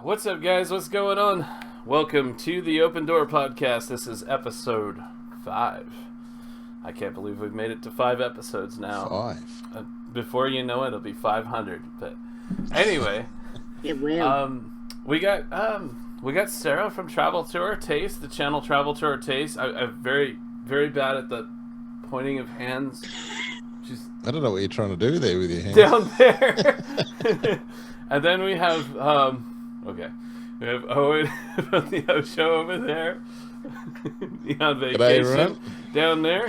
What's up, guys? What's going on? Welcome to the Open Door Podcast. This is episode 5. I can't believe we've made it to 5 episodes now. 5. Before you know it, it'll be 500. But anyway, It will. we got Sarah from Travel Tour Taste, the channel Travel Tour Taste. I'm very bad at the pointing of hands. I don't know what you're trying to do there with your hands. Down there. And then we have we have Owen from the O Show over there. He on vacation G'day, down there.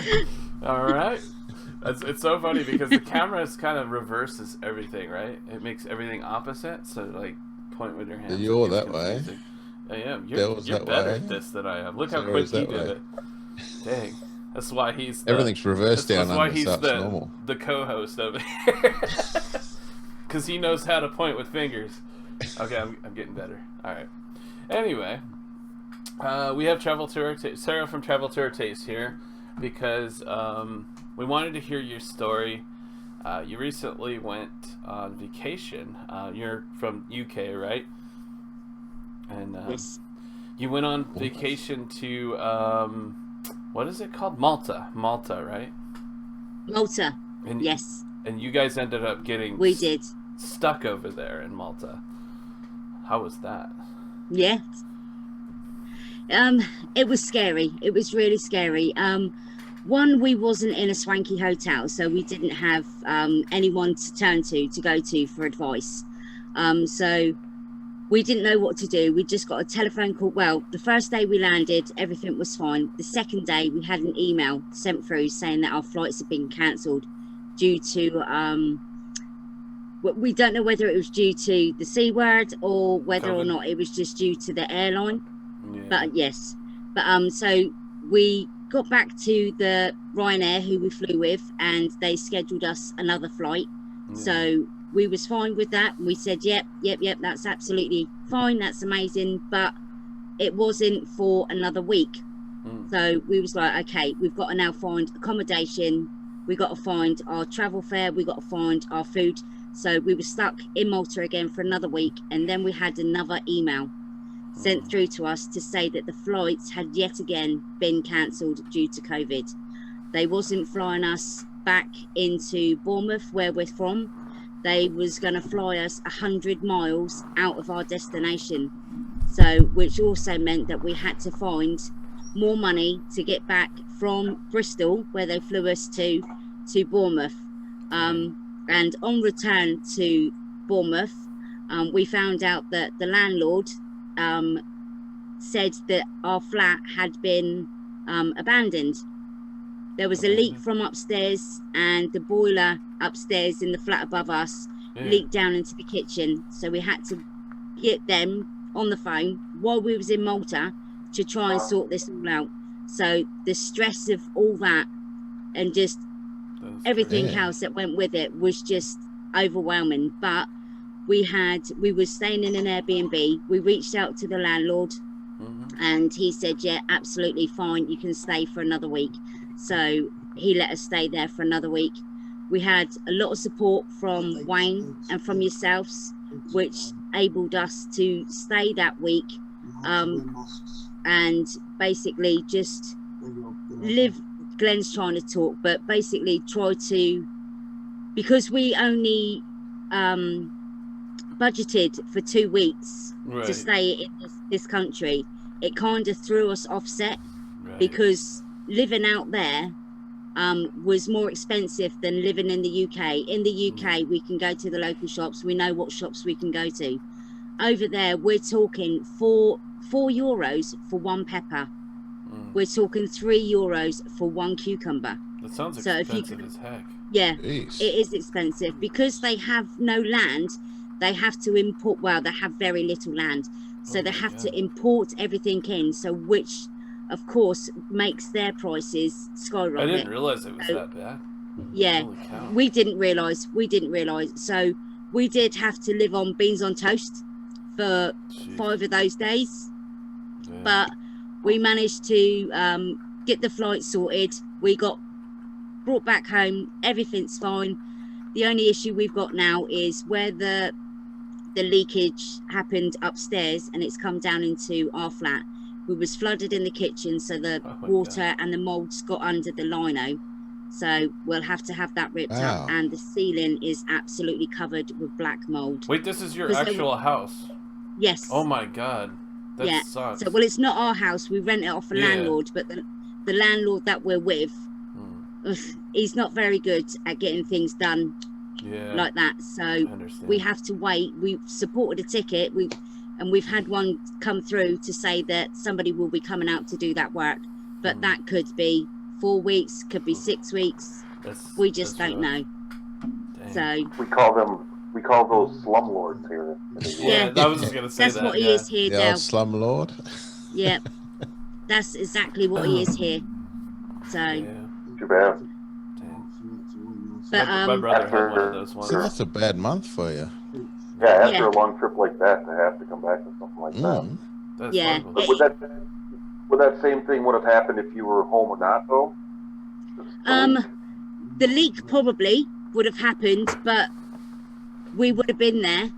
All right. It's so funny because the camera is kind of reverses everything, right? It makes everything opposite. So like point with your hands. You're that way. I am. You're that better way. at this than I am. Look how Sarah's quick he that did way. it. Dang. That's why he's Everything's reversed down that's why under, he's so it's the normal. the co-host over here. Because he knows how to point with fingers. Okay, I'm getting better. All right. Anyway, we have Sarah from Travel Tour Taste here because we wanted to hear your story. You recently went on vacation. You're from UK, right? And Yes. you went on vacation to what is it called? Malta, right? Malta. And, Yes, And you guys ended up getting we did. stuck over there in Malta. How was that? Yeah. It was scary. It was really scary. One, we wasn't in a swanky hotel, so we didn't have anyone to turn to go to for advice. So we didn't know what to do. We just got a telephone call. Well, the first day we landed, everything was fine. The second day, we had an email sent through saying that our flights had been cancelled due to we don't know whether it was due to the C word or whether or COVID. not it was just due to the airline. Yeah. But yes, so we got back to the Ryanair who we flew with, and they scheduled us another flight. Yeah. So we was fine with that. We said, yep, that's absolutely fine. That's amazing. But it wasn't for another week. So we was like, okay, we've got to now find accommodation. We got to find our travel fare. We got to find our food. So we were stuck in Malta again for another week. And then we had another email sent through to us to say that the flights had yet again been cancelled due to COVID. They wasn't flying us back into Bournemouth, where we're from. They was going to fly us 100 miles out of our destination. So, which also meant that we had to find more money to get back from Bristol, where they flew us to Bournemouth. And on return to Bournemouth, we found out that the landlord said that our flat had been abandoned. There was a leak from upstairs, and the boiler upstairs in the flat above us leaked down into the kitchen. So we had to get them on the phone while we was in Malta to try and sort this all out. So the stress of all that and just everything else that went with it was just overwhelming. But we were staying in an Airbnb. We reached out to the landlord, and he said, yeah, absolutely fine, you can stay for another week. So he let us stay there for another week. We had a lot of support from Wayne and from yourselves, which enabled us to stay that week, and basically just live. Glenn's trying to talk, but basically try to, because we only budgeted for 2 weeks to stay in this country, it kind of threw us offset, because living out there was more expensive than living in the UK. In the UK, we can go to the local shops. We know what shops we can go to. Over there, we're talking €4 for one pepper. We're talking €3 for one cucumber. That sounds expensive as heck. Yeah, Jeez. it is expensive because they have no land. They have to import. Well, they have very little land, so they have to import everything in. So, which, of course, makes their prices skyrocket. I didn't realize it was that bad. Yeah, Holy cow. we didn't realize. So we did have to live on beans on toast for 5 of those days. Yeah. But we managed to get the flight sorted. We got brought back home. Everything's fine. The only issue we've got now is where the the leakage happened upstairs and it's come down into our flat. We was flooded in the kitchen, so the water and the moulds got under the lino. So we'll have to have that ripped up, and the ceiling is absolutely covered with black mold. Wait, this is your actual house? Yes. Oh my god, that sucks. So, well, it's not our house. We rent it off a landlord, but the landlord that we're with, he's not very good at getting things done like that. So we have to wait. We've supported a ticket. We've had one come through to say that somebody will be coming out to do that work, but that could be 4 weeks, could be 6 weeks. We just don't know. Dang. So we call those slumlords here. Yeah, I was just gonna say that's what he is here, Dale. Slumlord. Yeah, that's exactly what he is here. So too bad. But my brother had one of those ones. See, that's a bad month for you. Yeah, after a long trip like that, to have to come back with something like that. That's But would that same thing would have happened if you were home or not, though? The leak probably would have happened, but we would have been there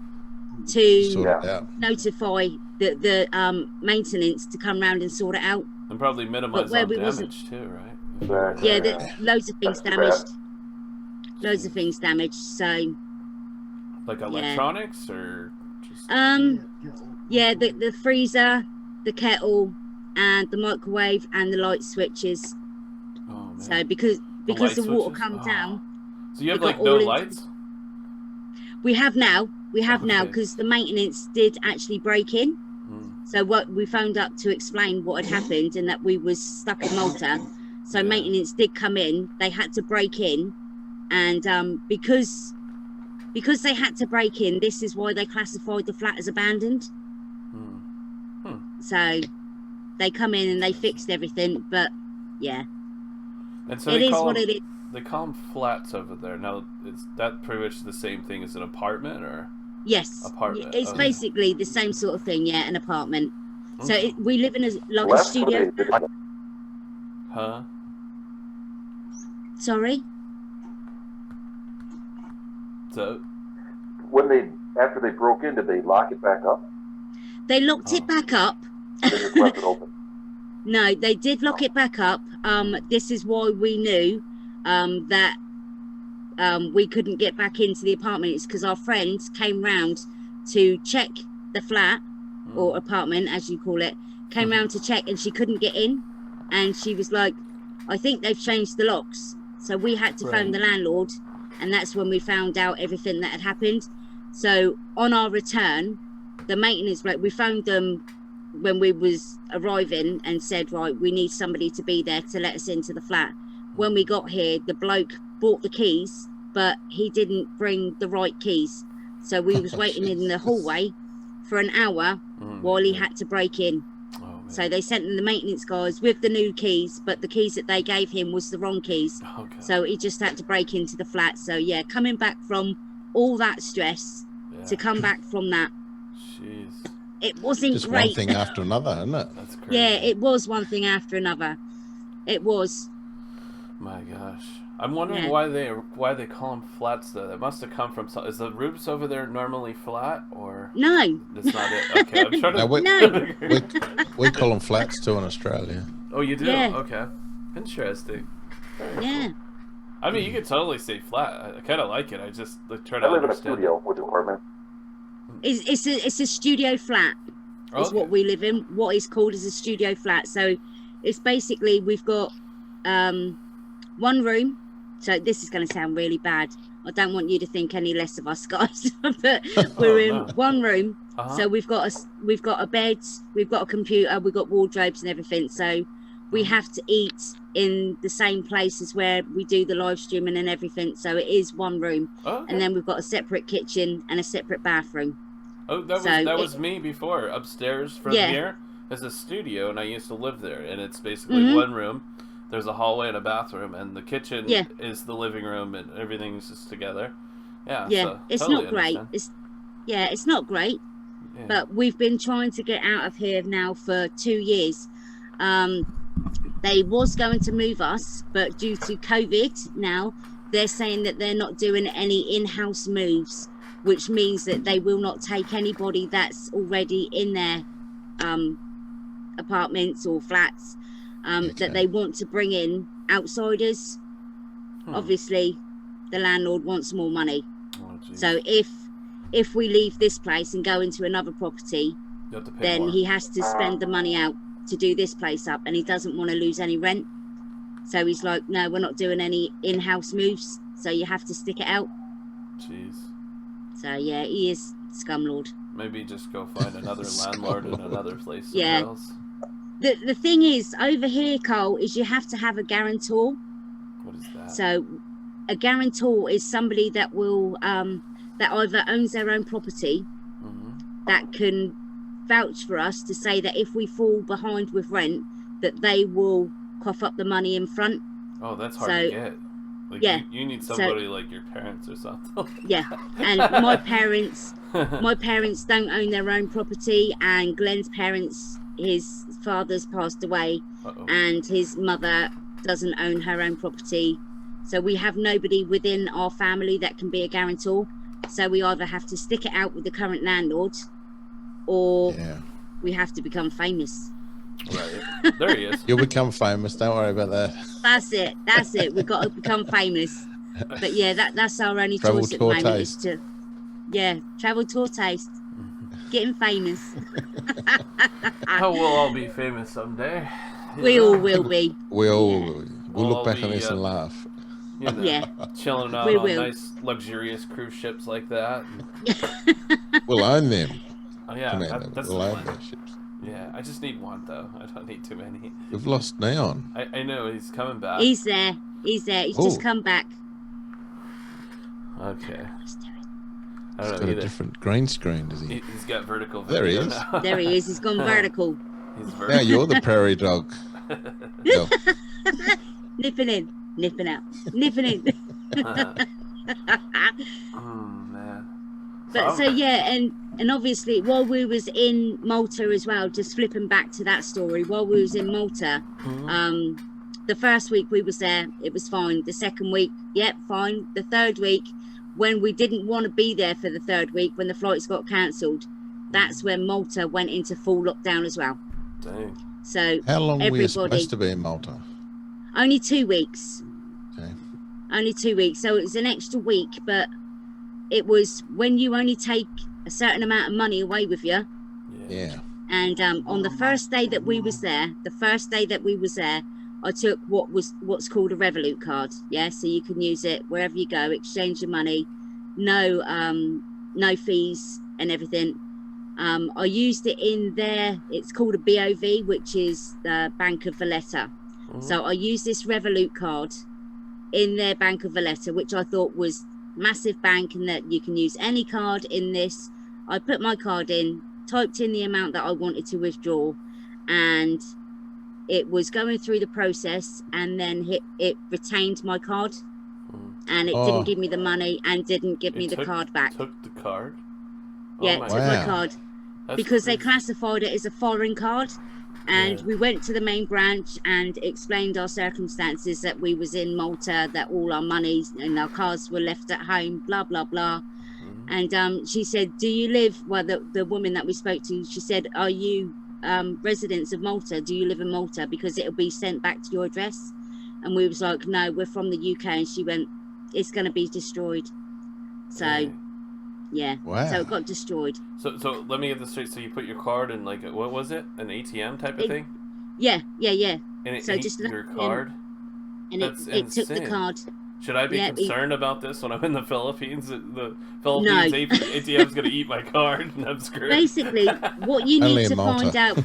to notify the maintenance to come round and sort it out. And probably minimize damage too, right? Exactly. Yeah, loads of things damaged. Loads of things damaged. So. Like electronics or just... the freezer, the kettle, and the microwave and the light switches. Oh man. So because the water comes down. So you have like no lights? We have now because the maintenance did actually break in. So what we phoned up to explain what had happened and that we was stuck in Malta. So maintenance did come in. They had to break in, and because they had to break in, this is why they classified the flat as abandoned. So they come in and they fixed everything, but and so it is what it is. They call them flats over there. Now, is that pretty much the same thing as an apartment, or? Yes, apartment. It's basically the same sort of thing. Yeah, an apartment. So we live in a studio. Huh? Sorry. So after they broke in, did they lock it back up? They locked it back up. They just left it open. No, they did lock it back up. This is why we knew that we couldn't get back into the apartment. It's because our friends came round to check the flat or apartment, as you call it, came round to check, and she couldn't get in. And she was like, I think they've changed the locks. So we had to phone the landlord, and that's when we found out everything that had happened. So on our return, the maintenance bloke, we phoned them when we was arriving and said, right, we need somebody to be there to let us into the flat. When we got here, the bloke brought the keys, but he didn't bring the right keys. So we was waiting in the hallway for an hour while he had to break in. So they sent in the maintenance guys with the new keys, but the keys that they gave him was the wrong keys. So he just had to break into the flat. So yeah, coming back from all that stress to come back from that. Jeez. It wasn't just great. one thing after another, isn't it? That's crazy. Yeah, it was one thing after another. It was. My gosh. I'm wondering why they call them flats though. That must have come from is the roofs over there normally flat, or no? That's not it. Okay, I'm trying to. We call them flats too in Australia. Oh, you do? Yeah. Okay, interesting. Very cool. I mean, you could totally say flat. I kind of like it. I just try to I live in a understand. studio with an apartment. It's a studio flat. Is what we live in. What is called is a studio flat. So it's basically we've got one room. So this is going to sound really bad. I don't want you to think any less of us guys, but we're in one room. So we've got a bed, we've got a computer, we've got wardrobes and everything. So we have to eat in the same place as where we do the live streaming and everything. So it is one room, and then we've got a separate kitchen and a separate bathroom. Oh, that was me before. Upstairs from here is a studio, and I used to live there. And it's basically one room. There's a hallway and a bathroom, and the kitchen is the living room, and everything's just together. Yeah. So, it's totally not great. understand. It's not great. Yeah. But we've been trying to get out of here now for 2 years. They was going to move us, but due to COVID now, they're saying that they're not doing any in-house moves. which means that they will not take anybody that's already in their apartments or flats, that they want to bring in outsiders. Obviously the landlord wants more money. So if we leave this place and go into another property, then more. He has to spend the money out to do this place up, and he doesn't want to lose any rent. So he's like, no, we're not doing any in-house moves, so you have to stick it out. Jeez. So yeah, he is scumlord. Maybe just go find another landlord in another place. Yeah. Else. The thing is, over here, Cole, is you have to have a guarantor. What is that? So a guarantor is somebody that will that either owns their own property, that can vouch for us to say that if we fall behind with rent, that they will cough up the money in front. Oh, that's hard to get. Like, yeah, you need somebody like your parents or something. Yeah, and my parents don't own their own property, and Glenn's parents, his father's passed away, and his mother doesn't own her own property, so we have nobody within our family that can be a guarantor. So we either have to stick it out with the current landlord, or we have to become famous. Right. There he is. You'll become famous. Don't worry about that. That's it. We've got to become famous. But yeah, that's our only travel choice at the moment. Taste. Is to, travel tour taste. Getting famous. Oh, we'll all be famous someday. We all will be. We'll look back on this and laugh. You know, chilling out on nice, luxurious cruise ships like that. We'll own them. Oh yeah, that's we'll the own plan. those ships. Yeah, I just need one though. I don't need too many. We've lost Neon. I know, he's coming back. He's there. He's just come back. Okay. I He's don't got know a different green screen, does he? He's got vertical video. There he is. Now. There he is. He's gone vertical. He's vertical. Now you're the prairie dog. Nipping in, nipping out, nipping in. Oh man. But so yeah, and obviously while we was in Malta as well, just flipping back to that story, while we was in Malta, the first week we was there, it was fine. The second week, fine. The third week, when we didn't want to be there for the third week, when the flights got cancelled, that's when Malta went into full lockdown as well. Dang. So how long were you supposed to be in Malta? Only 2 weeks. Okay. Only 2 weeks. So it was an extra week, but it was when you only take a certain amount of money away with you. Yeah. And on the first day that we was there, I took what's called a Revolut card. Yeah, so you can use it wherever you go, exchange your money, no fees and everything. I used it in there. It's called a BOV, which is the Bank of Valletta. So I used this Revolut card in their Bank of Valletta, which I thought was massive bank and that you can use any card in this. I put my card in, typed in the amount that I wanted to withdraw, and it was going through the process, and then it retained my card, and it didn't give me the money and didn't give me the card back. Took the card? Yeah, took my card. Because they classified it as a foreign card. And we went to the main branch and explained our circumstances, that we was in Malta, that all our money and our cars were left at home, blah, blah, blah. And she said, do you live, well, the woman that we spoke to, she said, are you residents of Malta? Do you live in Malta? Because it'll be sent back to your address. And we was like, no, we're from the UK. And she went, it's going to be destroyed. So... yeah. Wow. So it got destroyed. So let me get this straight. So you put your card in, like, what was it? An ATM type of thing? Yeah. And it so ate just your card? And it took the card. Should I be concerned about this when I'm in the Philippines? The Philippines ATM's going to eat my card and I'm screwed. Basically, what you need to find out,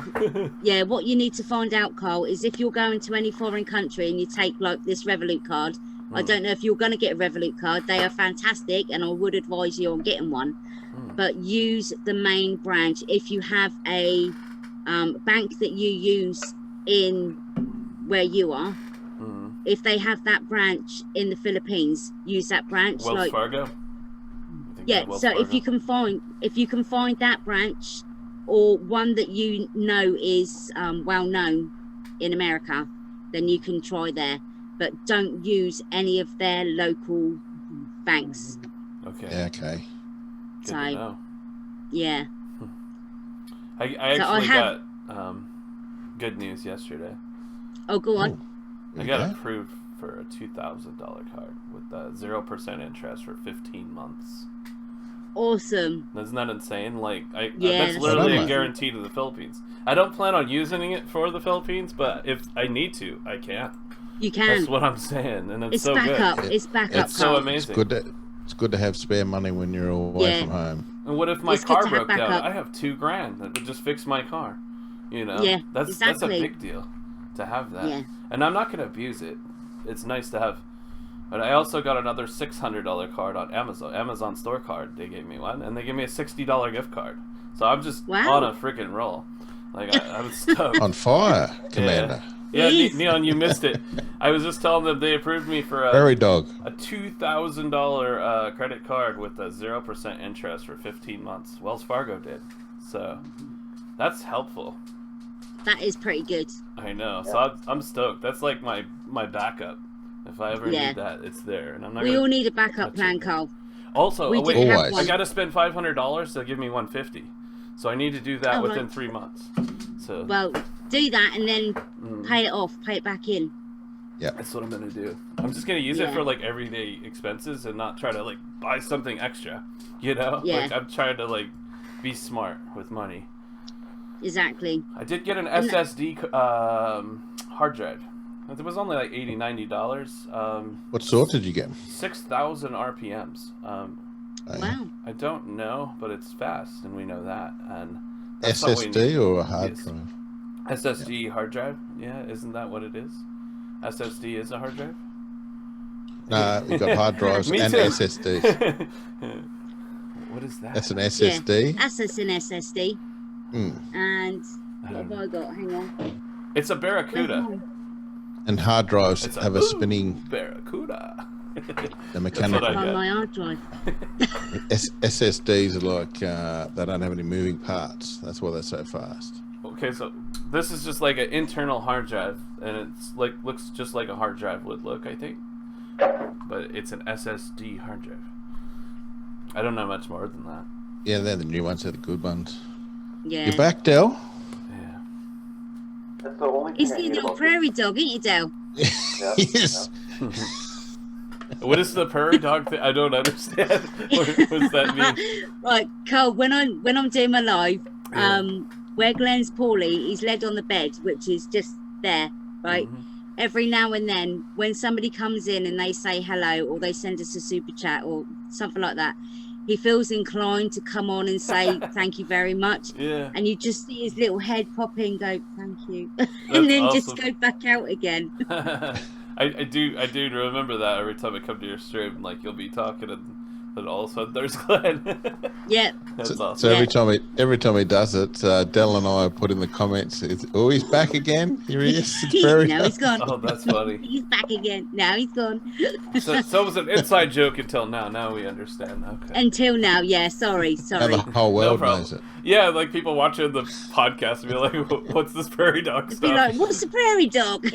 what you need to find out, Carl, is if you're going to any foreign country and you take, like, this Revolut card, I don't know if you're going to get a Revolut card. They are fantastic, and I would advise you on getting one. But use the main branch. If you have a bank that you use in where you are, if they have that branch in the Philippines, use that branch. Wells Fargo? Yeah, so Fargo. if you can find that branch, or one that you know is well known in America, then you can try there. But don't use any of their local banks. Okay. Yeah, okay. Good So, to know. yeah. I actually got good news yesterday. Oh, go on. Ooh, I got yeah. approved for a $2,000 card with 0% interest for 15 months. Awesome. Isn't that insane? Like, Yeah, that's that's literally a amazing. guarantee to the Philippines. I don't plan on using it for the Philippines, but if I need to, I can. You can. That's what I'm saying, and it's It's so back good. up. It's back up, It's so Carl. amazing. It's good to have spare money when you're away Yeah. from home. And what if my It's good car to have broke backup. down? I have $2,000 that would just fix my car. You know, Yeah, that's exactly. a big deal to have that. Yeah. And I'm not gonna abuse it. It's nice to have. But I also got another $600 card on Amazon store card. They gave me one, and they gave me a $60 gift card. So I'm just Wow. on a freaking roll. Like I'm stoked. On fire, Commander. Yeah, Please. Neon, you missed it. I was just telling them they approved me for Prairie dog. a $2,000 credit card with a 0% interest for 15 months. Wells Fargo did. So that's helpful. That is pretty good. I know. So I'm stoked. That's like my backup. If I ever Yeah. need that, it's there. And I'm not We gonna all need a backup touch plan, it. Carl. Also, We wait, did have Always. I one. got to spend $500. They'll give me $150. So I need to do that Oh, within right. 3 months. So Well, do that and then pay it off. Pay it back in. that's what I'm gonna do. I'm just gonna use it Yeah. for like everyday expenses and not try to like buy something extra. You know, Yeah. like I'm trying to like be smart with money. Exactly. I did get an SSD hard drive. It was only like $90. What sort did you get? 6,000 RPMs. Oh, yeah. Wow. I don't know, but it's fast, and we know that. And that's what we SSD need. or a hard Yes. drive? SSD hard drive? Yeah, isn't that what it is? SSD is a hard drive? No, we've got hard drives Me and too. SSDs. What is that? That's an SSD. That's an SSD. Mm. And what have I got? Hang on. It's a Where's Barracuda. mine? And hard drives It's have a spinning, Barracuda. the That's what mechanical. I On got. my hard drive. SSDs are like, they don't have any moving parts. That's why they're so fast. Okay, so this is just like an internal hard drive, and it's like looks just like a hard drive would look, I think. But it's an SSD hard drive. I don't know much more than that. Yeah, they're the new ones. They're the good ones. Yeah. You're back, Del? Yeah. That's the only thing It's I the hate little about prairie dog, ain't you, Del? Yeah, Yes. What is the prairie dog thing? I don't understand. What's that mean? Right, Carl, when I'm doing my live, Yeah. where Glenn's poorly, he's led on the bed, which is just there, right? Mhm. Every now and then, when somebody comes in and they say hello or they send us a super chat or something like that, he feels inclined to come on and say thank you very much. Yeah. And you just see his little head pop in, go thank you, That's and then awesome. just go back out again. I do remember that every time I come to your stream, like you'll be talking and all of a sudden there's Glenn. Yeah. That's awesome. So every time he does it, Del and I put in the comments, "Oh, he's back again. Here he is." It's very Now he's gone. Oh, that's funny. He's back again. Now he's gone. So it was an inside joke until now. Now we understand. Okay. Until now, yeah. Sorry. Now the whole No world problem. knows it. Yeah, like people watching the podcast and be like, "What's this prairie dog Be stuff?" like, what's the prairie dog?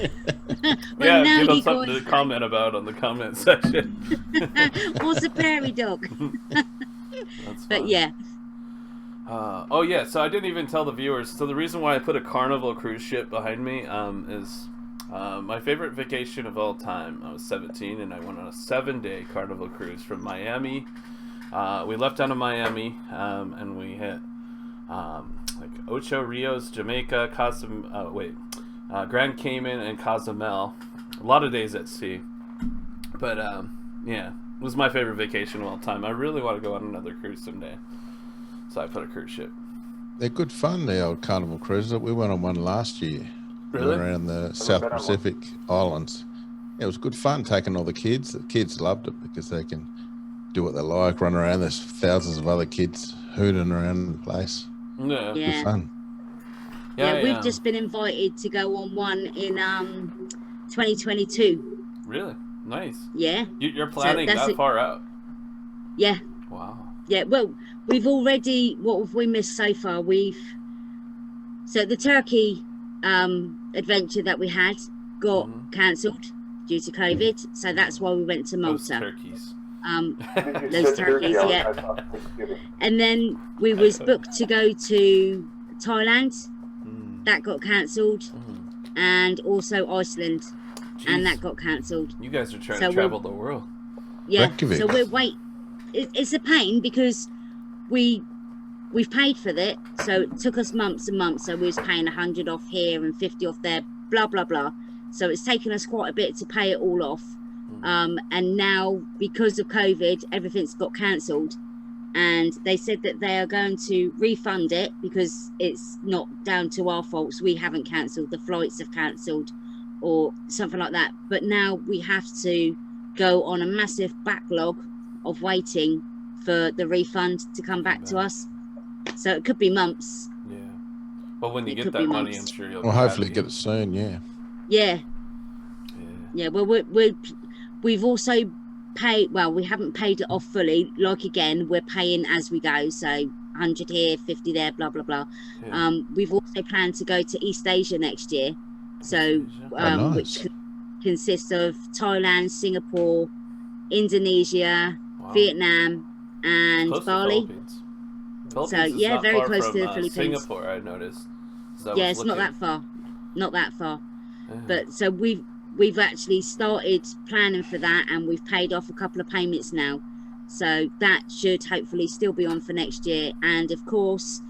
Yeah, now give us you something go to comment about on the comment section. what's the prairie dog? That's But funny. yeah. Oh yeah, so I didn't even tell the viewers. So the reason why I put a Carnival cruise ship behind me is my favorite vacation of all time. I was 17 and I went on a 7-day Carnival cruise from Miami. We left out of Miami and we hit like Ocho Rios, Jamaica, Grand Cayman, and Cozumel. A lot of days at sea. But yeah, it was my favorite vacation of all time. I really want to go on another cruise someday. So I put a cruise ship. They're good fun, the old Carnival cruises. We went on one last year. We Really? went around the South been on one. Pacific Islands. It was good fun taking all the kids. The kids loved it because they can do what they like, run around. There's thousands of other kids hooting around the place. Yeah. Yeah. Good fun. Yeah, we've just been invited to go on one in 2022. Really? Nice. Yeah. You're planning that's that it. far out? Yeah. Wow. Yeah. Well, we've already, what have we missed so far? So the Turkey adventure that we had got cancelled due to COVID. So that's why we went to Those Malta. turkeys. those turkeys, yeah. And then we was booked to go to Thailand. That got cancelled. And also Iceland. Jeez. And that got cancelled. You guys are trying to travel the world. Yeah. Reykjavik. So it's a pain because we've paid for it. So it took us months and months. So we was paying 100 off here and 50 off there, blah, blah, blah. So it's taken us quite a bit to pay it all off. And now, because of COVID, everything's got cancelled. And they said that they are going to refund it because it's not down to our faults. We haven't cancelled. The flights have cancelled or something like that. But now we have to go on a massive backlog of waiting for the refund to come back to us. So it could be months. Yeah. Well, when you get that money, I'm sure you'll. Well, hopefully get it soon. Yeah. Yeah. Well, we've also paid. Well, we haven't paid it off fully. Like again, we're paying as we go. So 100 here, 50 there, blah blah blah. Yeah. We've also planned to go to East Asia next year. So nice. which consists of Thailand, Singapore, Indonesia, Vietnam, and close Bali. Philippines so yeah, very close to the Philippines. Singapore, I noticed. Yeah, it's not that far. Yeah. But so we've actually started planning for that, and we've paid off a couple of payments now. So that should hopefully still be on for next year. And of course,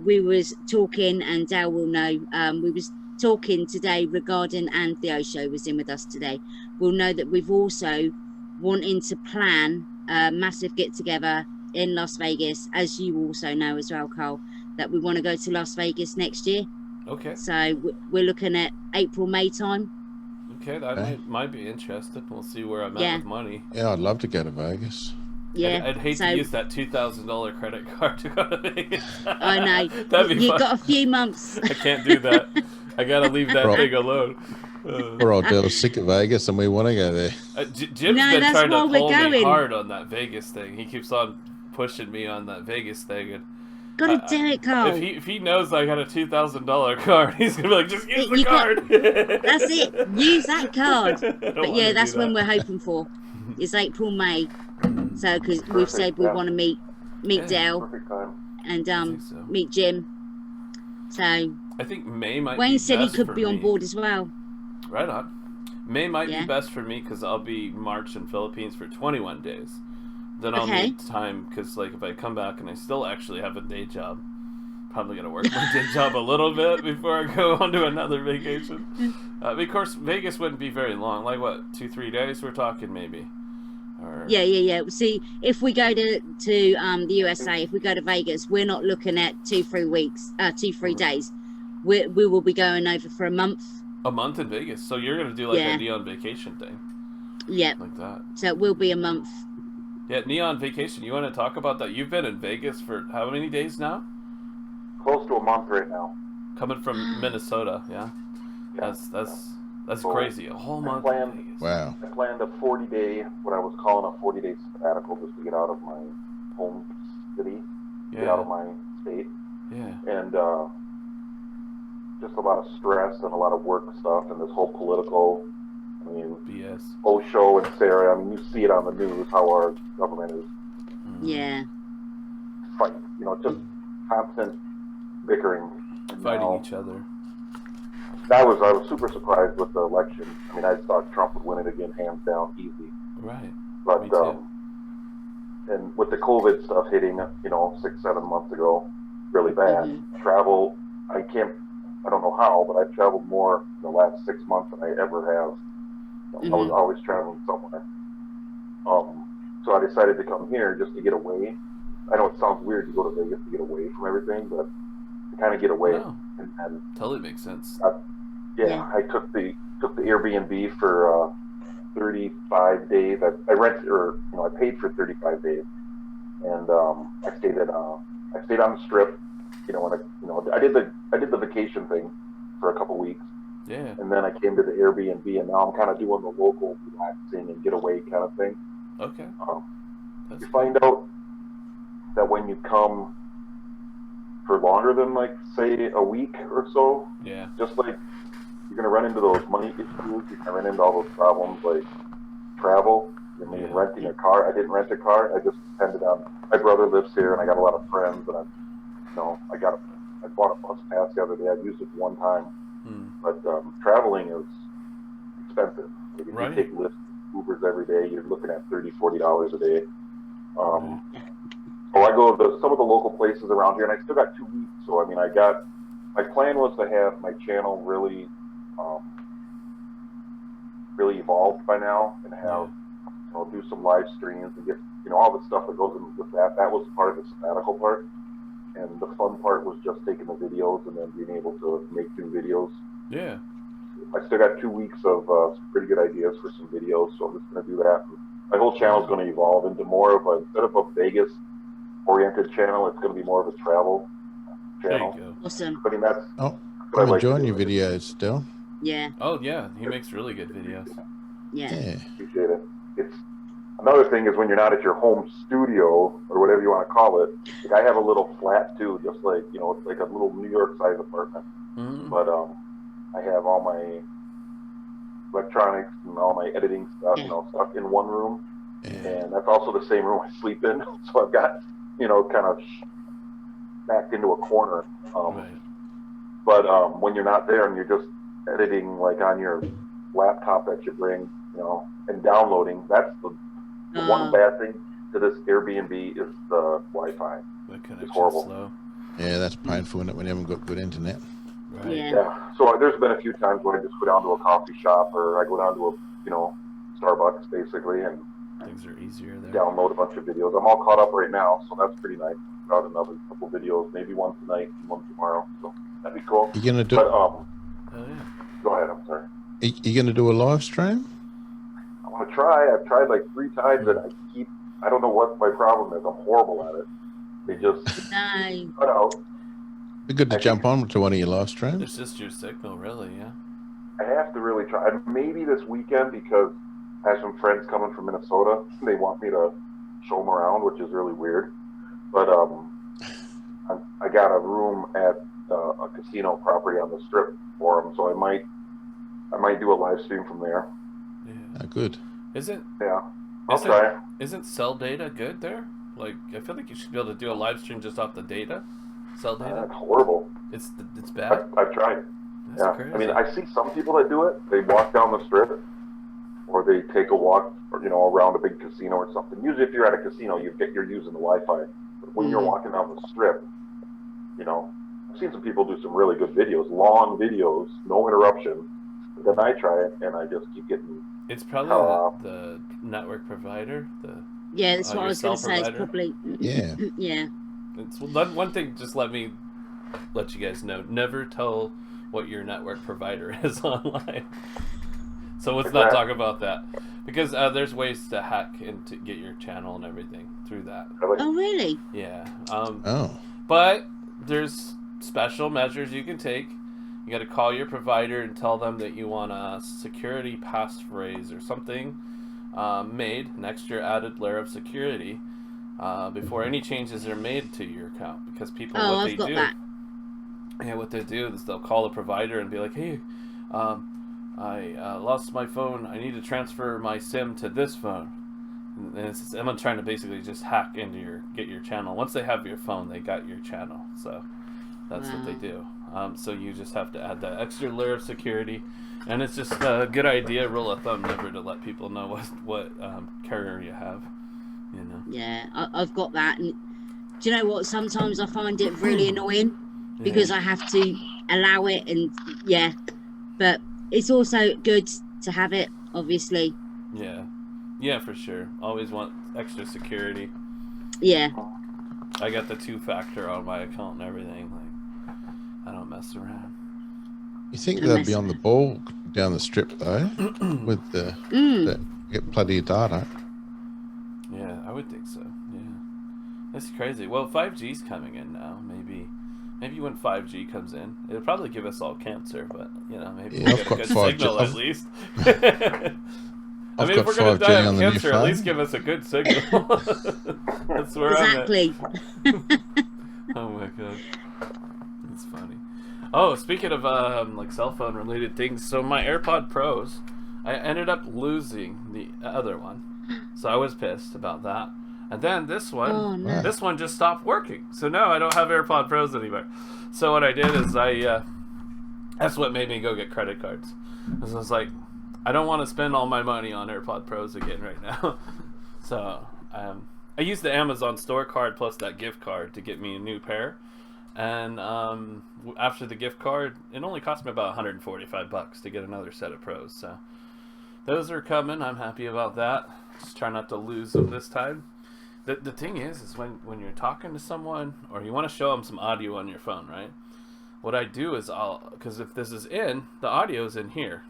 we was talking, and Dale will know, we was talking today regarding, and Theo Show was in with us today. We'll know that we've also wanting to plan a massive get together in Las Vegas, as you also know as well, Carl, that we want to go to Las Vegas next year. Okay. So we're looking at April, May time. Okay, that might be interesting. We'll see where I'm at with money. Yeah, I'd love to go to Vegas. Yeah, I'd hate to use that $2,000 credit card to go to Vegas. I know. That'd be You've fun. got a few months. I can't do that. I gotta leave that thing alone. We're all deal sick of Vegas, and we want to go there. Jim's been trying to pull me hard on that Vegas thing. He keeps on pushing me on that Vegas thing. And gotta do it, Carl. If he knows I got a $2,000 card, he's gonna be like, just use the card. That's it. Use that card. But yeah, that's when we're hoping for. It's April, May. So because we've said we want to meet Dale and meet Jim. So I think May might. Wayne be said he best could for be on me. board as well. Right on. May might be best for me because I'll be March in Philippines for 21 days. Then I'll need time because, like, if I come back and I still actually have a day job, probably gonna work my day job a little bit before I go on to another vacation. Of course, Vegas wouldn't be very long. Like what, 2-3 days? We're talking maybe. Or... Yeah. See, if we go to the USA, if we go to Vegas, we're not looking at 2-3 days. We will be going over for a month. A month in Vegas. So you're gonna do like a neon vacation thing. Yeah. Like that. So it will be a month. Yeah, neon vacation. You want to talk about that? You've been in Vegas for how many days now? Close to a month right now. Coming from Minnesota, yeah. That's crazy. A whole month. Wow. I planned a 40-day, what I was calling a 40-day sabbatical, just to get out of my home city, get out of my state. Yeah. And just a lot of stress and a lot of work stuff and this whole political, I mean, BS. Osho and Sarah, I mean, you see it on the news how our government is fighting, just constant bickering. Fighting each other. I was super surprised with the election. I mean, I thought Trump would win it again, hands down, easy. Right. But, Me too. And with the COVID stuff hitting, 6-7 months ago, really bad. Travel, I don't know how, but I've traveled more in the last 6 months than I ever have. I was always traveling somewhere. So I decided to come here just to get away. I know it sounds weird to go to Vegas to get away from everything, but to kind of get away. No. And totally makes sense. I took the Airbnb for 35 days. I paid for 35 days, and I stayed on the Strip. I did the vacation thing for a couple weeks. Yeah. And then I came to the Airbnb, and now I'm kind of doing the local relaxing and getaway kind of thing. Okay. You find out that when you come for longer than, like, say, a week or so, just like you're going to run into those money issues, you're going to run into all those problems like travel. I mean, renting a car. I didn't rent a car. I just depended on my brother lives here, and I got a lot of friends, and I bought a bus pass the other day. I used it one time, but traveling is expensive. If you take Lyft, Ubers every day, you're looking at $30-$40 a day. So I go to some of the local places around here, and I still got 2 weeks. So I mean, my plan was to have my channel really evolved by now, and have do some live streams and get all the stuff that goes in with that. That was part of the sabbatical part, and the fun part was just taking the videos and then being able to make new videos. Yeah. I still got 2 weeks of some pretty good ideas for some videos, so I'm just going to do that. And my whole channel is going to evolve into more of instead of a Vegas-oriented channel, it's going to be more of a travel channel. There you go. Awesome. I mean, that's. I'm enjoying your videos still. Yeah. Oh yeah, he makes really good videos. Yeah. Appreciate it. It's another thing is when you're not at your home studio or whatever you want to call it. Like I have a little flat too, just like it's like a little New York-sized apartment. But I have all my electronics and all my editing stuff, stuff in one room, and that's also the same room I sleep in. So I've got kind of backed into a corner. But when you're not there and you're just editing like on your laptop that you bring, and downloading, that's the one bad thing to this Airbnb is the Wi-Fi. It's horrible. Slow. Yeah, that's painful, isn't it, when you haven't got good internet? Right. Yeah. So there's been a few times where I just go down to a coffee shop or I go down to a Starbucks basically and things are easier there. Download a bunch of videos. I'm all caught up right now, so that's pretty nice. Got another couple videos, maybe one tonight and one tomorrow. So that'd be cool. You gonna do? But, oh yeah. Go ahead. I'm sorry. You gonna do a live stream? I want to try. I've tried like 3 times, and I don't know what my problem is. I'm horrible at it. They just cut out. Be good to jump on to one of your live streams. It's just your signal, really, yeah. I have to really try. Maybe this weekend because I have some friends coming from Minnesota. They want me to show them around, which is really weird. But I got a room at a casino property on the Strip for them, so I might do a live stream from there. Yeah. Good. I'll try. Isn't cell data good there? Like, I feel like you should be able to do a live stream just off the data. Cell data. That's horrible. It's bad. I've tried. That's crazy. I mean, I see some people that do it. They walk down the Strip, or they take a walk, around a big casino or something. Usually, if you're at a casino, you're using the Wi-Fi. But when you're walking down the Strip, I've seen some people do some really good videos, long videos, no interruption. But then I try it, and I just keep getting. It's probably the network provider. That's what I was going to say. It's probably. Yeah. Yeah. It's one thing. Just let you guys know. Never tell what your network provider is online. So let's not talk about that, because there's ways to hack and to get your channel and everything through that. Oh really? Yeah. But there's special measures you can take. You got to call your provider and tell them that you want a security passphrase or something made, an extra added layer of security before any changes are made to your account. Because people, what they do is they'll call the provider and be like, hey, I lost my phone. I need to transfer my SIM to this phone. And it's someone trying to basically just hack into get your channel. Once they have your phone, they got your channel. So that's what they do. So you just have to add that extra layer of security, and it's just a good idea, rule of thumb, never to let people know what carrier you have. Yeah, I've got that. And do you know what? Sometimes I find it really annoying because I have to allow it, and but it's also good to have it, obviously. Yeah, for sure. Always want extra security. Yeah. I got the 2-factor on my account and everything. Like, I don't mess around. You think they'll be on the ball down the Strip though, with the get plenty of data? Yeah, I would think so. Yeah, that's crazy. Well, 5G's coming in now. Maybe when 5G comes in, it'll probably give us all cancer, but maybe we'll get a good signal at least. I mean, if we're going to die of cancer, at least give us a good signal. That's where exactly. I'm at. Oh my god. That's funny. Oh, speaking of like cell phone related things, so my AirPod Pros, I ended up losing the other one. So I was pissed about that. And then this one, Oh, no. this one just stopped working. So no, I don't have AirPod Pros anymore. So what I did is that's what made me go get credit cards. Because I was like, I don't want to spend all my money on AirPod Pros again right now. So I used the Amazon store card plus that gift card to get me a new pair. And after the gift card, it only cost me about $145 to get another set of Pros. So those are coming. I'm happy about that. Just try not to lose them this time. The thing is when you're talking to someone or you want to show them some audio on your phone, right? What I do is because if this is in, the audio is in here.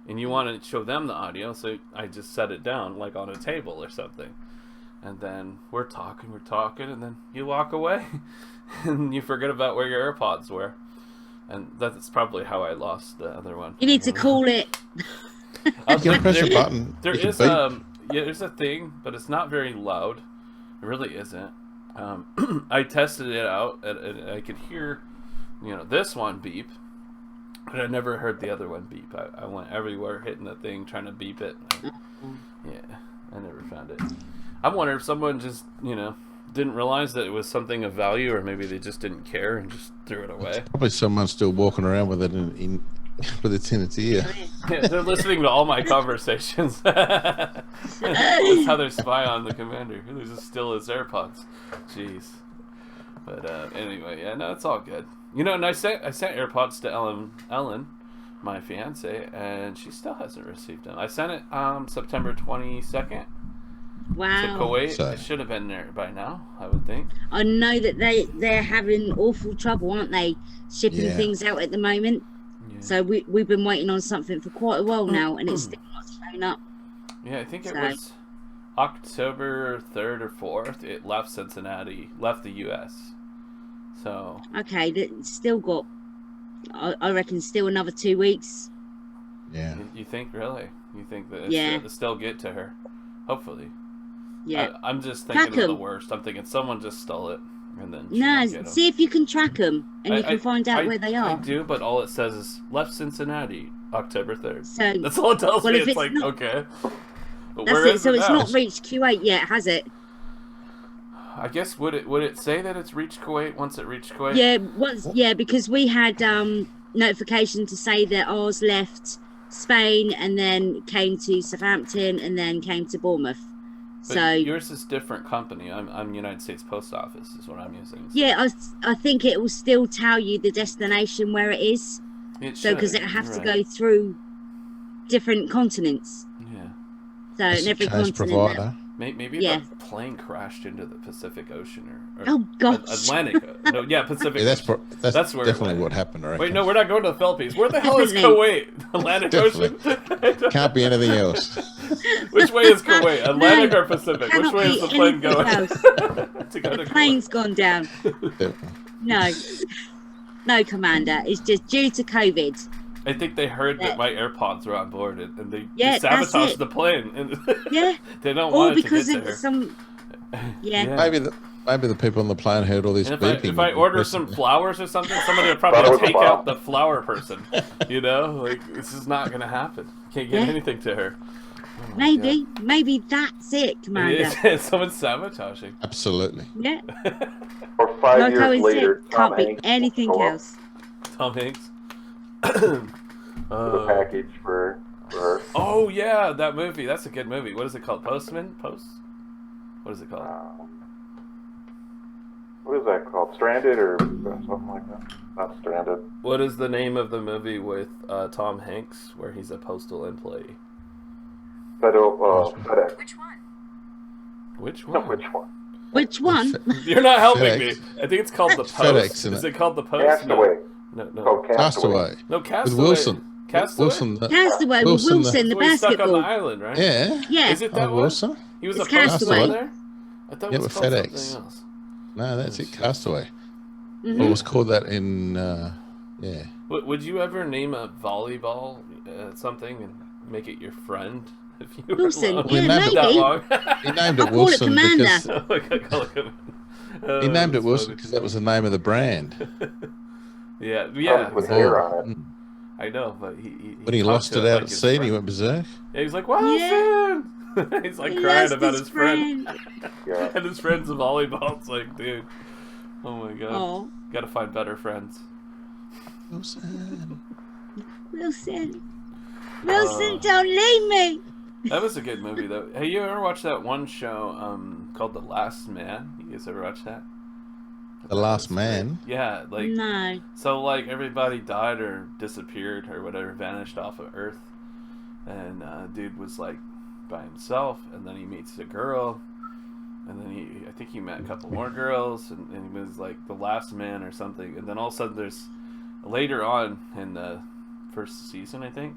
And you want to show them the audio, so I just set it down like on a table or something. And then we're talking, and then you walk away. And you forget about where your AirPods were. And that's probably how I lost the other one. You need to call it. You can press a button. There You is can beep. there's a thing, but it's not very loud. It really isn't. I tested it out, and I could hear, this one beep, but I never heard the other one beep. I went everywhere hitting the thing, trying to beep it. Yeah, I never found it. I wonder if someone just, didn't realize that it was something of value, or maybe they just didn't care and just threw it away. Probably someone's still walking around with it with its in its ear. Yeah, they're listening to all my conversations. That's how they spy on the commander. They just steal his AirPods. Jeez. But anyway, yeah, no, it's all good. And I sent AirPods to Ellen, my fiance, and she still hasn't received them. I sent it September 22nd. Wow. To Kuwait. So- It should have been there by now, I would think. I know that they're having awful trouble, aren't they? Shipping Yeah. things out at the moment. Yeah. So we've been waiting on something for quite a while now, and it's still not showing up. Yeah, I think it So- was October 3rd or 4th. It left Cincinnati, left the U.S. So Okay, that still got. I reckon still another 2 weeks. Yeah. you think really? You think that Yeah. it'll still get to her? Hopefully. Yeah. I'm just Track thinking of the 'em. worst. I'm thinking someone just stole it, and then she No, won't get 'em. see if you can track them, and you can find out where they I are. do, but all it says is left Cincinnati, October 3rd. So That's all it tells Well, me. if It's it's like, not- okay. But that's where it. is So it's now? not reached Q8 yet, has it? I guess would it say that it's reached Kuwait once it reached Kuwait? Yeah, because we had notification to say that ours left Spain and then came to Southampton and then came to Bournemouth. But So yours is different company. I'm United States Post Office is what I'm using. So yeah, I think it will still tell you the destination where it is. it So because should, it has to right. go through different continents. Yeah. So It's in a every change continent. provider. Maybe Yeah. the plane crashed into the Pacific Ocean or Oh gosh. Atlantic. No, yeah, Pacific. Yeah, that's Ocean. That's where it definitely went. what happened. I reckon. Wait, no, we're not going to the Philippines. Where the hell is Definitely. Kuwait? Atlantic Definitely. Ocean? Can't be anything else. Which way is Kuwait? Atlantic or Pacific? Which cannot way is be the plane anything going? else. To go to The Kuwait. plane's gone down. No. No, Commander. It's just due to COVID. I think they heard Yeah. that my AirPods were on board and they Yeah, that's sabotaged it. the plane. And Yeah. they don't Or want it to because get to of her. some. Yeah. Maybe the people on the plane heard all this And beeping. if I order some flowers or something, somebody will That probably was a take bomb. out the flower person. Like, this is not going to happen. Can't get Yeah. anything to her. Oh my Maybe that's it, God. Commander. It is. Someone's sabotaging. Absolutely. Yeah. Or 5 Like I years was later, said, Tom can't be Hanks anything will show up else. Tom Hanks. with a package for her. Oh, yeah, that movie. That's a good movie. What is it called? Postman? What is it called? What is that called? Stranded or something like that? Not Stranded. What is the name of the movie with Tom Hanks where he's a postal employee? FedEx. Which one? Which one? Which one? You're not helping FedEx. me. I think it's called The Post. FedEx, Is isn't it called The Post? Castaway. No. Oh, Castaway. No, Castaway. With Wilson. Castaway? Wilson. Castaway with Wilson, Wilson, the So he's stuck on the basketball. island, right? Yeah. Yeah. Is it that Oh, one? Wilson? He was It's a postal Castaway. there? I thought Yeah, it was with called FedEx. something else. No, that's it. Castaway. Mhm. Well, it was called that in. Yeah. Would you ever name a volleyball something and make it your friend if you were Wilson, alone? We yeah, named it that maybe. long? He named I it call it Wilson Commander. because Oh my God, call it him. he named it that's Wilson funny. because that was the name of the brand. Yeah. With hair on it. I know, but he When he talked lost to it out like at his sea, friend. he went berserk. Yeah, he's like, Wilson! He's like He crying lost about his friend. Yeah. And his friend's a volleyball. It's like, dude, oh my god, Oh, gotta find better friends. Wilson. Wilson, don't leave me. That was a good movie though. Hey, you ever watched that one show called The Last Man? You guys ever watch that? The Last Man. Yeah, like No. so like everybody died or disappeared or whatever, vanished off of Earth, and dude was like by himself, and then he meets a girl, and then I think he met a couple more girls, and he was like the last man or something, and then all of a sudden there's later on in the first season, I think,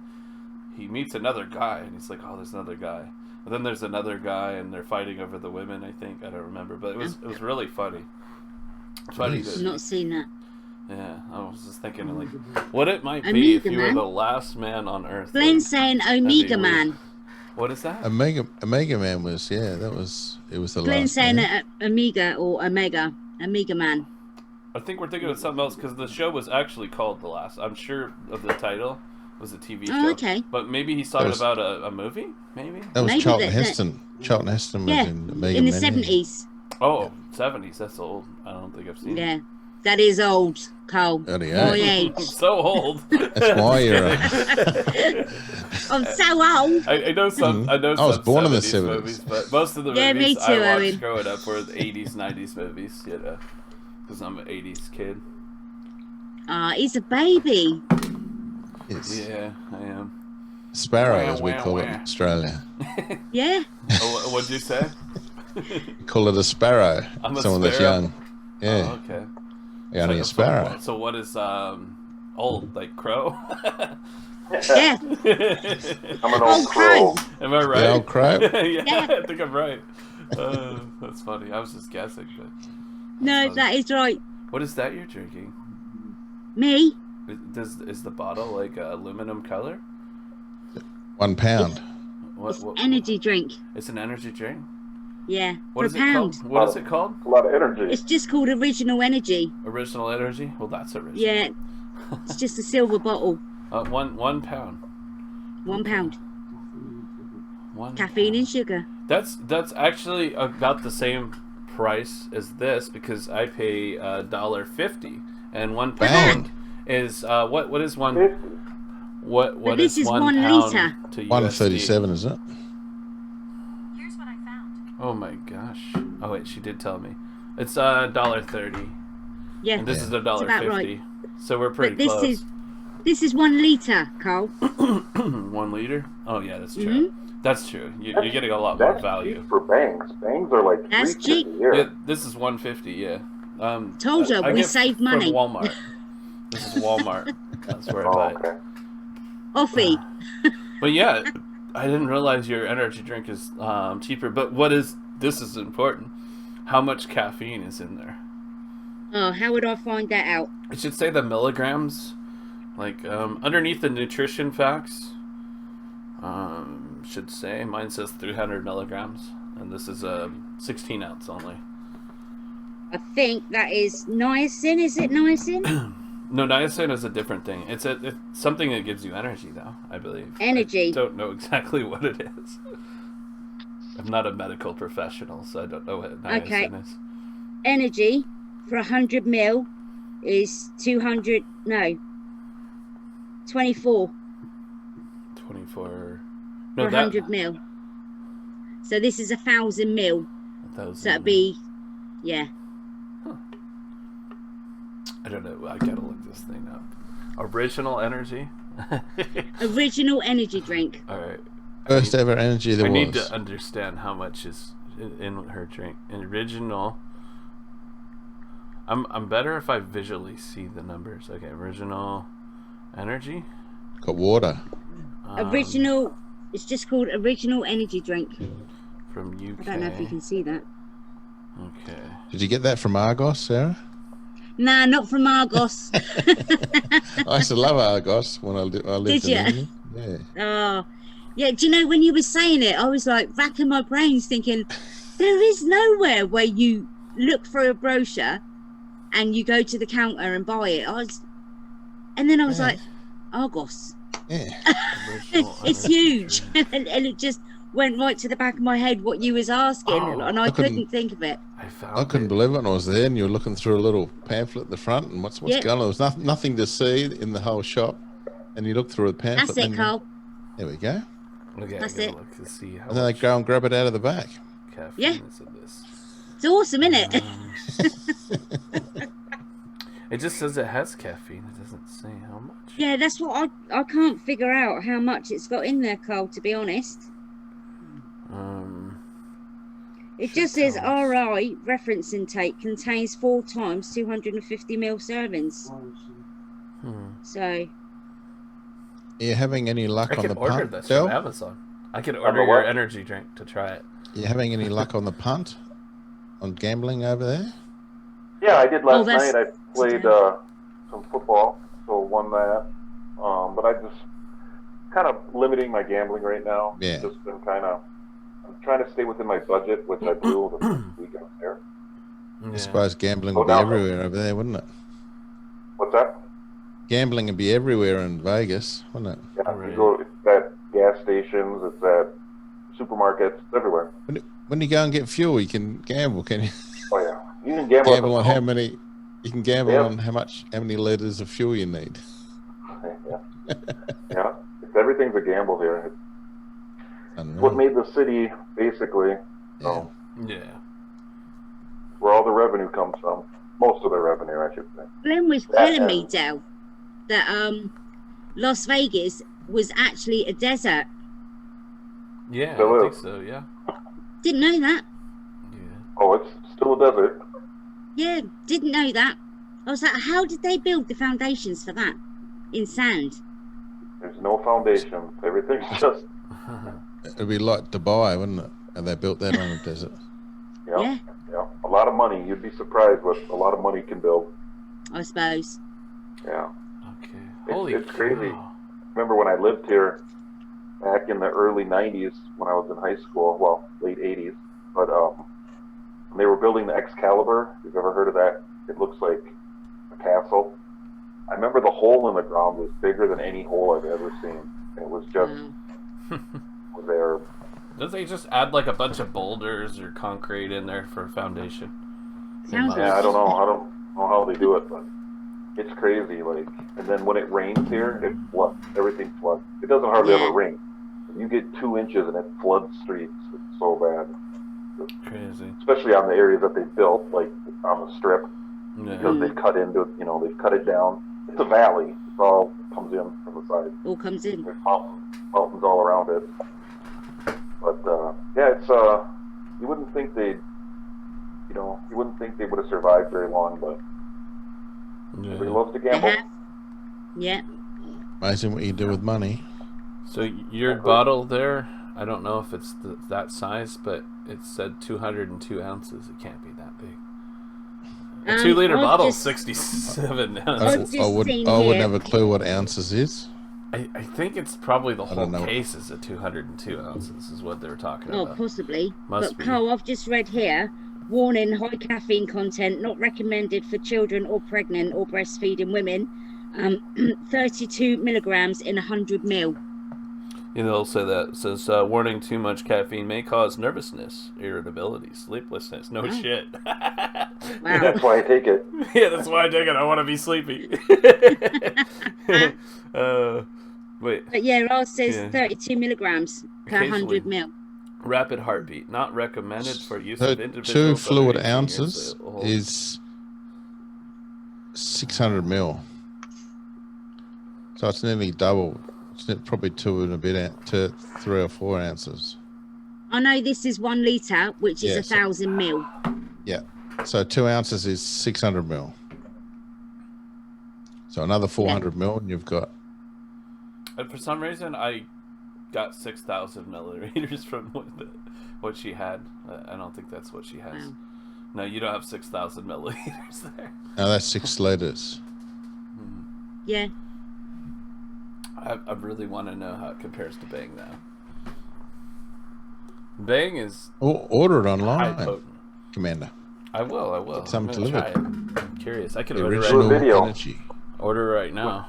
he meets another guy, and he's like, oh, there's another guy, and then there's another guy, and they're fighting over the women, I think, I don't remember, but it was really funny. Funny. Nice. I've not seen that. Yeah, I was just thinking like what it might be Omega if you were Man? the last man on Earth. Glenn's saying Omega weird. Man. What is that? Omega Man was, yeah, it was the Glenn's last saying man. Omega or Omega. Omega Man. I think we're thinking of something else because the show was actually called The Last. I'm sure of the title was a TV show. Oh, okay. But maybe he's talking was- about a movie. Maybe. That was Maybe Charlton that- Heston. Charlton Heston was Yeah, in Omega in the Man. yeah. 70s. Oh, 70s. That's old. I don't think I've seen. Yeah. That is old, Cole. Bloody My hell. age. I'm so old. That's why you're. I'm so old. I know some. I know. I was some born in the 70s 70s. movies, but most of the Yeah, me movies I too, watched Owen. growing up were the 80s, 90s movies. You know, because I'm an 80s kid. He's a baby. Yes. Yeah, I am. Sparrow, Wah, as we wah, call it wah. in Australia. Yeah. Oh, what'd you say? We call it a sparrow. I'm a Someone that's sparrow? young. Yeah, Oh, okay. only a sparrow. So what is old, like crow? Yeah. I'm an Oh, old crow. Am I right? The old crow? yeah, Yeah. I think I'm right. That's funny. I was just guessing, but No, that is right. what is that you're drinking? Me? Is the bottle like aluminum color? 1 pound. What? Energy drink. It's an energy drink. Yeah. What for is a it pound. called? What is it called? A lot of energy. It's just called Original Energy. Original energy. Well, that's original. Yeah. It's just a silver bottle. 1 pound. 1 pound. 1 Caffeine pound. and sugar. That's actually about the same price as this because I pay $1.50 and 1 pound is what is one 50. what But is this is 1 1 pound litre. to USD? 137, isn't it? Here's what I found. Oh my gosh! Oh wait, she did tell me it's $1.30 Yeah. and this Yeah. is about $1.50. right. So we're pretty But this close. this is 1 litre, Cole. 1 liter? Oh yeah, that's true. That's true. You're getting a lot more That's value. cheap for bangs. Bangs are like That's $3.50 cheap. here. Yeah, this is 150. Yeah. Told you, I we get save from money. Walmart. This is Walmart. That's where I Oh, buy it. okay. Offie. But yeah, I didn't realize your energy drink is cheaper. But this is important. How much caffeine is in there? Oh, how would I find that out? It should say the milligrams, like underneath the nutrition facts. Should say mine says 300 milligrams, and this is a 16 ounce only. I think that is niacin. Is it niacin? No, niacin is a different thing. It's something that gives you energy, though. I believe. Energy. I don't know exactly what it is. I'm not a medical professional, so I don't know what niacin Okay. is. Energy for 100 mil is 200. No. 24 24. for 100 mil. So this is 1,000 mil. So that'd be, yeah. I don't know. I gotta look this thing up. Original energy. Original energy drink. All right. First ever energy there I was. need to understand how much is in her drink. Original. I'm better if I visually see the numbers. Okay, original energy. Got water. Original. It's just called Original Energy Drink. From UK. I don't know if you can see that. Okay. Did you get that from Argos, Sarah? Nah, not from Argos. I used to love Argos when I lived Did in ya? England. Yeah. Oh, yeah. Do you know when you were saying it, I was like racking my brains thinking, there is nowhere where you look for a brochure and you go to the counter and buy it. And then I was Yeah. like, Argos. Yeah. Original It's energy huge. drink. and it just went right to the back of my head what you was asking, and I couldn't think of it. I couldn't believe it when I was there, and you were looking through a little pamphlet at the front, and what's going on? There was nothing to see in the whole shop, and you look through a pamphlet. That's it, Carl. There we go. Okay, that's it. Look to see how and then they go and grab it out of the back. Caffeine is in this. It's awesome, isn't it? It just says it has caffeine. It doesn't say how much. Yeah, that's what I can't figure out how much it's got in there, Carl, to be honest. It just says RI reference intake contains 4 times 250 ml servings. So, are you having any luck on the punt? I could order this from Amazon. I could order your energy drink to try it. Are you having any luck on the punt? On gambling over there? Yeah, I did last night. I played some football, so won that. But I just kind of limiting my gambling right now. Yeah. Just been I'm trying to stay within my budget, which I do the first week out there. Yeah. I suppose gambling would be everywhere over there, wouldn't it? What's that? Gambling would be everywhere in Vegas, wouldn't it? Yeah, you go at gas stations, it's at supermarkets, it's everywhere. When you go and get fuel, you can gamble, can you? Oh yeah, you can gamble on how many. You can gamble on how many liters of fuel you need. Yeah, everything's a gamble here. It's what made the city basically. So, where all the revenue comes from. Most of the revenue, I should say. Glenn was telling me, Del, that Las Vegas was actually a desert. Yeah, I think so. Yeah. Didn't know that. Yeah. Oh, it's still a desert. Yeah, didn't know that. I was like, how did they build the foundations for that in sand? There's no foundation. Everything's just. It'd be like Dubai, wouldn't it? And they built that on a desert. Yeah. A lot of money. You'd be surprised what a lot of money can build. I suppose. Yeah. Okay. It's crazy. Remember when I lived here back in the early 90s when I was in high school, well, late 80s, but when they were building the Excalibur, you've ever heard of that? It looks like a castle. I remember the hole in the ground was bigger than any hole I've ever seen. It was just there. Don't they just add like a bunch of boulders or concrete in there for a foundation? Yeah, I don't know. I don't know how they do it, but it's crazy. Like, and then when it rains here, it floods. Everything floods. It doesn't hardly ever rain. You get 2 inches and it floods streets. It's so bad. It's crazy. Especially on the areas that they built, like on the strip, because they've cut into, they've cut it down. It's a valley. It all comes in from the side. All comes in. There's mountains all around it. But it's you wouldn't think they would have survived very long, but everybody loves to gamble. Yeah. Amazing what you do with money. So your bottle there, I don't know if it's that size, but it said 202 ounces. It can't be that big. A 2-liter bottle is 67 ounces. I wouldn't have a clue what ounces is. I think it's probably the whole case is at 202 ounces is what they were talking about. Oh, possibly. Must be. Carl, I've just read here, warning, high caffeine content, not recommended for children or pregnant or breastfeeding women. 32 milligrams in 100 ml. They'll say that. It says, warning, too much caffeine may cause nervousness, irritability, sleeplessness. No shit. Wow. That's why I take it. Yeah, that's why I take it. I want to be sleepy. Wait. But yeah, ours says 32 milligrams per 100 ml. Rapid heartbeat, not recommended for use of individuals. 2 fluid ounces is 600 ml. So it's nearly double. It's probably 2 and a bit to 3 or 4 ounces. I know this is 1 litre, which is 1,000 ml. Yeah. So 2 ounces is 600 ml. So another 400 ml, and you've got. And for some reason, I got 6,000 milliliters from what she had. I don't think that's what she has. Wow. No, you don't have 6,000 milliliters there. No, that's 6 liters. Yeah. I really want to know how it compares to Bang now. Bang is order it online, Commander. I will. Get something delivered. I'm curious. I can the order original right now. energy. Order right now.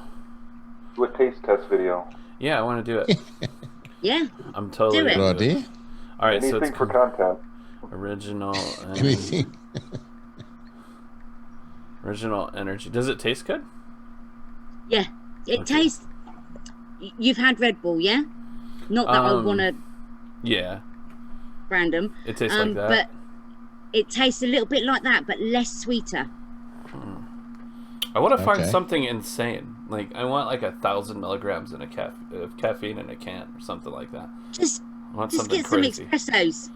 Do a taste test video. Yeah, I want to do it. Yeah. I'm totally Do it. into Good idea. All right, so Anything it's for content. original. Anything. Original energy. Does it taste good? Yeah. It Okay. tastes. You've had Red Bull, yeah? Not that I want to Yeah, random. it tastes like that. But it tastes a little bit like that, but less sweeter. I want to find Okay. something insane. Like I want like 1,000 milligrams in of caffeine in a can or something like that. Just I want just something get some crazy. espressos.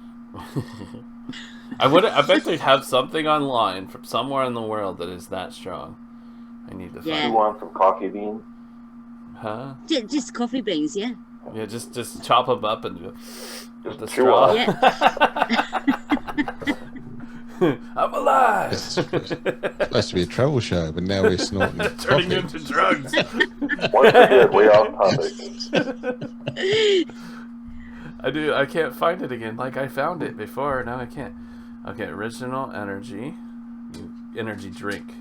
I bet they'd have something online from somewhere in the world that is that strong. I need to Yeah. You find. want some coffee beans? Huh? Just coffee beans, yeah. Yeah, just chop them up and go with the chew straw. on I'm alive. It's supposed to be a travel show, but now we're snorting Turning coffee. into drugs. Once again, way off topic. I can't find it again. Like I found it before, now I can't. Okay, original energy drink.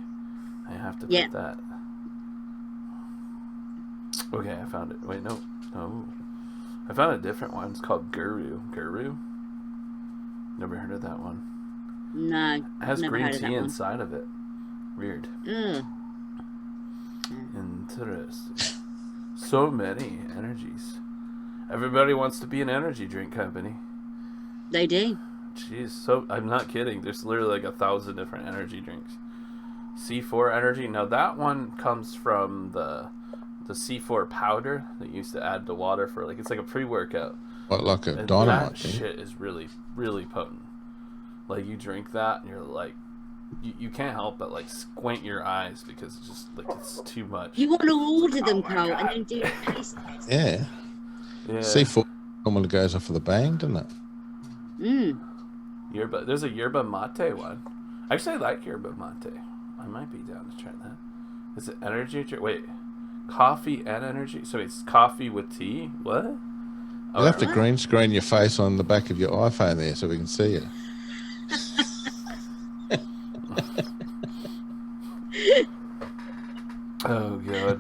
I have to Yeah. put that. Okay, I found it. Wait, no. I found a different one. It's called Guru. Never heard of that one. No. It has never green heard of that tea one. inside of it. Weird. Ugh. Interesting. So many energies. Everybody wants to be an energy drink company. They do. Jeez, so I'm not kidding. There's literally like 1,000 different energy drinks. C4 energy. Now that one comes from the C4 powder that you used to add to water for like it's like a pre-workout. What, like a And dynamite that thing? shit is really, really potent. Like you drink that and you're like, you can't help but like squint your eyes because it's just like it's too much. You want to order them, my Cole, God. and then do a taste test. Yeah. Yeah. C4 normally goes off with a bang, doesn't it? Yerba. There's a yerba mate one. Actually, I like yerba mate. I might be down to try that. Is it energy drink? Wait, coffee and energy. So it's coffee with tea. What? You'll have to green screen your face on the back of your iPhone there so we can see you. Oh god.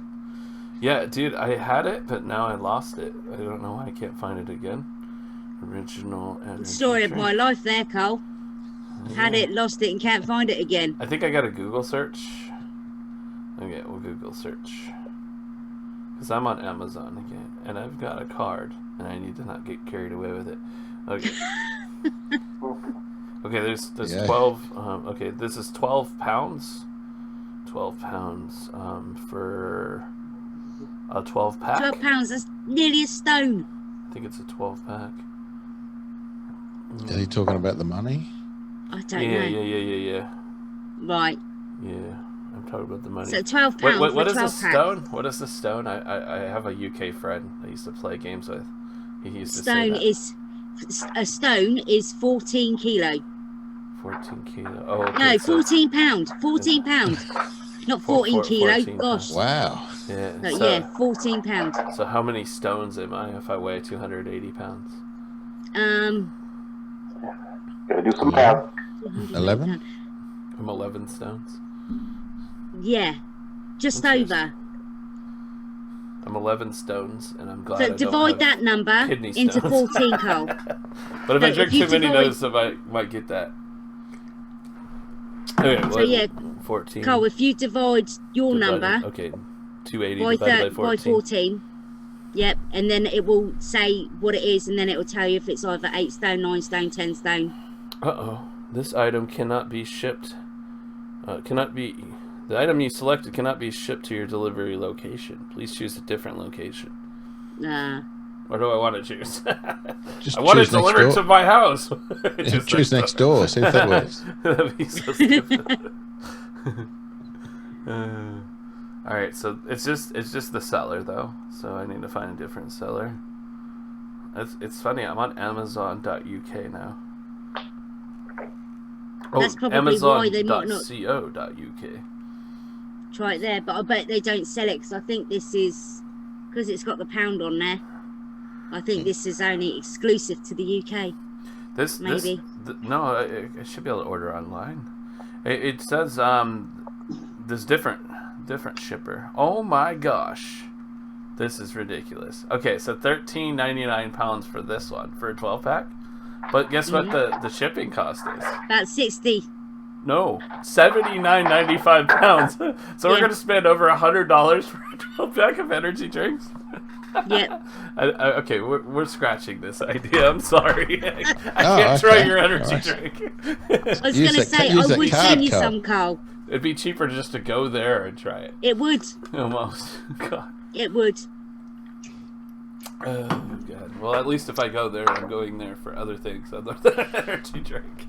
Yeah, dude, I had it, but now I lost it. I don't know why I can't find it again. Original energy Story of drink. my life there, Cole. Had it, lost it, and can't find it again. I think I got a Google search. Okay, we'll Google search. Because I'm on Amazon again, and I've got a card, and I need to not get carried away with it. Okay. Okay, there's Yeah. 12. Okay, this is 12 pounds. 12 pounds for a 12 pack. £12, that's nearly a stone. I think it's a 12 pack. Are you talking about the money? I don't Yeah, know. yeah. Right. Yeah, I'm talking about the money. So £12 What for is the 12 pack. stone? What is the stone? I have a UK friend I used to play games with. He used to say Stone that. is a stone is 14 kilo. 14 kilo. Oh, okay, No, so, 14 pound. 14 pound. Not 14 kilo. 14 Gosh. Wow. Yeah. No, So, yeah, 14 pound. so how many stones am I if I weigh 280 pounds? Gotta do some math. 11? I'm 11 stones. Yeah, just Interesting. over. I'm 11 stones, and I'm glad I So don't divide have that number kidney into stones. 14, Cole. But if I So drink if you too many of divide- those, I might get that. Okay, So yeah, 14. Cole, if you divide your divided- number Okay, 280 by, divided by 14. yep, and then it will say what it is, and then it will tell you if it's either 8 stone, 9 stone, 10 stone. Uh-oh. This item cannot be shipped. The item you selected cannot be shipped to your delivery location. Please choose a different location. Or do I want to choose? Just I want it choose next delivered door. to my house. Yeah, Just choose next door. See if that works. That'd be so stupid. All right, so it's just the seller though. So I need to find a different seller. It's funny. I'm on Amazon.uk now. That's probably why they might not- Amazon.co.uk. Try it there, but I bet they don't sell it because I think this is because it's got the pound on there. I think this is only exclusive to the UK. Maybe. No, I should be able to order online. It says there's different shipper. Oh my gosh, This is ridiculous. Okay, so £13.99 for this one for a 12-pack. But guess what the shipping cost is? About 60. No, £79.95. So we're gonna spend over $100 for a 12-pack of energy drinks. Yep. Okay, we're scratching this idea. I'm sorry. I can't try your energy drink. I was going to say, I would send you some, Carl. It'd be cheaper just to go there and try it. It would. Almost. God. It would. Oh, God. Well, at least if I go there, I'm going there for other things other than an energy drink.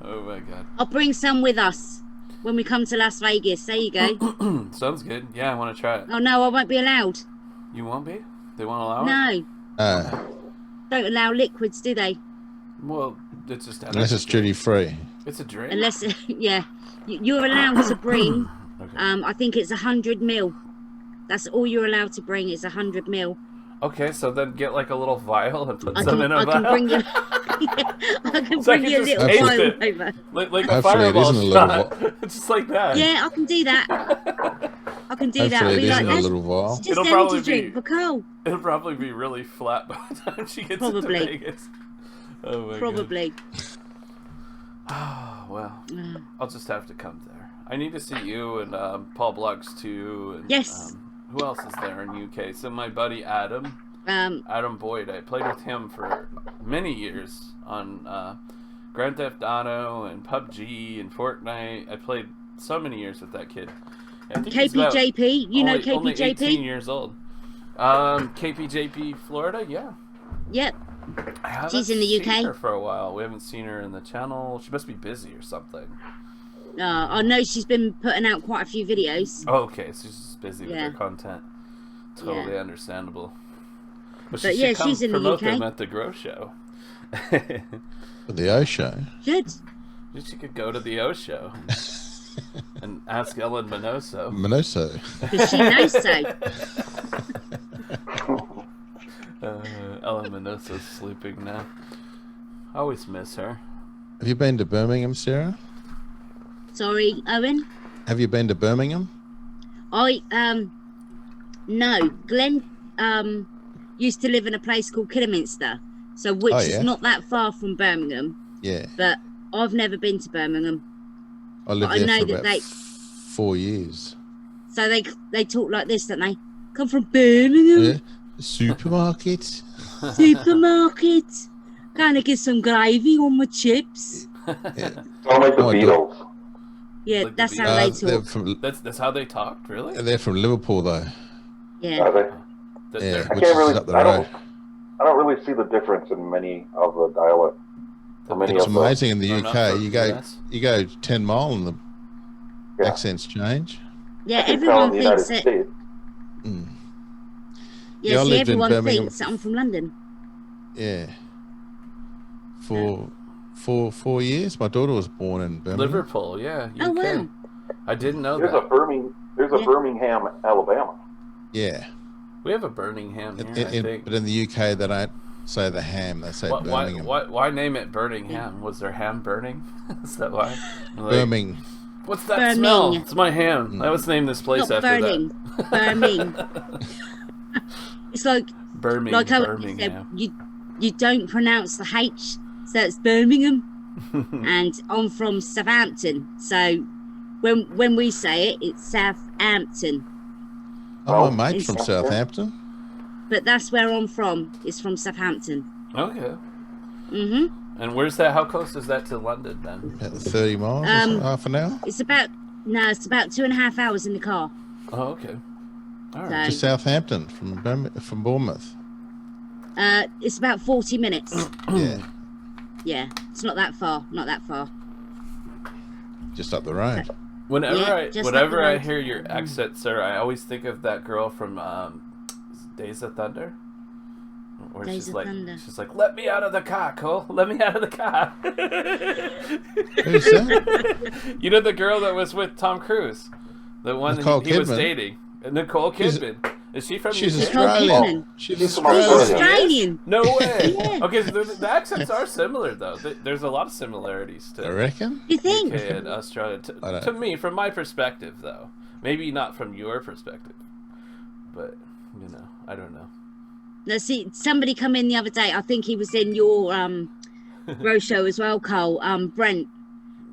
Oh, my God. I'll bring some with us when we come to Las Vegas. There you go. Sounds good. Yeah, I want to try it. Oh, no, I won't be allowed. You won't be? They won't allow it? No. Don't allow liquids, do they? Well, it's just... Unless it's duty-free. It's a drink? Unless, yeah. You're allowed to bring, Okay. I think it's 100 ml. That's all you're allowed to bring is 100 ml. Okay, so then get like a little vial and put some in a vial. I can bring you, I can So I bring can you a just little taste vial it. over. Like a Hopefully it fireball isn't a shot. little Just like that. Yeah, I can do that. I can do that. I'll Hopefully be it like, isn't a little vial. it's just It'll energy probably drink be- for Carl. It'll probably be really flat by the time she gets Probably. into Vegas. Oh my Probably. God. Well, I'll just have to come there. I need to see you and Paul Blux too. And, Yes. who else is there in UK? So my buddy Adam Boyd. I played with him for many years on Grand Theft Auto and PUBG and Fortnite. I played so many years with that kid. I think he's about KPJP, you know only 18 KPJP? years old. KPJP Florida, yeah. Yep. I haven't She's in the seen UK. her for a while. We haven't seen her in the channel. She must be busy or something. I know she's been putting out quite a few videos. Oh, okay, so she's just busy with Yeah. her content. Totally understandable. But But she yeah, should come she's in the promote UK. them at the Grow Show. For the O show. Should. She could go to the O Show and ask Ellen Minoso. Minoso. Because she knows so. Ellen Minoso's sleeping now. I always miss her. Have you been to Birmingham, Sarah? Sorry, Owen. Have you been to Birmingham? No. Glenn used to live in a place called Kidderminster, so which Oh, yeah? is not that far from Birmingham. Yeah. But I've never been to Birmingham. I lived But I there know for that about they- 4 years. So they talk like this, don't they? Come from Birmingham Yeah. Supermarket. supermarket. Gonna get some gravy on my chips. Sound like the Oh, I do. Beatles. Yeah, Like the that's how Beatles. they they're talk. from That's how they talked, really? they're from Liverpool though. Yeah. Are they? That Yeah, they're- I which can't is really. up the I road. don't really see the difference in many of the dialect. Many It's of the, amazing in the They're not UK. from You the go US? you go 10 mile and the Yeah. accents change. Yeah, I can tell in everyone the United thinks that. States. Mm. Yeah, Yeah, I see, lived in everyone Birmingham. thinks that I'm from London. Yeah. For 4 years. My daughter was born in Birmingham. Liverpool, yeah. UK. Oh, wow. I didn't know There's that. a Birmingham, Alabama. Yeah. We have a Birmingham here, I think. But in the UK they don't say the ham, they say Birmingham. Why name it Birmingham? Was there ham burning? Is that why? Like, Birmingham. what's that Birming. smell? It's my ham. I was named this place Not after burning. Birmingham. It's like that. Birmingham. like how you Birmingham. said, you don't pronounce the H, so it's Birmingham. And I'm from Southampton, so when we say it, it's Southampton. Oh, my mate's it's- from Southampton. But that's where I'm from. It's from Southampton. Okay. Mhm. And where's that? How close is that to London then? About 30 miles, or so, half an hour. It's about 2.5 hours in the car. Oh, okay. All right. To Southampton from Bournemouth. It's about 40 minutes. Yeah, Yeah, it's not that far. Not that far. just up the road. Whenever Yeah, just whenever like the I road. hear your accent, sir, I always think of that girl from Days of Thunder. Where Days she's of like, Thunder. she's like, "Let me out of the car, Cole. Let me out of the car." Who's that? You know the girl that was with Tom Cruise, the one Nicole he was Kidman? dating, Nicole She's- Kidman. Is she from? She's UK? Nicole Australian. Kidman. She's She's from Australian. She's Australia. Australian. No way. Yeah. Okay, so the accents are similar though. There's a lot of similarities I to reckon. You think? UK and Australia. I don't- To me, from my perspective, though, maybe not from your perspective, but you know, I don't know. Now, see, somebody come in the other day. I think he was in your row show as well, Cole. Brent,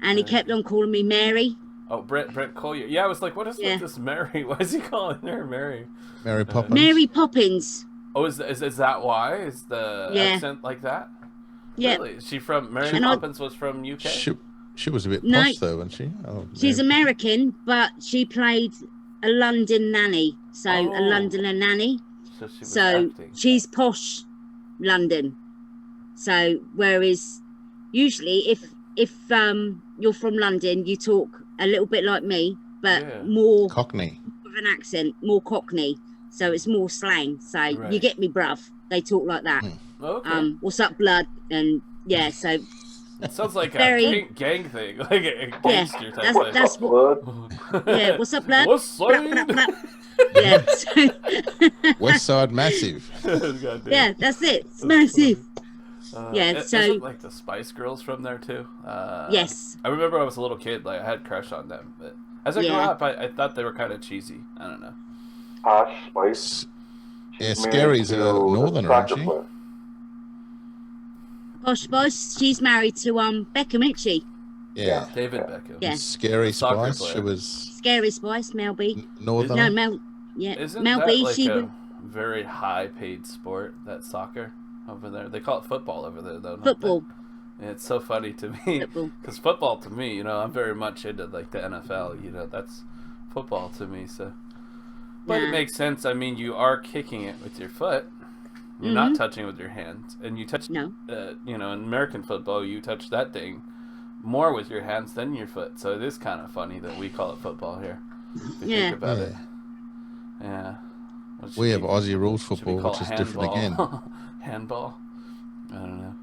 and he kept on calling me Mary. Oh, Brent Collier. Yeah, I was like, what is with this Mary? Why is he calling her Mary? Mary Poppins. Mary Poppins. Oh, is that why? Is the accent like that? Yeah. Really? Is she from Mary Poppins was from UK? She was a bit posh though, wasn't she? Oh, she's American, but she played a London nanny, so a Londoner nanny. So she was acting. She's posh London. So whereas usually if you're from London, you talk a little bit like me, but more Cockney with an accent, more Cockney. So it's more slang. So you get me, bruv. They talk like that. Okay. What's up, blood? And yeah, so it sounds like a gang thing, like a gangster type thing. That's what. Yeah, what's up, blood? What's side? Yeah. So, West Side Massive. Yeah, that's it. It's massive. Yeah, so isn't, like the Spice Girls from there too. Yes. I remember I was a little kid, like I had a crush on them, but as I grew up, I thought they were kind of cheesy. I don't know. Spice. Yeah, Scary's a northerner, aren't she? Posh Spice, she's married to Beckham, isn't she? Yeah. David Beckham. Yeah. Scary Spice. Player. She was Scary Spice, Mel B. northern. No, Mel. Yeah, Isn't Mel that B. like She a very high-paid sport? That soccer over there. They call it football over there, though. Football. Yeah, it's so funny to me because football to me, you know, I'm very much into like the NFL. You know, that's football to me. So, but it makes sense. I mean, you are kicking it with your foot. You're not touching it with your hands, and you touch. No. You know, in American football, you touch that thing more with your hands than your foot. So it is kind of funny that we call it football here. If you think about it. Yeah. We have Aussie rules football, which is different again. Handball. I don't know.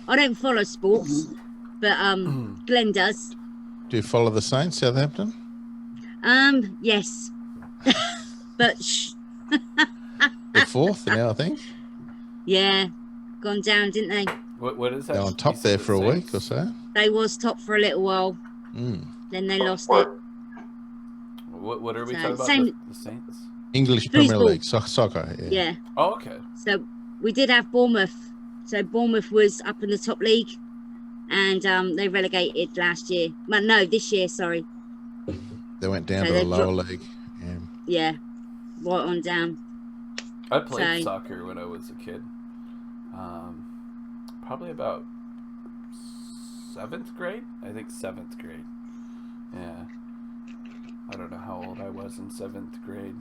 I don't follow sports, but Glenn does. Do you follow the Saints, Southampton? Yes. But they're fourth now, I think. Yeah, gone down, didn't they? What is that? They're on top there for a week or so. They was top for a little while. Then they lost it. What are we talking about? The Saints? English Premier League soccer. Yeah. Oh, okay. So we did have Bournemouth. So Bournemouth was up in the top league, and they relegated last year. Well, no, this year. Sorry. They went down to the lower league. Yeah, right on down. I played soccer when I was a kid. Probably about 7th grade. I think 7th grade. Yeah. I don't know how old I was in 7th grade.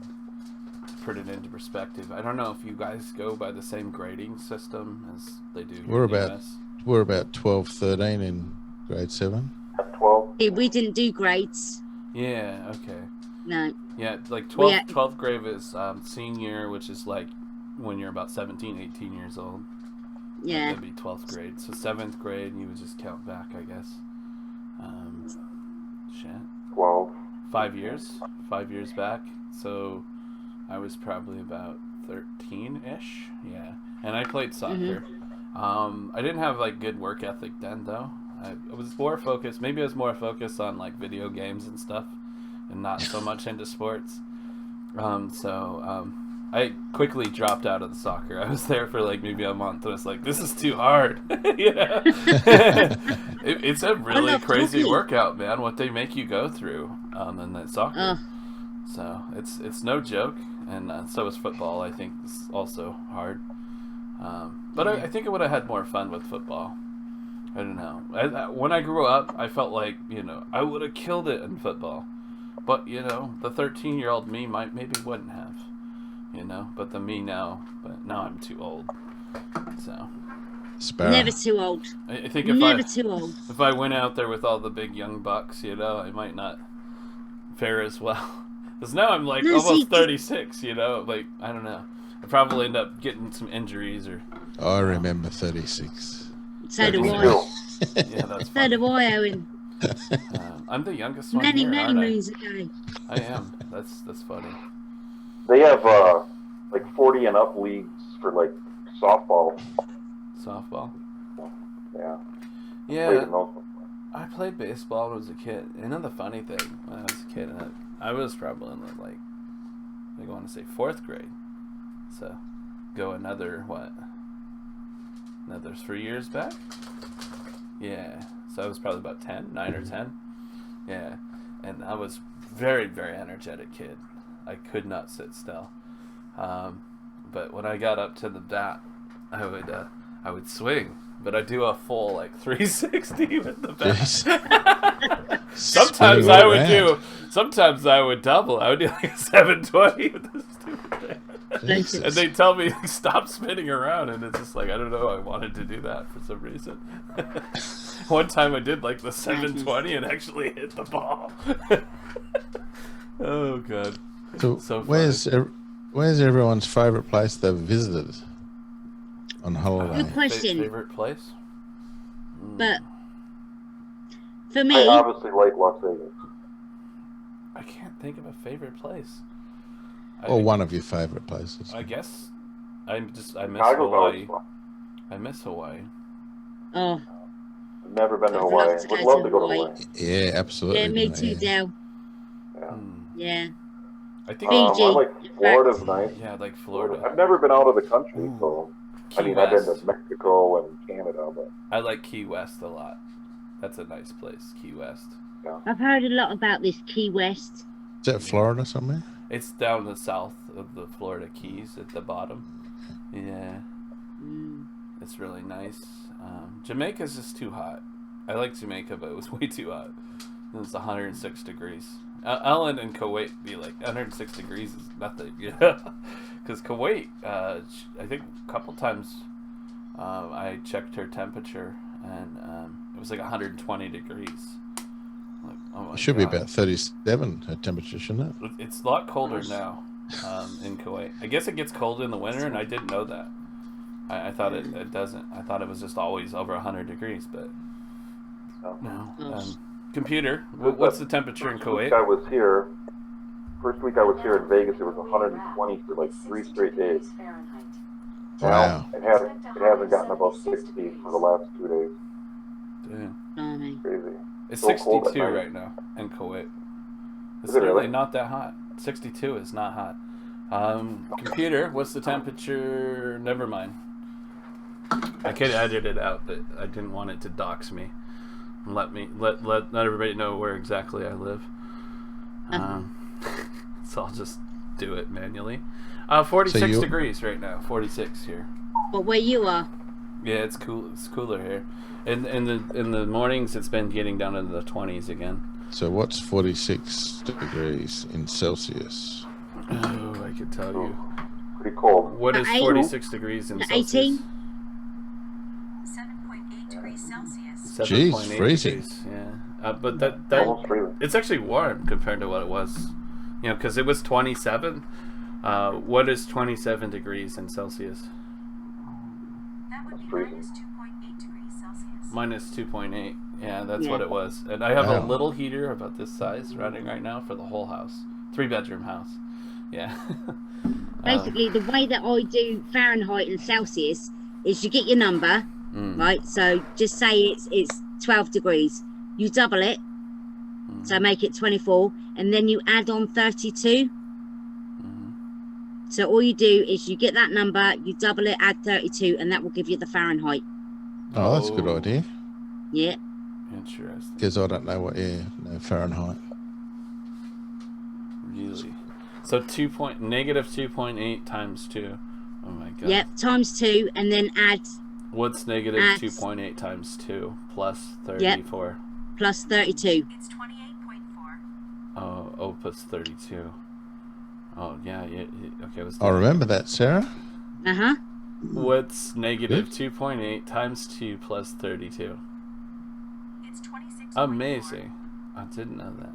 To put it into perspective, I don't know if you guys go by the same grading system as they do. We're about 12, 13 in grade 7. 12. We didn't do grades. Yeah. Okay. No. Yeah, like 12th grade is senior, which is like when you're about 17, 18 years old. Yeah. That'd be 12th grade. So 7th grade, you would just count back, I guess. 12. 5 years. 5 years back. So I was probably about 13-ish. Yeah. And I played soccer. I didn't have like good work ethic then, though. I was more focused. Maybe I was more focused on like video games and stuff, and not so much into sports. I quickly dropped out of the soccer. I was there for like maybe a month, and I was like, "This is too hard." Yeah, it's a really crazy workout, man. What they make you go through in that soccer. So it's no joke, and so is football. I think it's also hard. But I think I would have had more fun with football. I don't know. When I grew up, I felt like, you know, I would have killed it in football. But, you know, the 13-year-old me maybe wouldn't have, you know. But the me now, but now I'm too old. So. Sparrow. Never too old. I think too old. If I went out there with all the big young bucks, you know, I might not fare as well. Because now I'm like almost 36, you know. Like, I don't know. I'd probably end up getting some injuries or. I remember 36. So do I. Yeah, that's funny. So do I, Owen. I'm the youngest one Many here, moons ago. I am. That's funny. They have like 40 and up leagues for like softball. Softball. Yeah. Yeah. I played baseball when I was a kid. You know the funny thing, when I was a kid, I was probably in the, like, I want to say 4th grade. So, go another 3 years back? Yeah. So I was probably about 10, 9 or 10. Yeah. And I was very, very energetic kid. I could not sit still. But when I got up to the bat, I would swing. But I do a full, like, 360 with the bat. Sometimes I would double. I would do like a 720 with this stupid thing. Jesus. And they tell me stop spinning around, and it's just like, I don't know, I wanted to do that for some reason. One time I did like the 720 and actually hit the ball. Oh god. So where's everyone's favourite place they've visited on holiday? Good question. Favorite place? But for I me, obviously like Las Vegas. I can't think of a favorite place. Or one of your favourite places? I guess I miss Chicago's always Hawaii. fun. I miss Hawaii. oh, I've never been to I'd Hawaii. love to Would go love to to go to Hawaii. Hawaii. Yeah, absolutely. yeah, me mate, too, yeah. Dale. Yeah. Yeah. I think I Fiji. like Florida's nice. yeah, like Florida. I've never been out of the country, Ooh. so Key I mean I've been West. to Mexico and Canada, but I like Key West a lot. That's a nice place, Key West. I've heard a lot about this Key West. Is that Florida somewhere? It's down the south of the Florida Keys at the bottom. Yeah, it's really nice. Jamaica's just too hot. I like Jamaica, but it was way too hot. It was 106 degrees. Ellen and Kuwait be like 106 degrees is nothing. Yeah, because Kuwait, I think a couple times I checked her temperature and it was like 120 degrees. Like, oh my It should be God. about 37 at temperature, shouldn't it? It's a lot colder now in Kuwait. I guess it gets cold in the winter, and I didn't know that. I thought it doesn't. I thought it was just always over 100 degrees, but no. Computer, what's the temperature in Kuwait? First week I was here in Vegas, it was 120 for like 3 straight days. Wow. Now, it hasn't gotten above 60 for the last 2 days. Damn. Crazy. It's So cold at 62 night. right now in Kuwait. It's Is it really really? not that hot. 62 is not hot. Computer, what's the temperature? Never mind. I could edit it out, but I didn't want it to dox me. Let everybody know where exactly I live. So I'll just do it manually. 46 degrees right now. 46 here. But where you are, Yeah, it's cool. It's cooler here. In the mornings, it's been getting down into the 20s again. So what's 46 degrees in Celsius? Oh, I could tell you. Pretty cold. What is 46 degrees in Celsius? 18? 7.8 degrees Celsius. 7.8 Jeez, freezing. degrees, yeah. But that Almost freezing. it's actually warm compared to what it was. You know, because it was 27. What is 27 degrees in Celsius? That would be Freezing. minus 2.8 degrees Celsius. Minus 2.8. Yeah, that's Yeah. what it was. And I have a Wow. little heater about this size running right now for the whole house. 3-bedroom house. Yeah. basically the way that I do Fahrenheit and Celsius is you get your number, right? So just say it's 12 degrees. You double it, so make it 24, and then you add on 32. So all you do is you get that number, you double it, add 32, and that will give you the Fahrenheit. Oh, that's a good idea. Yeah. Interesting. Because I don't know no Fahrenheit. Really? So negative 2.8 times 2. Oh my god. Yep, times 2, and then add What's negative Add- 2.8 times 2 plus 34? plus 32. It's 28.4. Oh, plus 32. Oh, yeah. Okay, I remember that, Sarah. Uh-huh. What's negative 2.8 times 2 plus 32? It's 26.4. Amazing. I didn't know that.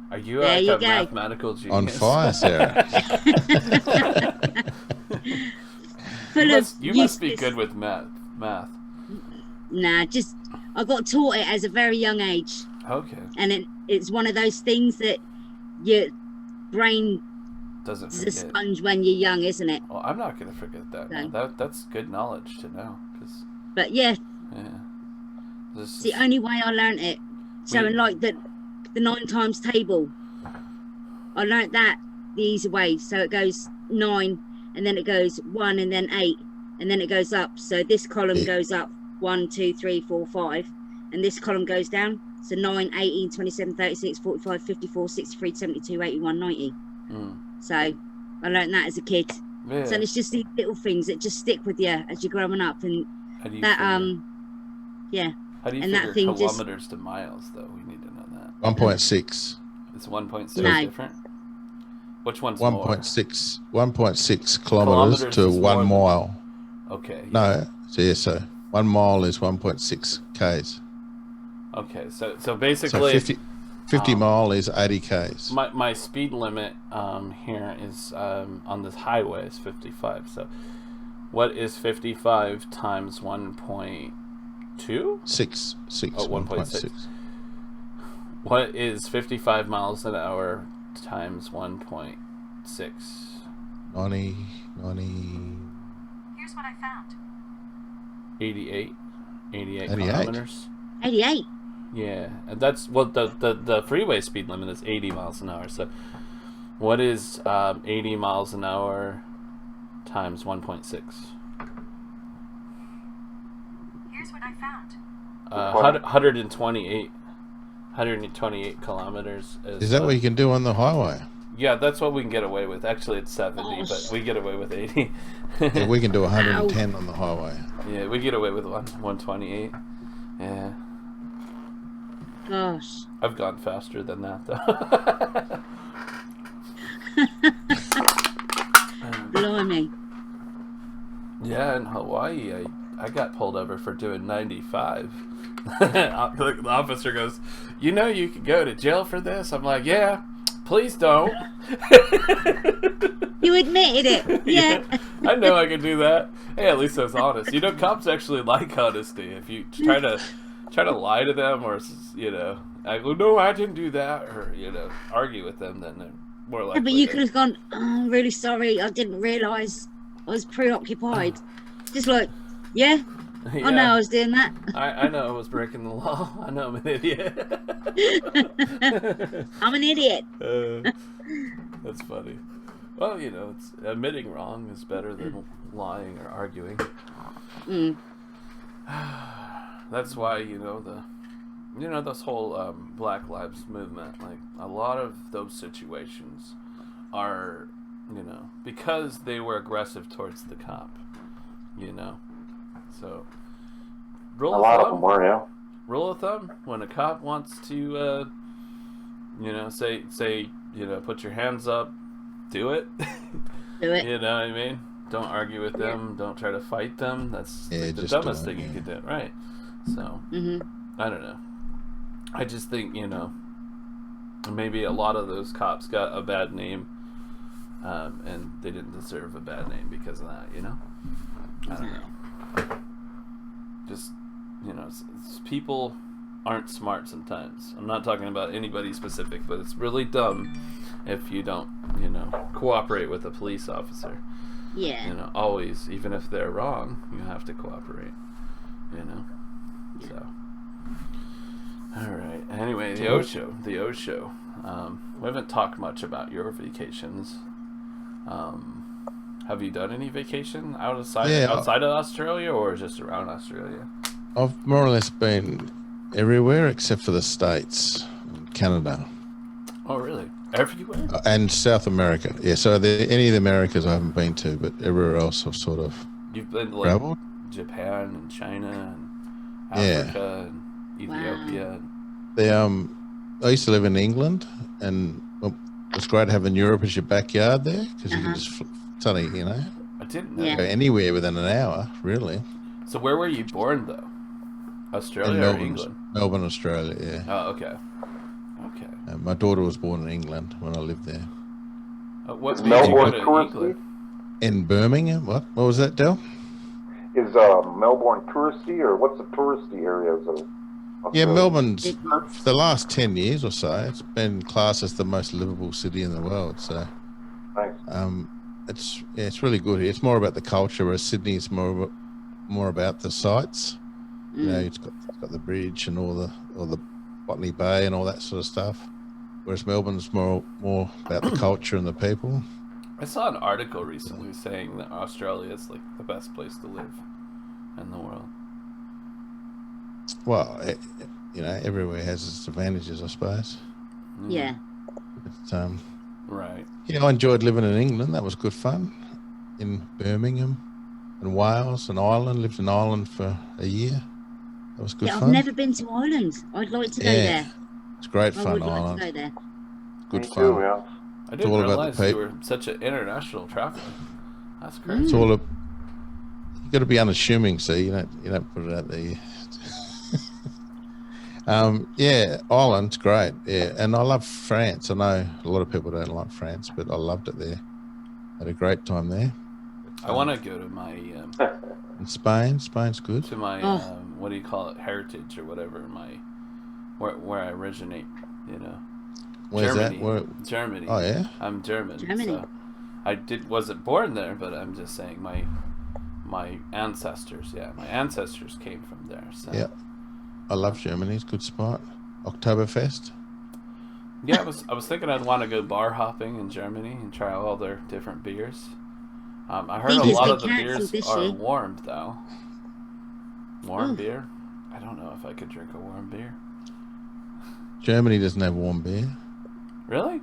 Are you There like you a go. mathematical genius? On fire, Sarah. Full of You must be useless- good with math. Nah, I got taught it as a very young age, Okay. and it's one of those things that your brain Doesn't is a forget. sponge when you're young, isn't it? Well, I'm not going to forget that. No. Now. That's good knowledge to know. Cause, But yeah, yeah. it's the only way I learned it. So in like the 9 times table, I learnt that the easy way. So it goes 9, and then it goes 1, and then 8, and then it goes up. So this column goes up 1, 2, 3, 4, 5, and this column goes down. So 9, 18, 27, 36, 45, 54, 63, 72, 81, 90. So I learnt that as a kid. Yeah. So it's just these little things that just stick with you as you're growing up, and How do you that figure, yeah. How do you and that figure thing just- kilometers to miles, though? We need to know that. 1.6. Is 1.6 No. different? Which one's more? 1.6 kilometers to is 1 more mile. Okay. Yeah. No, so 1 mile is 1.6 k's. Okay. So So basically, 50 mile is 80 k's. my speed limit here is on this highway is 55. So what is 55 times 1.2? 6. Oh, 1.6. What is 55 miles an hour times 1.6? 90. Here's what I found. 88 88. kilometers. 88. Yeah, and that's what the freeway speed limit is 80 miles an hour. So what is 80 miles an hour times 1.6? Here's what I found. 128 kilometers. Is that what you can do on the highway? Yeah, that's what we can get away with. Actually, it's 70, but we get away with 80. Yeah, we can do 110 on the highway. Yeah, we get away with 128. Yeah. Gosh. I've gone faster than that, though. Blimey. Yeah, in Hawaii, I got pulled over for doing 95. The officer goes, "You know you could go to jail for this?" I'm like, "Yeah, please don't." You admitted it. Yeah. I know I can do that. Hey, at least I was honest. You know, cops actually like honesty. If you try to lie to them, or I go, "No, I didn't do that," or argue with them, then they're more likely. Yeah, but you could have gone, "Oh, I'm really sorry. I didn't realise I was preoccupied." Just like, yeah, Yeah. I know I was doing that. I know I was breaking the law. I know I'm an idiot. I'm an idiot. That's funny. Well, it's admitting wrong is better than lying or arguing. That's why this whole Black Lives movement, like a lot of those situations are because they were aggressive towards the cop. So A lot of them were, yeah. rule of thumb: when a cop wants to say put your hands up, do it. Do it. You know what I mean? Don't argue with them. Don't try to fight them. That's Yeah, the just dumbest don't, thing you yeah. could do, right? So I don't know. I just think maybe a lot of those cops got a bad name, and they didn't deserve a bad name because of that. I don't know. Just people aren't smart sometimes. I'm not talking about anybody specific, but it's really dumb if you don't cooperate with a police officer. Yeah. Always, even if they're wrong, you have to cooperate. So all right. Anyway, the O show. We haven't talked much about your vacations. Have you done any vacation outside of Australia, or just around Australia? I've more or less been everywhere except for the States and Canada. Oh, really? Everywhere? And South America. Yeah, so any of the Americas I haven't been to, but everywhere else I've sort of You've been to traveled. Japan and China and Yeah. Africa and Ethiopia. I used to live in England, and it's great having Europe as your backyard there because you can just suddenly, I didn't know. Yeah. go anywhere within an hour, really. So where were you born, though? Australia In or Melbourne, England? Melbourne, Australia. Yeah. Oh, okay. Okay. My daughter was born in England when I lived there. What Is made you go Melbourne to touristy? England? In Birmingham. What was that, Del? Is Melbourne touristy, or what's the touristy areas of Yeah, Australia? Melbourne's for the last 10 years or so, it's been classed as the most livable city in the world. So Nice. it's really good here. It's more about the culture, whereas Sydney's more about the sights. It's got the bridge and all the Botany Bay and all that sort of stuff. whereas Melbourne's more about the culture and the people. I saw an article recently saying that Australia is like the best place to live in the world. Well, everywhere has its advantages, I suppose. Yeah. But, Right. yeah, I enjoyed living in England. That was good fun. In Birmingham and Wales and Ireland. Lived in Ireland for a year. That was good Yeah, fun. I've never been to Ireland. I'd like to go there. It's great I fun, would like Ireland. to go there. Good Me fun. too, yeah. I didn't all about the realize you people. were such an international traveler. That's Mm. crazy. It's all you got to be unassuming, so you don't put it out there. Yeah, Ireland's great. Yeah, and I love France. I know a lot of people don't like France, but I loved it there. Had a great time there. I want to go to my In Spain's good. what do you call it, heritage or whatever, where I originate, you know. Where's Germany. that? Germany. Oh yeah. I'm German. Germany. So wasn't born there, but I'm just saying my ancestors. Yeah, my ancestors came from there. So. Yeah. I love Germany. It's a good spot. Oktoberfest. Yeah, I was thinking I'd want to go bar hopping in Germany and try all their different beers. I heard think a it's lot been of the cancelled beers this are year. warmed though. Warm Oh. beer? I don't know if I could drink a warm beer. Germany doesn't have warm beer. Really?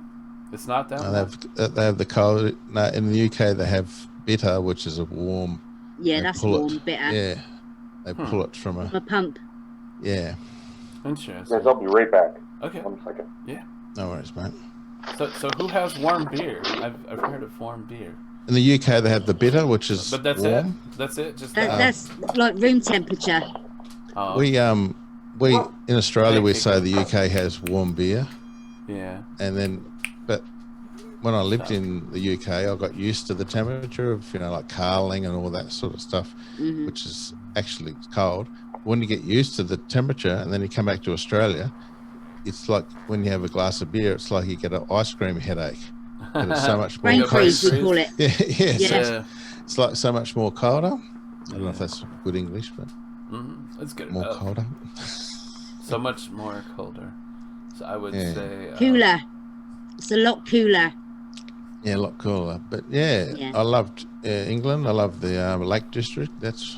It's not that No, warm? they have the cold. No, in the UK they have bitter, which is a warm. Yeah, they that's pull warm, it. bitter. Yeah, they pull it from A pump. Yeah. Interesting. Guys, I'll be right back. Okay. 1 second. Yeah. No worries, mate. So who has warm beer? I've heard of warm beer. In the UK they have the bitter, which is But that's warm. it? That's it? Just That's like room temperature. Oh, We in Australia we Okay. say the UK has warm beer, yeah. but when I lived in the UK, I got used to the temperature of like Carling and all that sort of stuff, Mhm. which is actually cold. When you get used to the temperature and then you come back to Australia, it's like when you have a glass of beer, it's like you get an ice cream headache. But it's so much more Brain Yeah, freeze, we freeze. call it. yeah, Yeah. so it's like so much more colder. I don't know if that's good English, but That's good more enough. colder. So much more colder. So I would Yeah. say Cooler. It's a lot cooler. Yeah, a lot cooler. But yeah. I loved England. I love the Lake District. That's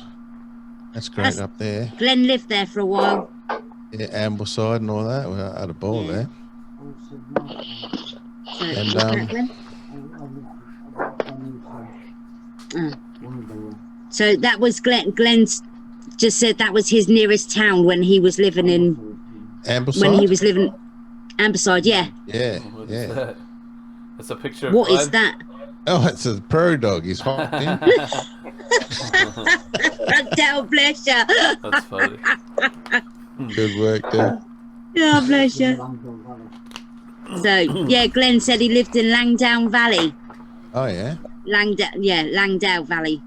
great That's- up there. Glenn lived there for a while. Yeah, Ambleside and all that. We had a ball Yeah. there. So, And, what's that, Glenn? So that was Glenn's just said that was his nearest town when he was living in Ambleside? when he was living Amberside. Yeah. Yeah, What is yeah. that? It's a picture of What is Glenn. that? Oh, it's a prairie dog. He's hopped in. Dale, bless you. That's funny. Good work, dude. Oh, bless you. So yeah, Glenn said he lived in Langdown Valley. Oh, yeah. Langdale Valley.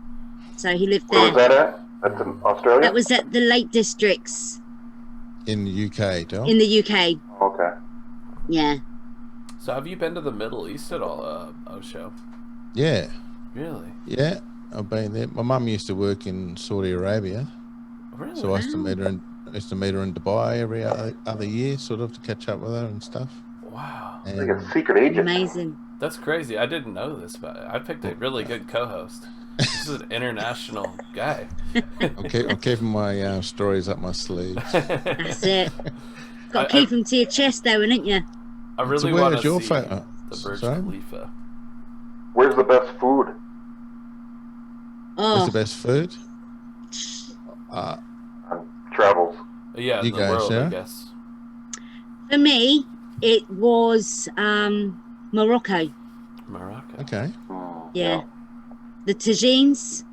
So he lived Where was there. that at? That's in Australia? That was at the Lake Districts In the UK, Del. in the UK. Okay. Yeah. So have you been to the Middle East at all, Osho? Yeah. Really? Yeah. I've been there. My mum used to work in Saudi Arabia. Really? So I used to meet her in Dubai every other year, sort of, to catch up with her and stuff. Wow. And Like a secret agent. Amazing. That's crazy. I didn't know this, but I picked a really good co-host. This is an international guy. I'm keeping my stories up my sleeve. That's it. Got I- to keep them to your chest, though, innit you? I really So where's want to your see fa- the Burj sorry? Khalifa. Where's the best food? What's Oh, the best food? Travels. Yeah, in You the guys, world, I yeah? guess. for me, it was Morocco. Morocco. Okay. Yeah. The tagines,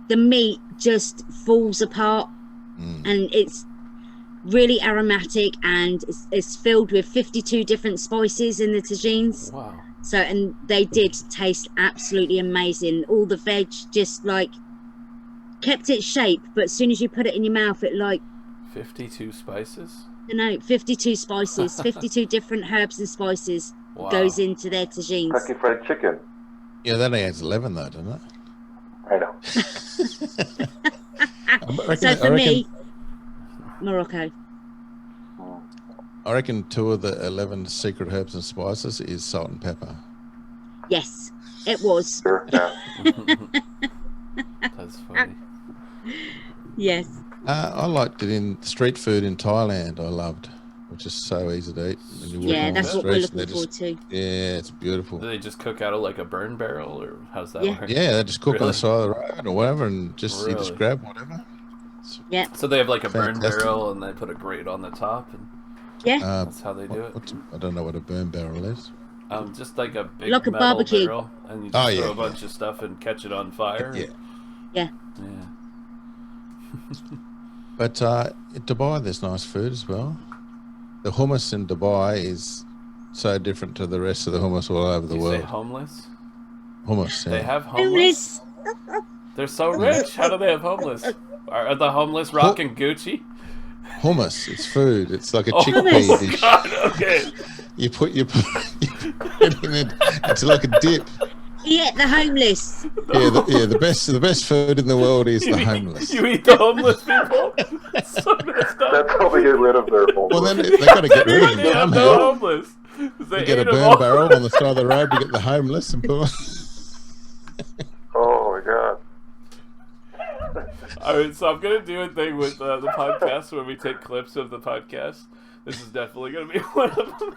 the meat just falls apart, and it's really aromatic, and it's filled with 52 different spices in the tagines. Wow. So, and they did taste absolutely amazing. All the veg just like kept its shape, but as soon as you put it in your mouth, it like, 52 spices? 52 spices, 52 different herbs and spices Wow. goes into their tagines. Kentucky Fried Chicken. Yeah, that only adds 11 though, doesn't it? I know. So for me, Morocco. I reckon 2 of the 11 secret herbs and spices is salt and pepper. Yes, it was. Sure, yeah. That's funny. Yes. I liked it in street food in Thailand. I loved, which is so easy to eat. When you walk Yeah, along that's the what we're streets and looking forward to. Yeah, it's beautiful. Do they just cook out of like a burn barrel, or how's that Yeah. work? Yeah, they just cook on Really? the side of the road or whatever, and you Really? just grab whatever. Yeah. So they have like a burn Fantastic. barrel, and they put a grate on the top, and Yeah. that's how they do it. I don't know what a burn barrel is. Just like a big Like a metal barbecue. barrel, and you just Oh, throw yeah, a bunch of stuff and catch it on fire. Yeah. Yeah. Yeah. But in Dubai, there's nice food as well. The hummus in Dubai is so different to the rest of the hummus all over the Did you say world. homeless? Hummus, yeah. They have homeless? Homeless. They're so rich. How do they have homeless? Are the homeless rocking Gucci? Hummus, it's food. It's like a Oh, chickpea hummus. dish. God, okay. You put it in it. It's like a dip. Yeah, the homeless. The best food in the world is the homeless. You eat the homeless people? That's so messed up. That's how they get rid of their Well, homeless. then they got to get rid of They them have no somehow. homeless. They You get a ate them burn all. barrel on the side of the road to get the homeless and put. Oh my god. All right, so I'm gonna do a thing with the podcast where we take clips of the podcast. This is definitely gonna be one of them.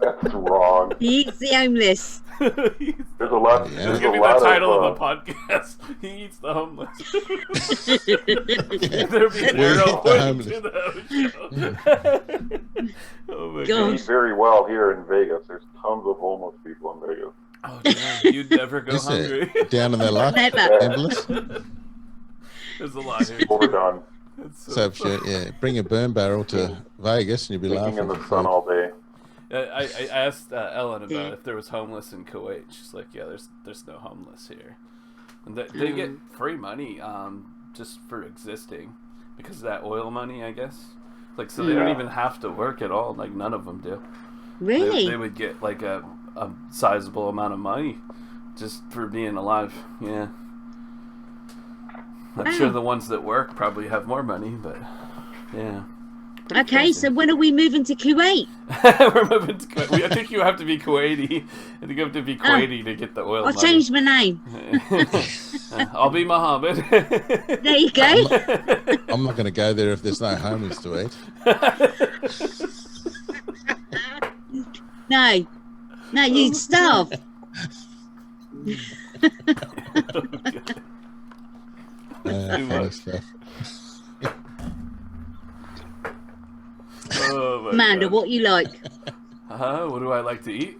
That's wrong. He eats the homeless. There's a lot. Yeah. There's It's a gonna be lot the title of of the podcast. He eats the homeless. Yeah. There'll be an We arrow eat the pointing homeless. to the show. Oh my Gosh. god. eat very well here in Vegas. There's tons of homeless people in Vegas. Oh damn, you'd never go Is hungry. it down in their luck? Never. Endless. There's a lot here. Overdone. It's So bring a burn barrel to Vegas and you'll be Thinking in laughing. the sun all day. I asked Ellen about Yeah. if there was homeless in Kuwait. She's like, yeah, there's no homeless here, and they get free money just for existing because of that oil money, I guess. Like, so they don't Yeah. even have to work at all. Like, none of them do. Really? They would get like a sizable amount of money just for being alive. Yeah. I'm sure the ones that work probably have more money, but yeah. Pretty Okay, crazy. so when are we moving to Kuwait? We're moving to Kuwait. I think you have to be Kuwaiti. I think you have to be Kuwaiti to get the oil I'll money. change my name. I'll be Mohammed. There you go. I'm not going to go there if there's no homeless to eat. No. No, you'd starve. Too Funny much. stuff. Oh my Amanda, God. what you like? What do I like to eat?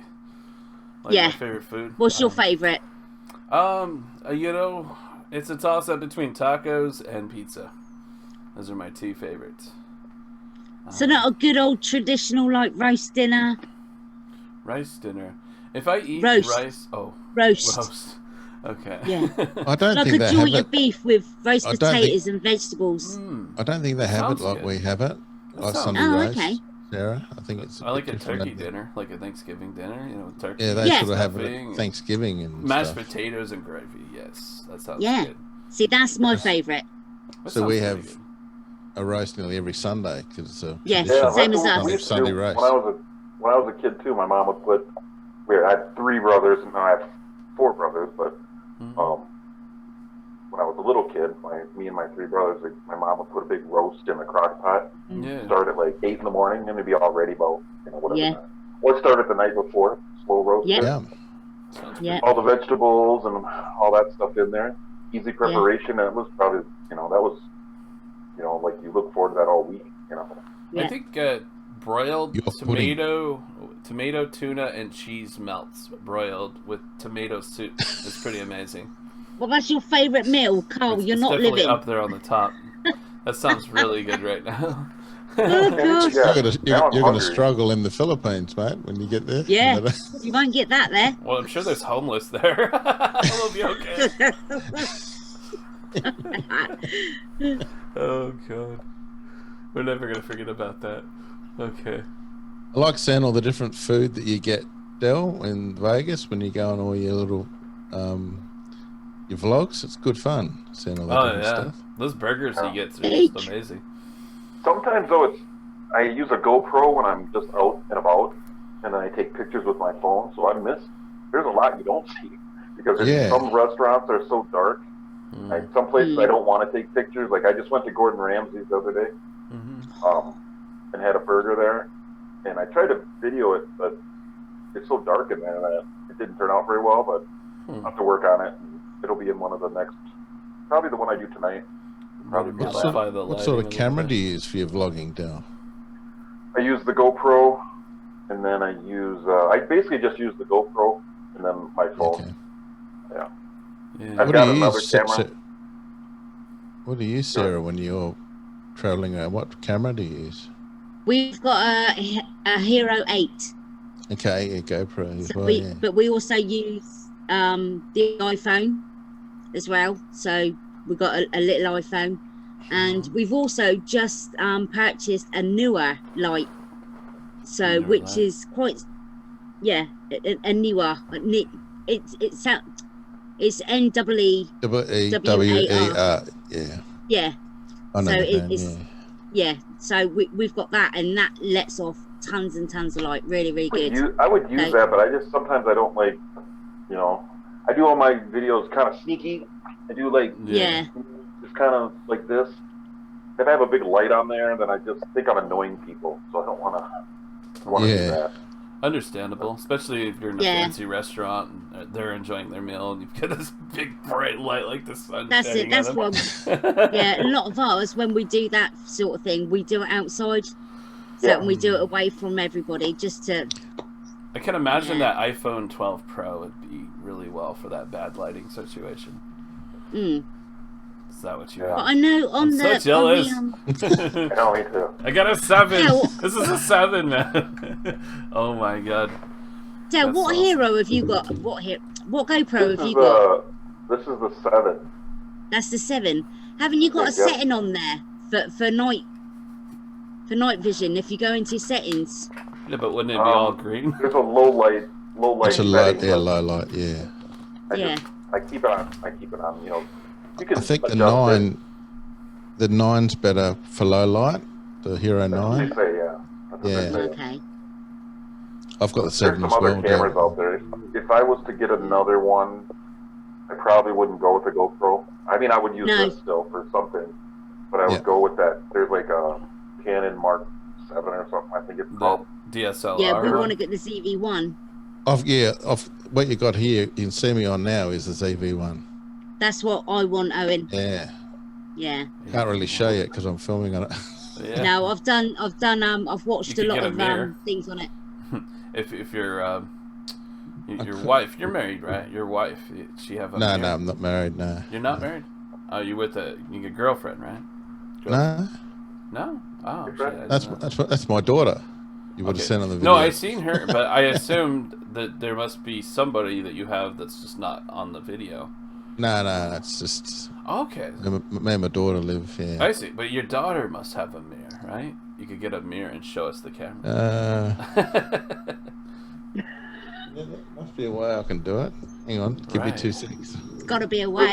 Like Yeah. my favorite food. What's your favourite? It's a toss-up between tacos and pizza. Those are my two favorites. So not a good old traditional like roast dinner? Rice dinner. If I eat Roast. rice, Roast. Okay. Yeah. I don't Like think a they have joint of it. beef with roast I don't think- potatoes and vegetables. I don't think they have Sounds it like good. we have it. Like sounds- Sunday Oh, roast, okay. Sarah. I think it's. I like a bit different turkey than- dinner, like a Thanksgiving dinner, with turkey. Yeah, they Yeah. sort of have it Stuffing. at Thanksgiving and Mashed stuff. potatoes and gravy. Yes, that sounds Yeah. good. See, that's my favourite. That So sounds we pretty have good. a roast nearly every Sunday because it's a Yes, tradition. same that's as what us. we used to Sunday do. roast. When I was a kid too, my mom would put. I had 3 brothers, and I have 4 brothers. But when I was a little kid, me and my 3 brothers, my mom would put a big roast in a crock pot. Yeah. Start at like 8 in the morning, and it'd be all ready about whatever. Yeah. time. Or start it the night before, slow roast. Yep. it. Yeah. Sounds Yeah. All the vegetables and all that stuff in there. Easy preparation, and it was probably that was like you look forward to that all week. Yeah. I think broiled Your pudding. tomato, tuna, and cheese melts broiled with tomato soup is pretty amazing. What was your favourite meal? Carl, It's you're not definitely living. up there on the top. That sounds really good right now. Oh, God. Yeah. You're Now I'm going to hungry. struggle in the Philippines, mate, when you get there. Yeah. You won't get that there. Well, I'm sure there's homeless there. It'll be okay. Oh god, we're never gonna forget about that. Okay. I like seeing all the different food that you get, Del, in Vegas when you go on all your little your vlogs. It's good fun seeing all that Oh different yeah, stuff. those burgers he gets are just amazing. Sometimes though, I use a GoPro when I'm just out and about, and then I take pictures with my phone. So there's a lot you don't see because some restaurants are so dark. Like some places I don't want to take pictures. Like I just went to Gordon Ramsay's the other day, and had a burger there, and I tried to video it, but it's so dark in there that it didn't turn out very well. But I'll have to work on it. And it'll be in one of the next, probably the one I do tonight. What sort of camera do you use for your vlogging, Dale? I use the GoPro, and then I basically just use the GoPro and then my phone. Okay. Yeah. What do you use, camera. What do you use, Sarah, when you're traveling around? What camera do you use? We've got a Hero 8. Okay, a GoPro as So well, But we also use the iPhone as well. So we've got a little iPhone. And we've also just purchased a newer light. So, which is quite, a newer. It's NWEWER. Yeah. Yeah. I know So we've got that, and that lets off tons and tons of light. Really, really good. I would use that, but sometimes I don't like, I do all my videos kind of sneaky. I do just kind of like this. If I have a big light on there, then I just think I'm annoying people, so I don't want to do that. Understandable, especially if you're in a fancy restaurant and they're enjoying their meal and you've got this big bright light like the sun. That's it. That's what. A lot of ours, when we do that sort of thing, we do it outside, and we do it away from everybody, just to. I can imagine that iPhone 12 Pro would be really well for that bad lighting situation. Is that what you want? But I know I'm so jealous. I know, me too. I got a 7. This is a 7, man. Oh my god. Dale, what hero have you got? What GoPro have you got? This is the 7. That's the 7. Haven't you got a setting on there for night vision? If you go into settings. Yeah, but wouldn't it be all green? There's a low light. It's a low light. Yeah. I keep it on. You can I think the 9's better for low light. The Hero 9. That's what they say, yeah. Okay. I've got the 7 There's as some well. other cameras out there. If I was to get another one, I probably wouldn't go with the GoPro. I mean, I would use this still for something, but I would go with that. There's like a Canon Mark 7 or something. I think it's called DSLR. Yeah, we want to get the ZV-1. What you got here, you can see me on now, is the ZV-1. That's what I want, Owen. Yeah. Yeah. Can't really show you because I'm filming on it. Yeah. No, I've watched a lot of things on it. If your wife, you're married, right? Your wife, she have a mirror? No, I'm not married. No. You're not married? Oh, you with a girlfriend, right? No. No. Oh, shit, that's my daughter. You would have seen on the video. No, I seen her, but I assumed that there must be somebody that you have that's just not on the video. No, it's just. Okay. Me and my daughter live. Yeah. I see, but your daughter must have a mirror, right? You could get a mirror and show us the camera. There must be a way I can do it. Hang on, give me 2 seconds. It's got to be a way.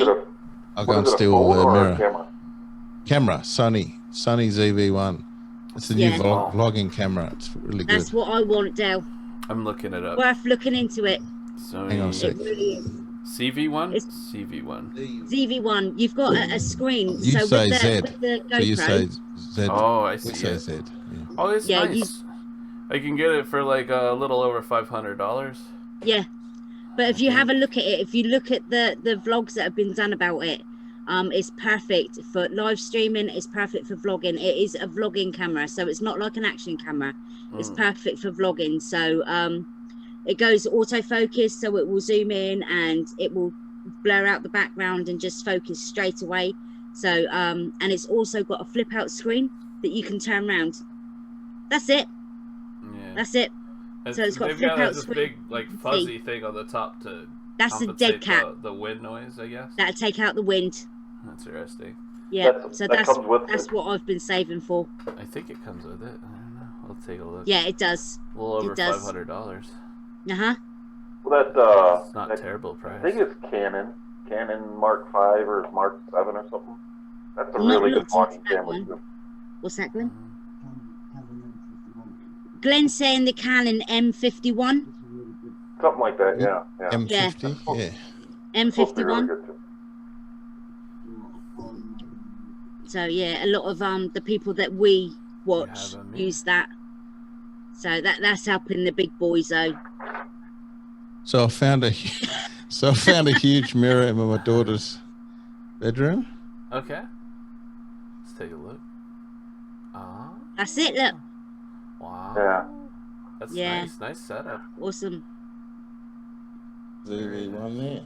I'll go and steal the mirror. Camera, Sony ZV-1. It's the new vlogging camera. It's really good. That's what I want, Dale. I'm looking it up. Worth looking into it. Sony. Hang on a sec. It really is. CV1? It's CV1. ZV-1 You've got a screen. You so say with Z. the GoPro, So you say Z. Oh, I We see say it. Z. Yeah. Oh, it's nice. I can get it for like a little over $500. Yeah. But if you have a look at it, if you look at the vlogs that have been done about it, it's perfect for live streaming. It's perfect for vlogging. It is a vlogging camera, so it's not like an action camera. It's perfect for vlogging. So it goes autofocus, so it will zoom in and it will blur out the background and just focus straight away. So and it's also got a flip out screen that you can turn around. That's it. Yeah. That's it. So it's got a flip out this screen. big like fuzzy thing on the top to That's a dead cat. The wind noise, I guess. That'll take out the wind. That's interesting. Yeah, that's what I've been saving for. I think it comes with it. I don't know. I'll take a look. Yeah, it does. A little over $500. Well, it's not a terrible price. I think it's Canon Mark 5 or Mark 7 or something. That's a really good vlogging camera too. What's that, Glenn? Glenn's saying the Canon M51. Something like that, yeah. M50, yeah. Supposed to be really M51. good, too. So yeah, a lot of the people that we watch them, yeah. use that. So that's helping the big boys though. So I found a huge mirror in my daughter's bedroom. Okay. Let's take a look. Ah. That's it. Look, Wow. Yeah. That's Yeah. nice. Nice setup. awesome. The one there.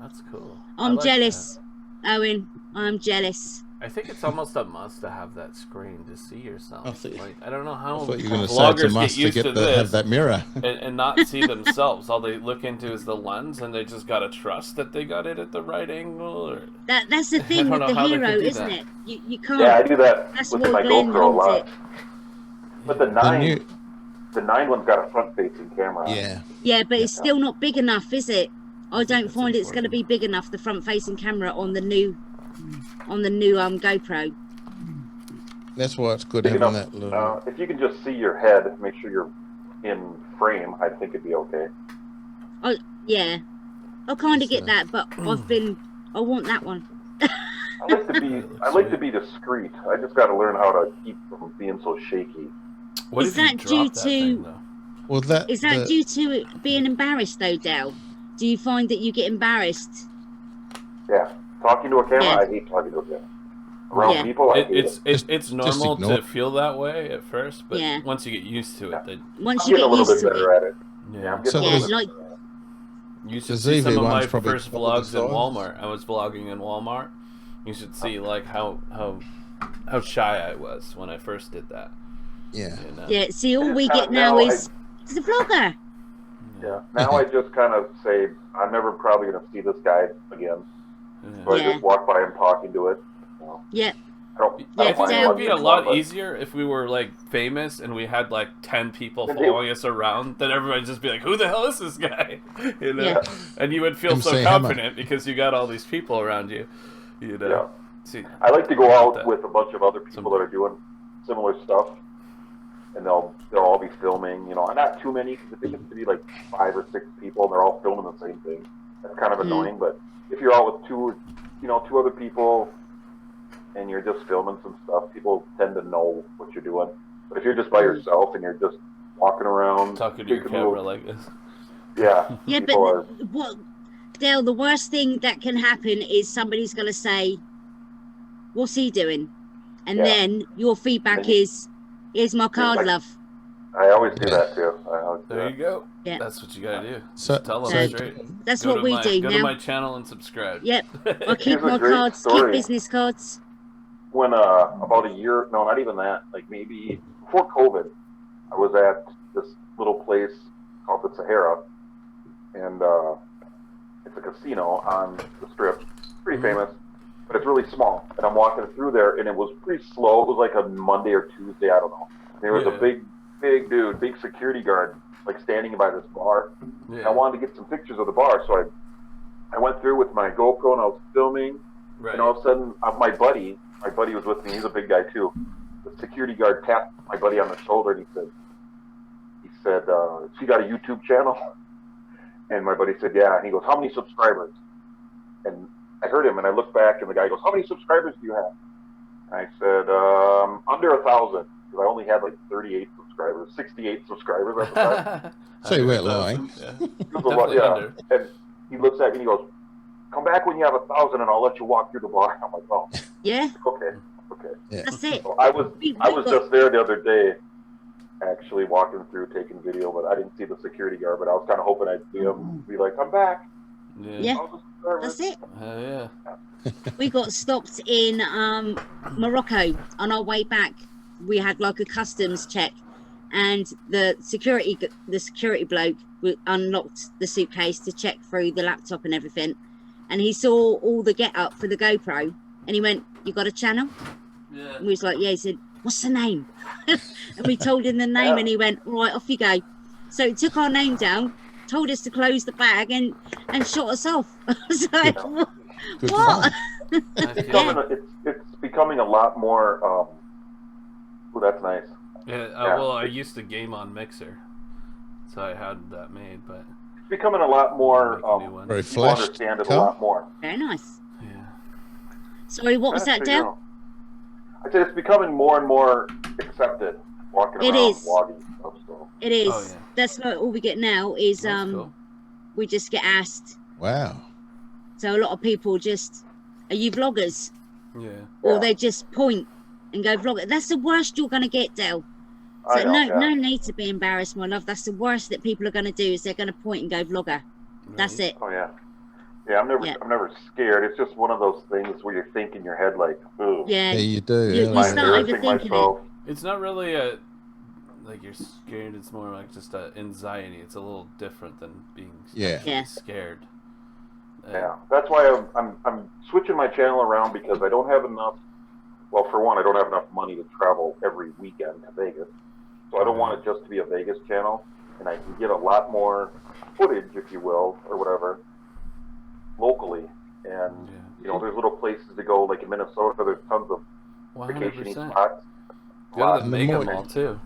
That's cool. I I'm like jealous, Owen. I'm jealous. that. I think it's almost a must to have that screen to see yourself. I thought- Like, I don't know how I thought you were going to say it's a vloggers must get to used to have this that mirror. and not see themselves. All they look into is the lens, and they just gotta trust that they got it at the right angle. Or That's the thing I with don't the know how they hero, can do isn't that. it? You can't. Yeah, I do that That's with why my Glenn GoPro a wants lot. it. But the 9, new- the 9 one's got a front-facing camera. Yeah. Yeah, but it's still not big enough, is it? I don't that's find it's going to important. be big enough. The front-facing camera on the new GoPro. That's why it's good Big having enough. that little. If you can just see your head, make sure you're in frame, I think it'd be okay. Yeah, I kind of It's, get that, but I want that one. I like to be discreet. I just got to learn how to keep from being so shaky. what Is if you that drop due that thing, to- though? Well, that Is that due to it being embarrassed though, Dale? Do you find that you get embarrassed? Yeah, talking to a camera, Yeah. I hate talking to a camera. Around Yeah. people, I hate it. It's normal ignore to feel that way at first, but Yeah. once you get used to it, then Once I'm you getting a get little used bit to better it. at it. yeah. I'm getting So a Yeah, little bit like better at it. You should The see some of ZV my one's probably first double the vlogs in size. Walmart. I was vlogging in Walmart. You should see like how shy I was when I first did that. yeah. You know? Yeah, see, all we Now get now I- is it's a vlogger. Yeah. Now I just kind of say, I'm never probably going to see this guy again. So I Yeah. just walk by him talking to it. You know, Yeah, I don't Yeah, I mind think it Dale- would be a watching lot him, but- easier if we were like famous and we had like 10 people Yeah, following us around. Then everybody just be like, "Who the hell is this guy?" You know, Yeah. and you would feel Come so say hello. confident because you got all these people around you. You know, Yeah. see, I like to go out that. with a bunch of other people that are doing similar stuff, and they'll all be filming. You know, not too many because I think it's to be like 5 or 6 people, and they're all filming the same thing. That's kind of annoying. But if you're out with two other people, and you're just filming some stuff, people tend to know what you're doing. But if you're just by yourself and you're just walking around, talking to your taking camera little- like this. yeah, people are. but what, Dale? The worst thing that can happen is somebody's going to say, "What's he doing?" And Yeah. then your feedback Then- is, "Here's my card, like- love." I always do Yeah. that too. I always do There that. you go. Yeah. That's what you gotta do. So- Just tell them so- straight. That's Go what to we my- do Go now. to my channel and subscribe. Yep, I keep Here's a my great cards, keep story. business cards. When about a year, no, not even that, like maybe before COVID, I was at this little place called the Sahara, and it's a casino on the Strip, pretty famous, but it's really small. And I'm walking through there, and it was pretty slow. It was like a Monday or Tuesday, I don't know. There was Yeah. a big dude, big security guard, like standing by this bar. Yeah. I wanted to get some pictures of the bar, so I went through with my GoPro and I was filming. Right. And all of a sudden, my buddy was with me. He's a big guy too. The security guard tapped my buddy on the shoulder and he said, "She got a YouTube channel?" And my buddy said, "Yeah." And he goes, "How many subscribers?" And I heard him and I looked back and the guy goes, "How many subscribers do you have?" And I said, "Under 1,000." Because I only had like 38 subscribers, 68 subscribers at the time. So you weren't lying. Yeah. It was a lot, Definitely yeah. under. And he looks at me and he goes, "Come back when you have 1,000 and I'll let you walk through the bar." I'm like, "Oh, Yeah, okay." that's it. So I was We was got- just there the other day, actually walking through, taking video, but I didn't see the security guard. But I was kind of hoping I'd see him, be like, "I'm back." Yeah. All the subscribers. That's it. Hell yeah. We got stopped in Morocco on our way back. We had like a customs check, and the security bloke unlocked the suitcase to check through the laptop and everything, and he saw all the get up for the GoPro, and he went, "You got a channel?" Yeah. And we was like, "Yeah." He said, "What's the name?" And we told him the name, and he went, "All right, off you go." So he took our name down, told us to close the bag, and shot us off. I was like, Good "What?" fun. It's becoming a lot more. Oh, that's nice. Yeah, Yeah. well, I used to game on Mixer, so I had that made, but It's becoming a lot more. make a new one. Very People flashed. understand it a Carl? lot more. Very nice. Yeah. Sorry, what was Trying to that, figure Dale? out. I said it's becoming more and more accepted. Walking It around, is. vlogging stuff. So It is. Oh, yeah. That's like all we get now is That's cool. we just get asked. Wow. So a lot of people just, are you vloggers? Yeah. Or Yeah. they just point and go vlog. That's the worst you're going to get, Dale. I So know. no need to be embarrassed, my love. That's the worst that people are going to do is they're going to point and go vlogger. That's Right. it. Oh yeah. Yeah, Yeah. I'm never scared. It's just one of those things where you think in your head like, ooh, Yeah. Yeah, you do. You yeah, am I start embarrassing overthinking it. myself? It's not really a like you're scared. It's more like just a anxiety. It's a little different than being Yeah. actually Yeah. scared. Yeah, that's why I'm switching my channel around because I don't have enough. Well, for one, I don't have enough money to travel every weekend to Vegas, so I don't want it just to be a Vegas channel, and I can get a lot more footage, if you will, or whatever, locally. And you know, there's little places to go, like in Minnesota. There's tons of vacationing 100%. spots. Go to the And the Mega more- Mall too.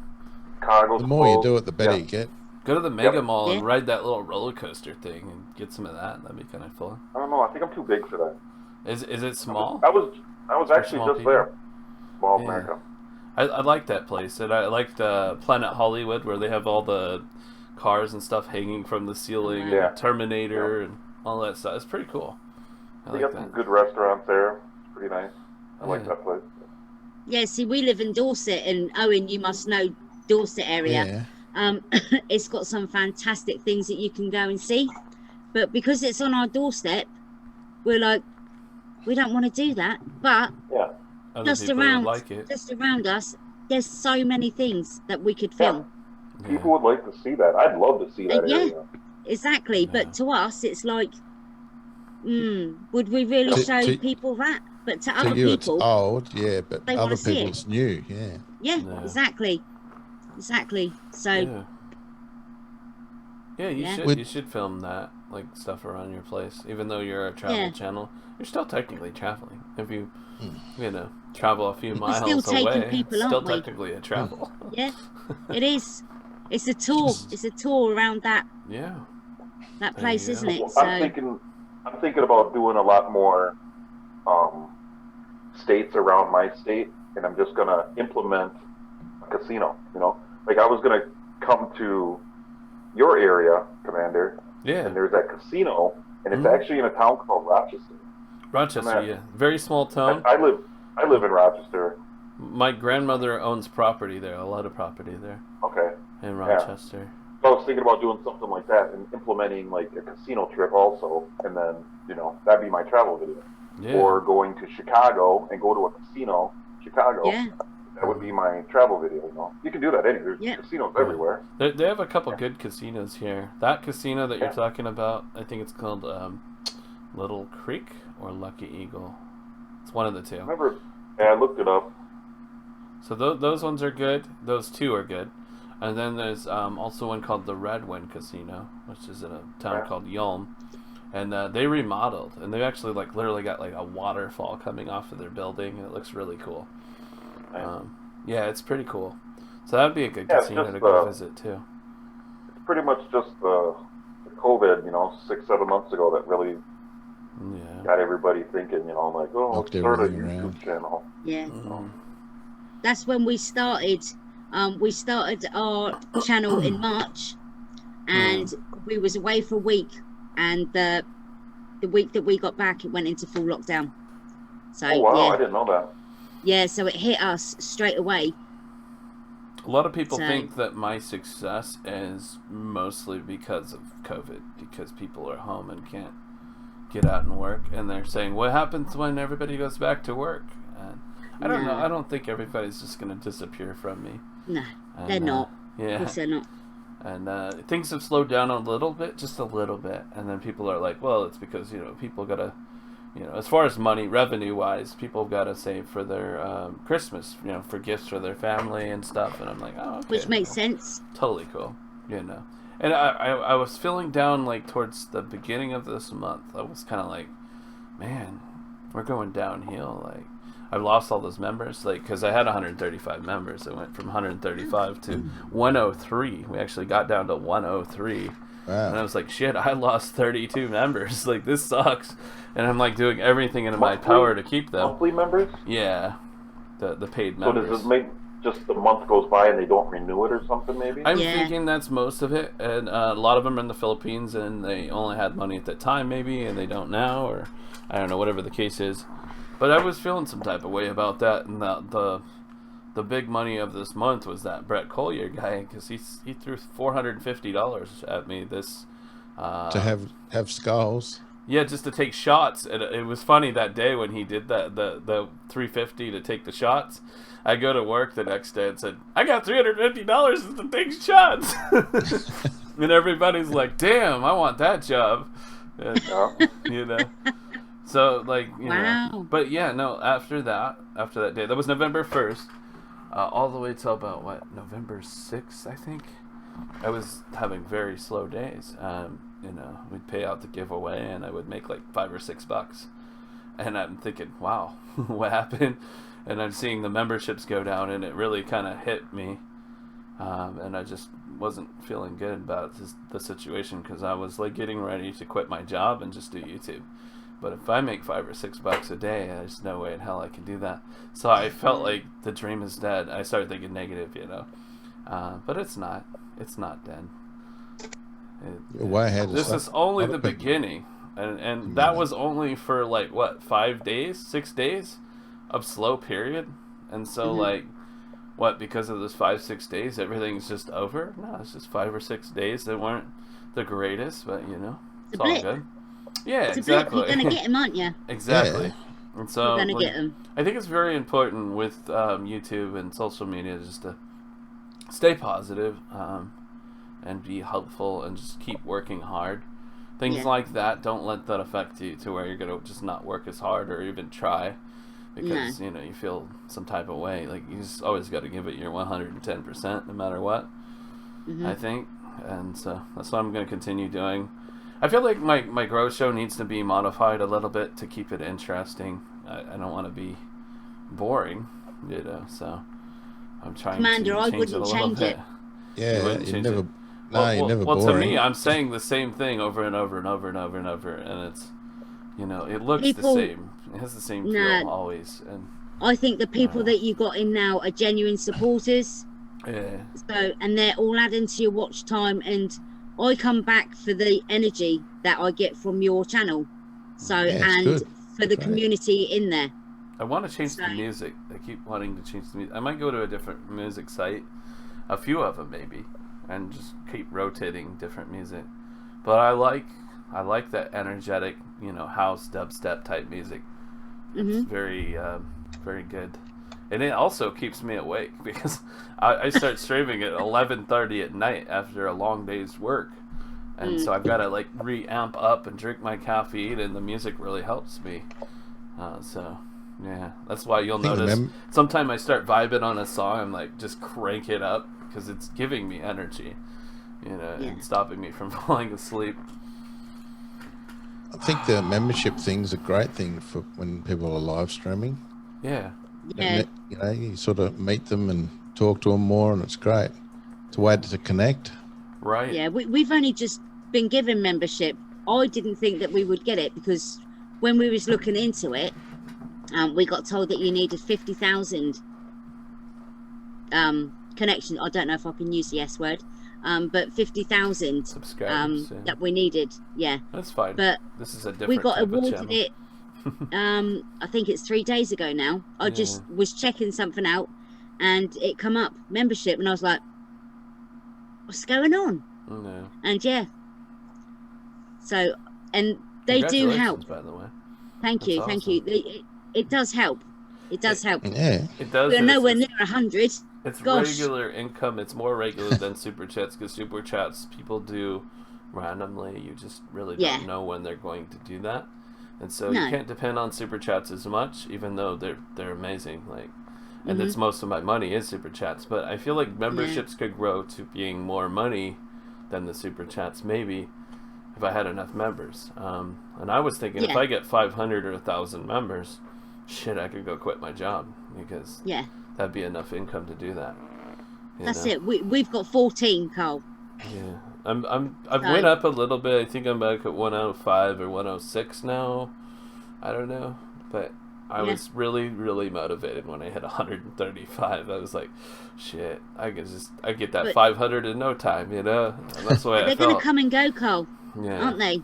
Chicago's The more you closed. do it, the better Yeah. you get. Go to the Mega Yep. Mall and Yeah. ride that little roller coaster thing and get some of that. That'd be kind of fun. I don't know. I think I'm too big for that. Is it small? I was For actually small just people? there. Mall of Yeah. America. I like that place, and I liked Planet Hollywood where they have all the cars and stuff hanging from the ceiling, Yeah. and Terminator and all that stuff. It's pretty cool. I They like got some that. good restaurants there. It's pretty nice. I like Yeah. that place. Yeah, see, we live in Dorset, and Owen, you must know Dorset area. Yeah. It's got some fantastic things that you can go and see, but because it's on our doorstep, we're like, we don't want to do that. But Yeah. Other just people would around, like it. just around us, there's so many things that we could film. Yeah. People would like to see that. I'd love to see that Yeah. area. Exactly, Yeah. but to us, it's like, would we really To- show to- people that? But to To other you, people, it's old, yeah, but they wanna other see people, it. it's new, yeah. yeah, Yeah. exactly. So Yeah, you Yeah. should With- you should film that like stuff around your place. Even though you're a travel Yeah. channel, you're still technically traveling. If you Hmm. you know travel a few miles still taking away, people, it's still aren't we? technically a travel. yeah, it is. It's a tour. Just- It's a tour around that Yeah. place, you isn't go. it? Well, So I'm thinking about doing a lot more states around my state, and I'm just gonna implement a casino. You know, like I was gonna come to your area, Commander, Yeah. and there's that casino, and it's Mhm. actually in a town called Rochester. Rochester, I'm at- yeah. Very small town. I live in Rochester. My grandmother owns property there, a lot of property there Okay. in Rochester. So I was thinking about doing something like that and implementing like a casino trip also, and then, you know, that'd be my travel video. Yeah. Or going to Chicago and go to a casino, Chicago. yeah, That would be my travel video, you know. You can do that anywhere. There's Yeah. casinos everywhere. They have a couple good casinos here. That casino that you're Yeah. talking about, I think it's called Little Creek or Lucky Eagle. It's one of the two. Remember, yeah, I looked it up. So those ones are good. Those two are good. And then there's also one called the Red Wind Casino, which is in a town Yeah. called Yulm. And they remodeled, and they've actually like literally got like a waterfall coming off of their building, and it looks really cool. Nice. Yeah, it's pretty cool. So that would be a good Yeah, it's casino just, to go uh, visit too. It's pretty much just the COVID, you know, 6-7 months ago that really Yeah. got everybody thinking, you know, like, oh, Knocked start a everything YouTube around. channel. yeah. Mhm. That's when we started. We started our channel in March, and we was away for a week. And the week that we got back, it went into full lockdown. So Oh, wow, I yeah, didn't know that. yeah. So it hit us straight away. A lot of people So- think that my success is mostly because of COVID, because people are home and can't get out and work, and they're saying, "What happens when everybody goes back to work?" And I don't know. No. I don't think everybody's just going to disappear from me. No, And, they're not. Yeah. Of course they're not. And things have slowed down a little bit, just a little bit. And then people are like, well, it's because, people got to, as far as money, revenue-wise, people got to save for their Christmas, for gifts for their family and stuff. And I'm like, oh, okay. Which makes sense. Totally cool, And I was feeling down, like, towards the beginning of this month. I was kind of like, man, we're going downhill. Like, I lost all those members, like, because I had 135 members. It went from 135 to 103. We actually got down to 103. Wow. And I was like, shit, I lost 32 members. Like, this sucks. And I'm like doing everything in my power to keep them. Monthly members? Yeah, the paid So members. does it make just the month goes by and they don't renew it or something, maybe? I'm Yeah. thinking that's most of it, and a lot of them are in the Philippines, and they only had money at that time, maybe, and they don't now, or I don't know, whatever the case is. But I was feeling some type of way about that, and the big money of this month was that Brett Collier guy, because he threw $450 at me this. To have skulls. Yeah, just to take shots. And it was funny that day when he did that, the $350 to take the shots. I go to work the next day and said, I got $350 to take shots. And everybody's like, damn, I want that job. And, you know. So, like, you know. But yeah, no, after that day, that was November 1st, all the way till about, November 6th, I think. I was having very slow days. You know, we'd pay out the giveaway, and I would make like $5 or $6. And I'm thinking, wow, what happened? And I'm seeing the memberships go down, and it really kind of hit me. And I just wasn't feeling good about the situation, because I was like getting ready to quit my job and just do YouTube. But if I make $5 or $6 a day, there's no way in hell I can do that. So I felt like the dream is dead. I started thinking negative, you know. But it's not. It's not dead. Way ahead. This is only the beginning, and that was only for like 5 days, 6 days of slow period, and so like because of those 5-6 days everything's just over? No, it's just 5 or 6 days that weren't the greatest, but you know, it's all good. Yeah, exactly. You're gonna get them, aren't you? Exactly. Yeah. And so You're gonna get them. I think it's very important with YouTube and social media just to stay positive. And be helpful and just keep working hard. Things like that, don't let that affect you to where you're going to just not work as hard or even try because, you know, you feel some type of way. Like, you just always got to give it your 110% no matter what, I think. And so that's what I'm going to continue doing. I feel like my Grow Show needs to be modified a little bit to keep it interesting. I don't want to be boring, you know, so I'm trying Commander, to I change it a wouldn't little change bit. it. Yeah, you never. You're never well, boring. to me, I'm saying the same thing over and over and over and over and over, and it's, you know, it looks the same. It has the same feel always. And I think the people that you got in now are genuine supporters. Yeah. So, and they're all adding to your watch time, and I come back for the energy that I get from your channel. So, and good. for the community in there. I want to change the music. I keep wanting to change the music. I might go to a different music site, a few of them maybe, and just keep rotating different music. But I like that energetic, you know, house dubstep type music. It's very very good, and it also keeps me awake because I start streaming at 11:30 at night after a long day's work, and so I've got to like re-amp up and drink my caffeine, and the music really helps me. So yeah, that's why you'll notice sometimes I start vibing on a song, I'm like, just crank it up because it's giving me energy, you know, and stopping me from falling asleep. I think the membership thing's a great thing for when people are live streaming. Yeah. Yeah. You know, you sort of meet them and talk to them more, and it's great. It's a way to connect. Right. Yeah, we've only just been given membership. I didn't think that we would get it because when we was looking into it, we got told that you needed 50,000 connections. I don't know if I can use the S word, but 50,000 subscribers that we needed. Yeah, that's fine. But this is a different we got type of awarded channel. it. I think it's 3 days ago now. I just was checking something out, and it come up membership, and I was like, "What's going on?" No. And yeah, so and they do help. By the way, thank you. It does help. It does help. Yeah, it does. We're nowhere near 100. It's Gosh. regular income. It's more regular than super chats because super chats people do randomly. You just really don't know when they're going to do that, and so you can't depend on super chats as much, even though they're amazing. Like, and that's most of my money is super chats. But I feel like memberships could grow to being more money than the super chats, maybe, if I had enough members. And I was thinking if I get 500 or 1,000 members, shit, I could go quit my job because Yeah, that'd be enough income to do that. that's it. We've got 14, Cole. Yeah, I've So- went up a little bit. I think I'm back at 105 or 106 now. I don't know, but I Yeah. was really, really motivated when I hit 135. I was like, shit, I get that But- 500 in no time, you know. And that's the way I They're going felt. to come and go, Cole, Yeah. aren't they?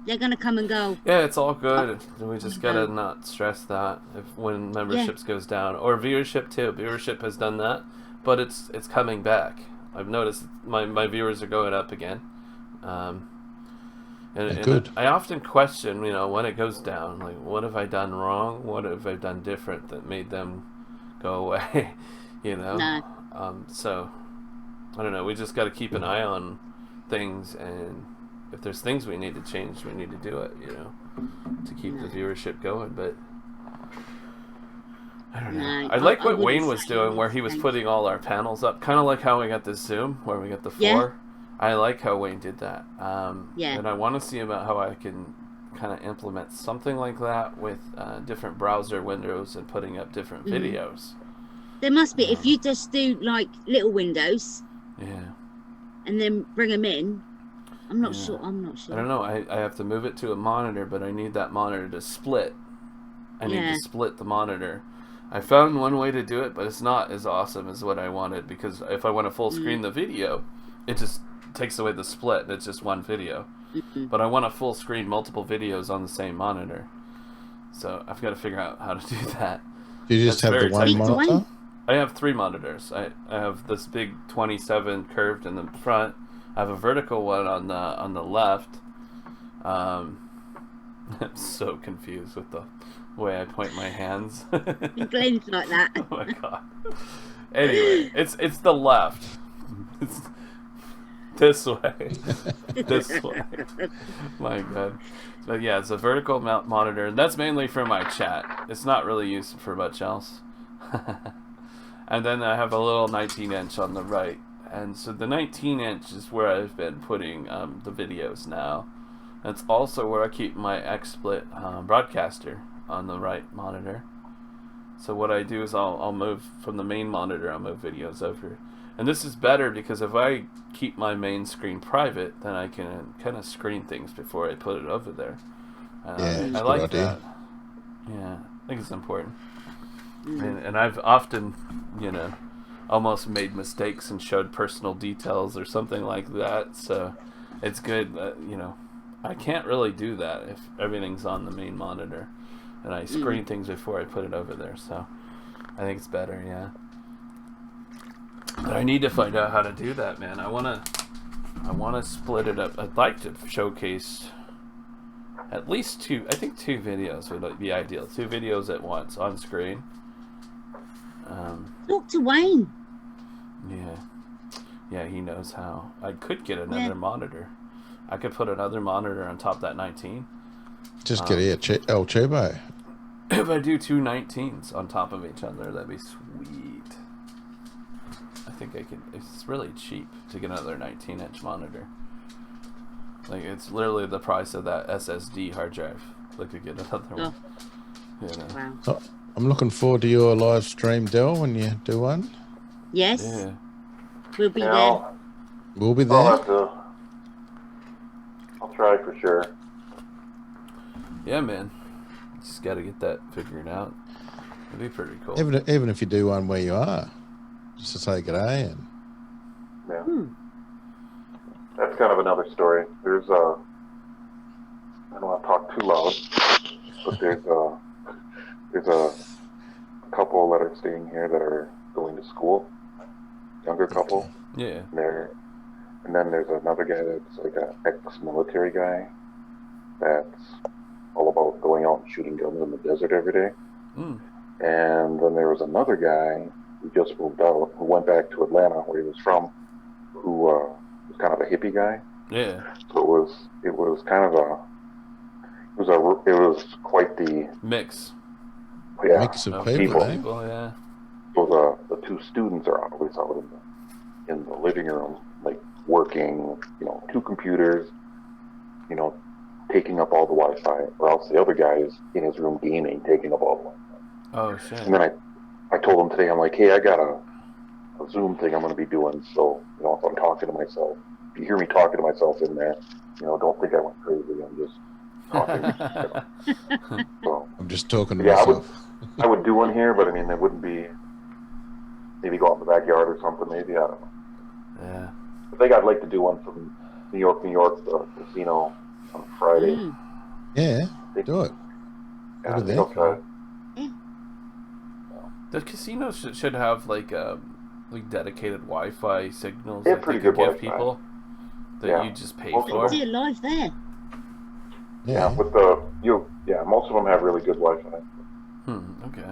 They're going to come and go. Yeah, it's all good. We just Yeah. gotta not stress that when memberships goes down or viewership too. Viewership has done that, but it's coming back. I've noticed my viewers are going up again. And Good. I often question, when it goes down, like, what have I done wrong? What have I done different that made them go away? No. So I don't know. We just got to keep an eye on things, and if there's things we need to change, we need to do it, to keep the viewership going. But I don't know. No, I like I what wouldn't Wayne was say doing, where he was anything. putting all our panels up, kind of like how we got the Zoom, where we got the 4. Yeah. I like how Wayne did that. Yeah. And I want to see about how I can kind of implement something like that with different browser windows and putting up different Mm-hmm. videos. There must be, if you just do like little windows Yeah. and then bring them in. I'm not Yeah. sure. I don't know. I have to move it to a monitor, but I need that monitor to split. I need Yeah. to split the monitor. I found one way to do it, but it's not as awesome as what I wanted, because if I want to full screen the video, it just takes away the split and it's just one video. But I want to full screen multiple videos on the same monitor. So I've got to figure out how to do that. Do you just That's have the very one technical. monitor? I have 3 monitors. I have this big 27 curved in the front. I have a vertical one on the left. I'm so confused with the way I point my hands. Glenn's like that. Oh my god. Anyway, it's the left. It's this way. This way. My god. But yeah, it's a vertical mount monitor, and that's mainly for my chat. It's not really used for much else. And then I have a little 19-inch on the right. And so the 19-inch is where I've been putting the videos now. That's also where I keep my XSplit broadcaster on the right monitor. So what I do is I'll move from the main monitor, I'll move videos over. And this is better because if I keep my main screen private, then I can kind of screen things before I put it over there. Yeah, I it's a like good idea. that. Yeah, I think it's important. And I've often, almost made mistakes and showed personal details or something like that. So it's good that, I can't really do that if everything's on the main monitor and I screen things before I put it over there. So I think it's better, yeah. But I need to find out how to do that, man. I wanna split it up. I'd like to showcase at least 2. I think 2 videos would be ideal. 2 videos at once on screen. Talk to Wayne. Yeah, he knows how. I could get another monitor. I could put another monitor on top of that 19. Just get El Chibo. If I do 2 19s on top of each other, that'd be sweet. I think I could. It's really cheap to get another 19-inch monitor. Like, it's literally the price of that SSD hard drive. I could get another one. Wow. Oh, I'm looking forward to your live stream, Del, when you do one. Yes, Yeah. we'll be there. We'll be I'll there. have to. I'll try for sure. Yeah, man. Just got to get that figured out. It'd be pretty cool. Even if you do one where you are, just to say g'day and Yeah. That's kind of another story. There's I don't want to talk too loud, but there's a couple that are staying here that are going to school, younger couple. Yeah. And then there's another guy that's like an ex-military guy that's all about going out and shooting guns in the desert every day. Mm. And then there was another guy who just moved out, who went back to Atlanta, where he was from, who was kind of a hippie guy. Yeah. So it was kind of it was quite the Mix. mix of of people, eh? People, yeah. So the 2 students are always out in the living room, like working, 2 computers, taking up all the Wi-Fi, or else the other guy is in his room gaming, taking up all the Wi-Fi. Oh shit. And then I told him today, I'm like, hey, I got a Zoom thing I'm going to be doing. So, if I'm talking to myself, if you hear me talking to myself in there, don't think I went crazy. I'm just talking. So, I'm just talking to yeah, myself. I would do one here, but I mean, it wouldn't be, maybe go out in the backyard or something, maybe, I don't know. Yeah. I think I'd like to do one from New York, the casino on Friday. Yeah, do it. Yeah, Go to there. I'll try it. The casinos should have like dedicated Wi-Fi signals They have that they pretty could good give Wi-Fi. people that Yeah. you just pay Most of for. See it live there. Yeah, Yeah. with most of them have really good Wi-Fi. Okay.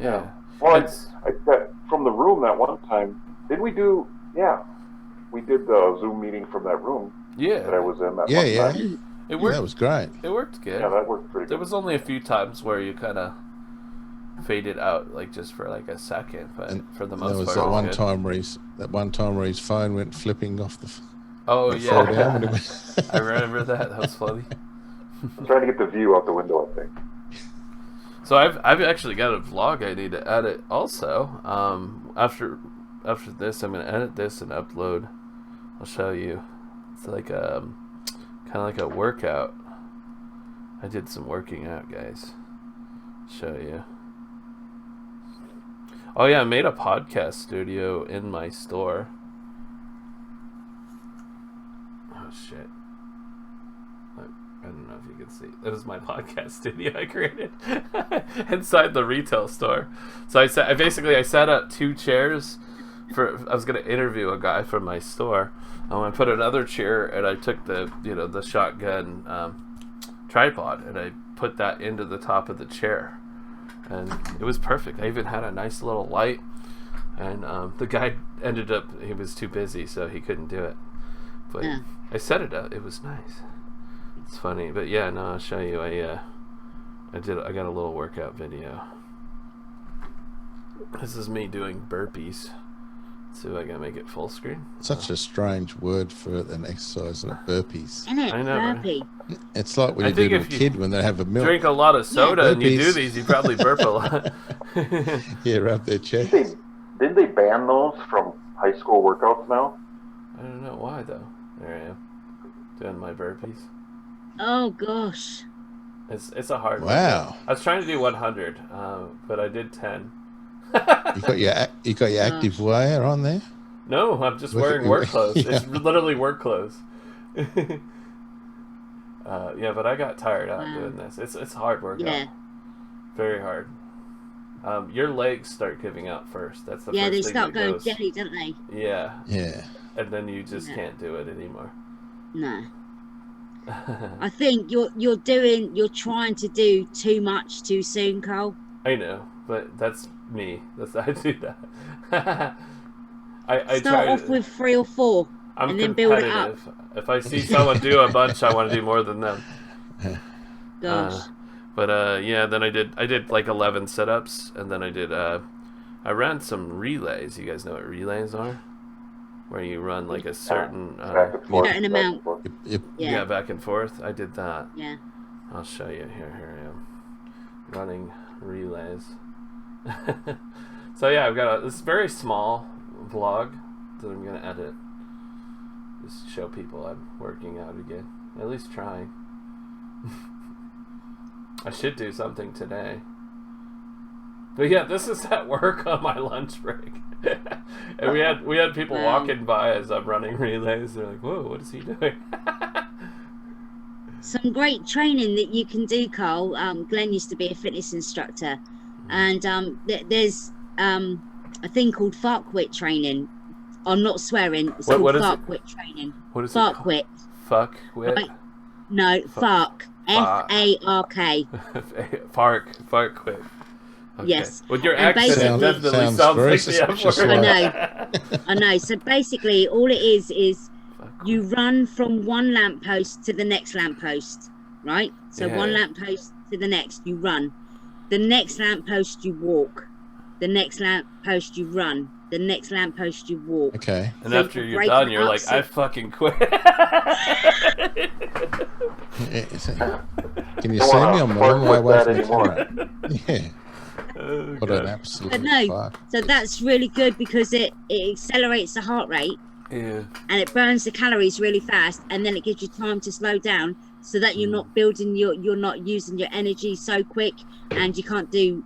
Yeah. Well, It's- I from the room that one time, did we do? Yeah, we did the Zoom meeting from that room that I Yeah. was in that Yeah, one yeah. time. It Yeah, worked. that was great. It worked good. Yeah, that worked pretty There good. was only a few times where you kind of faded out, like just for like a second, but And for the There most was part, that it was one good. time where his phone went flipping off the. Oh it fell down when yeah, it went. I remember that. That was funny. I'm trying to get the view out the window, I think. So I've actually got a vlog I need to edit also. After this, I'm gonna edit this and upload. I'll show you. It's like kind of like a workout. I did some working out, guys. Show you. Oh yeah, I made a podcast studio in my store. Oh shit. I don't know if you can see. That was my podcast studio I created inside the retail store. So I set up 2 chairs I was gonna interview a guy from my store. I put another chair and I took the shotgun tripod and I put that into the top of the chair, and it was perfect. I even had a nice little light, and the guy he was too busy, so he couldn't do it. But Yeah. I set it up. It was nice. It's funny, but yeah, no, I'll show you. I got a little workout video. This is me doing burpees. So I gotta make it full screen. Such a strange word for an exercise, and burpees. Isn't it? I know, right? Burpee. It's like when I you do think to a if you kid when they have a milk. Drink a lot of soda and you do burpees. these, you probably burp a lot. Yeah, rub their chest. Didn't they ban those from high school workouts now? I don't know why though. There I am, doing my burpees. Oh gosh. It's a hard Wow. workout. I was trying to do 100, but I did 10. You got your active wear on there. No, I'm just Look at wearing you. work clothes. Yeah. It's literally work clothes. Yeah, but I got tired out Wow. doing this. It's hard workout. Yeah. Very hard. Your legs start giving out first. That's the Yeah, first they thing start that going goes. jelly, don't they? Yeah, Yeah. and then you just Yeah. can't do it anymore. No. I think you're trying to do too much too soon, Cole. I know, but that's me. I do that. I Start try off with 3 or 4 I'm and then build it up. competitive. If I see someone do a bunch, I want to do more than them. Gosh. Yeah, then I did like 11 sit-ups, and then I ran some relays. You guys know what relays are? Where you run like a certain Back and forth. Certain back amount. and forth. yeah, back and forth. I did that. Yeah. I'll show you. Here I am running relays. So yeah, I've got this very small vlog that I'm gonna edit. Just show people I'm working out again. At least trying. I should do something today. But yeah, this is at work on my lunch break. And we had people walking by as I'm running relays. They're like, "Whoa, what is he doing?" Some great training that you can do, Cole. Glenn used to be a fitness instructor, and there's a thing called Farquit training. I'm not swearing. It's What called is it? Farquit training. What is it called? Farquit. Fuck with Right. No, Fark. F-A-R-K. Fark quick. Okay. Yes. With your And accent, it basically- definitely Sounds sounds very like the F suspicious, word. right? I know. So basically, all it is you run from one lamppost to the next lamppost, right? So Yeah. one lamppost to the next, you run. The next lamppost, you walk. The next lamppost, you run. The next lamppost, you walk. Okay. And So after you you're break done, it you're up like, so- I fucking quit. Can you Don't see wanna me? I'm a flirt long way with away that from the anymore. camera. Yeah. Oh, What an God. absolute But no, fuck. so that's really good because it accelerates the heart rate Yeah. and it burns the calories really fast, and then it gives you time to slow down so that you're not building you're not using your energy so quick, and you can't do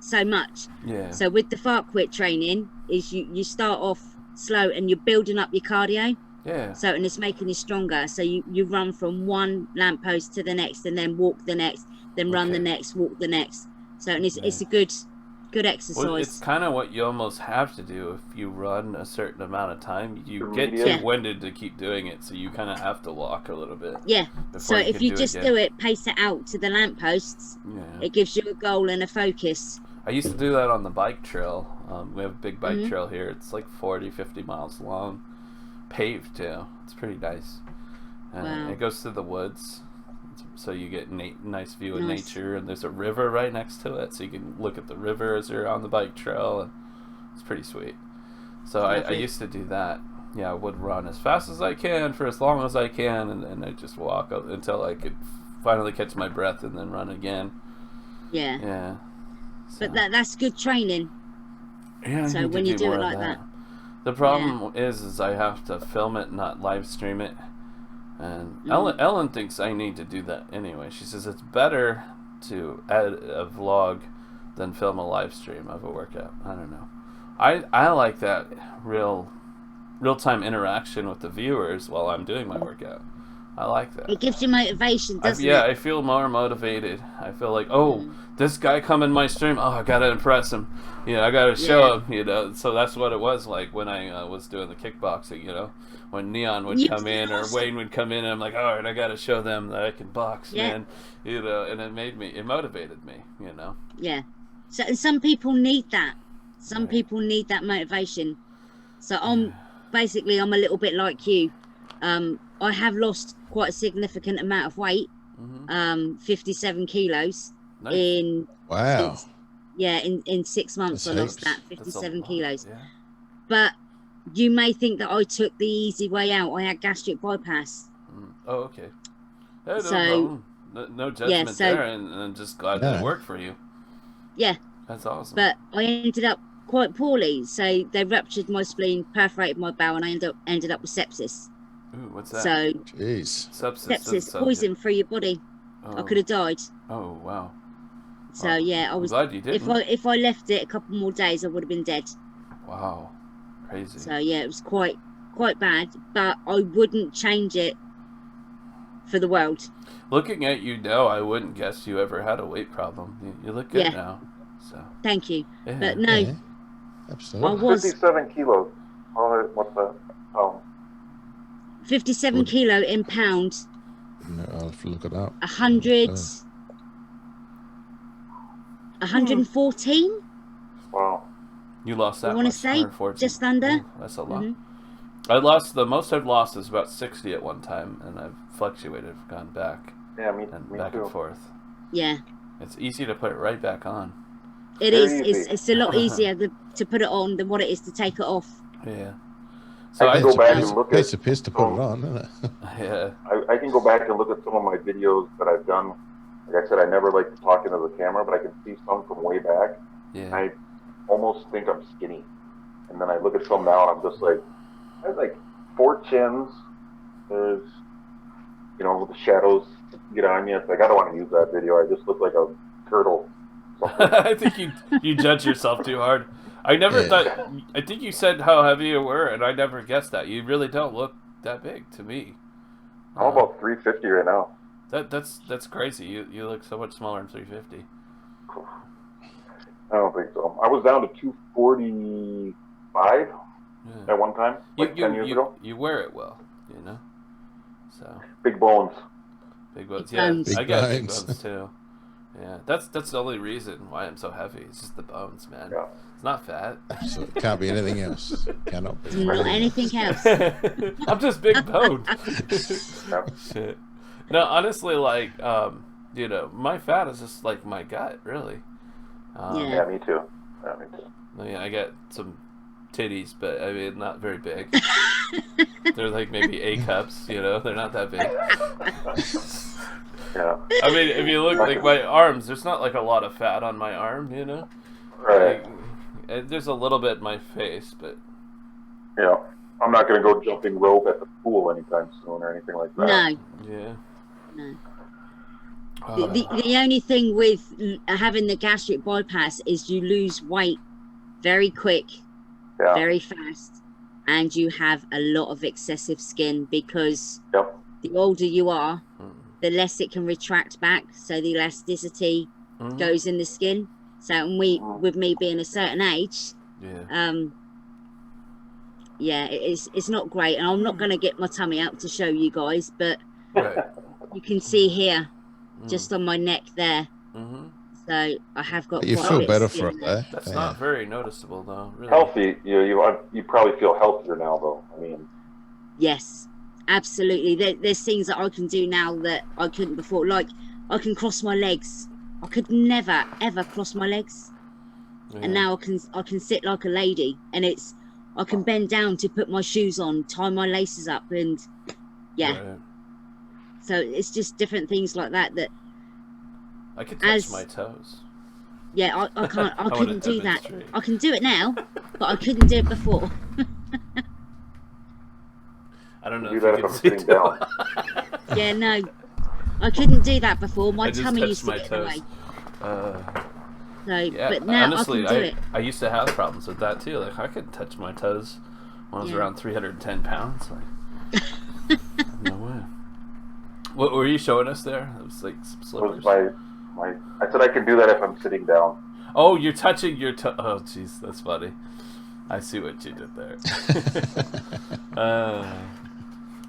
so much. Yeah. So with the fart quit training is you start off slow and you're building up your cardio. Yeah. So, and it's making you stronger. So you run from one lamppost to the next, and then walk the next, then run the Okay. next, walk the next. So, and it's Nice. a good exercise. Well, it's kind of what you almost have to do if you run a certain amount of time. You get too Yeah. winded to keep doing it, so you kind of have to walk a little bit. Yeah. So before if can you just again. do it, pace it out to the lampposts, Yeah. it gives you a goal and a focus. I used to do that on the bike trail. We have a big bike Mhm. trail here. It's like 40, 50 miles long. Paved, too. It's pretty nice. Wow. It goes through the woods. So you get nice view of Nice. nature. And there's a river right next to it. So you can look at the river as you're on the bike trail. And it's pretty sweet. So I Lovely. used to do that. Yeah, I would run as fast as I can for as long as I can. And I just walk up until I could finally catch my breath and then run again. Yeah. Yeah. But that's good training. Yeah, I So need to when you do more it of like that. The problem is I have to film it, not live stream it. And Mm. Ellen thinks I need to do that anyway. She says it's better to add a vlog than film a live stream of a workout. I don't know. I like that real time interaction with the viewers while I'm doing my workout. I like that. It gives you motivation, doesn't Yeah, it? I feel more motivated. I feel like, oh, this guy come in my stream. Oh, I gotta impress him. I gotta show him. So that's what it was like when I was doing the kickboxing. When Neon would Yes, come in or awesome. Wayne would come in, and I'm like, all right, I gotta show them that I can box, Yeah. man. And it motivated me. Yeah. So and some people need that. Some Right. people need that motivation. So I'm a little bit like you. I have lost quite a significant amount of weight. 57 kilos Nice. in Wow. in 6 months. That's I lost heaps. that That's a 57 lot, kilos. Yeah. But you may think that I took the easy way out. I had gastric bypass. Oh, okay. Hey, no So- problem. No judgment so- there, and I'm just glad that Yeah. it worked for you. Yeah, That's awesome. but I ended up quite poorly. So they ruptured my spleen, perforated my bowel, and I ended up with sepsis. Ooh, what's that? So Jeez. Sepsis. poison through your body. Oh. I could have died. Oh, wow. So Oh, yeah, I I'm was. glad you didn't. If I left it a couple more days, I would have been dead. Wow. Crazy. So yeah, it was quite bad. But I wouldn't change it for the world. Looking at you now, I wouldn't guess you ever had a weight problem. You look good Yeah. now. So, Thank you. yeah. But no, Yeah. I Absolutely. was 57 kilos. What's that? 57 Good. kilo in pounds. No, I'll have to look it up. 114. Wow. You lost that I want to much, say 114. just under. Ooh, that's a lot. Mhm. The most I've lost is about 60 at one time, and I've fluctuated, gone back Yeah, me back too. and forth. Yeah, It's easy to put it right back on. it Very is. easy. It's a lot easier to put it on than what it is to take it off. Yeah. So I I can go back and Piece, look piece at. of piss to put it on, isn't it? yeah. I can go back and look at some of my videos that I've done. Like I said, I never like to talk into the camera, but I can see some from way back. Yeah. I almost think I'm skinny. And then I look at some now and I'm just like, I have like 4 chins. There's, the shadows get on you. It's like, I don't want to use that video. I just look like a turtle. I think you judge yourself too hard. I never Yeah. thought. I think you said how heavy you were, and I never guessed that. You really don't look that big to me. I'm about 350 right now. That's crazy. You look so much smaller than 350. I don't think so. I was down to 245 Yeah. at one time, like 10 years ago. You wear it well, So Big bones. big bones. Big Yeah, bones. I got big Big bones. bones too. Yeah, that's the only reason why I'm so heavy. It's just the bones, man. Yeah. It's not fat. Absolutely. Can't be anything else. Cannot be. Not anything else. I'm just big boned. Yeah. Shit. No, honestly, like, my fat is just like my gut, really. Yeah. Yeah, me too. Yeah, me too. I got some titties, but I mean, not very big. They're like maybe A cups, you know. They're not that big. Yeah. I mean, if you look like my arms, there's not like a lot of fat on my arm, you know. Right. Like, there's a little bit in my face, but Yeah. I'm not going to go jumping rope at the pool anytime soon or anything like that. No, yeah. no. The only thing with having the gastric bypass is you lose weight very quick, Yeah. very fast, and you have a lot of excessive skin because Yep. the older you are, the less it can retract back, so the elasticity goes in the skin. So with me being a certain age, it's not great, and I'm not going to get my tummy out to show you guys, but you can see here, just on my neck there. So I have got. You feel better for it, though. That's not very noticeable, though. Really. Healthy. You probably feel healthier now, though. I mean. Yes, absolutely. There's things that I can do now that I couldn't before. Like I can cross my legs. I could never ever cross my legs, and now I can sit like a lady, and I can bend down to put my shoes on, tie my laces up, and so it's just different things like that I could touch my toes. Yeah, I can't. I couldn't do that. I can do it now, but I couldn't do it before. I don't know. Do that if I'm sitting down. Yeah, no, I couldn't do that before. My tummy used to get toes. away. But now honestly, I can do it. I used to have problems with that too. Like I could touch my toes when I was around 310 pounds. Like, no way. What were you showing us there? It was like some slippers. I said I can do that if I'm sitting down. Oh, you're touching your toe. Oh, jeez, that's funny. I see what you did there.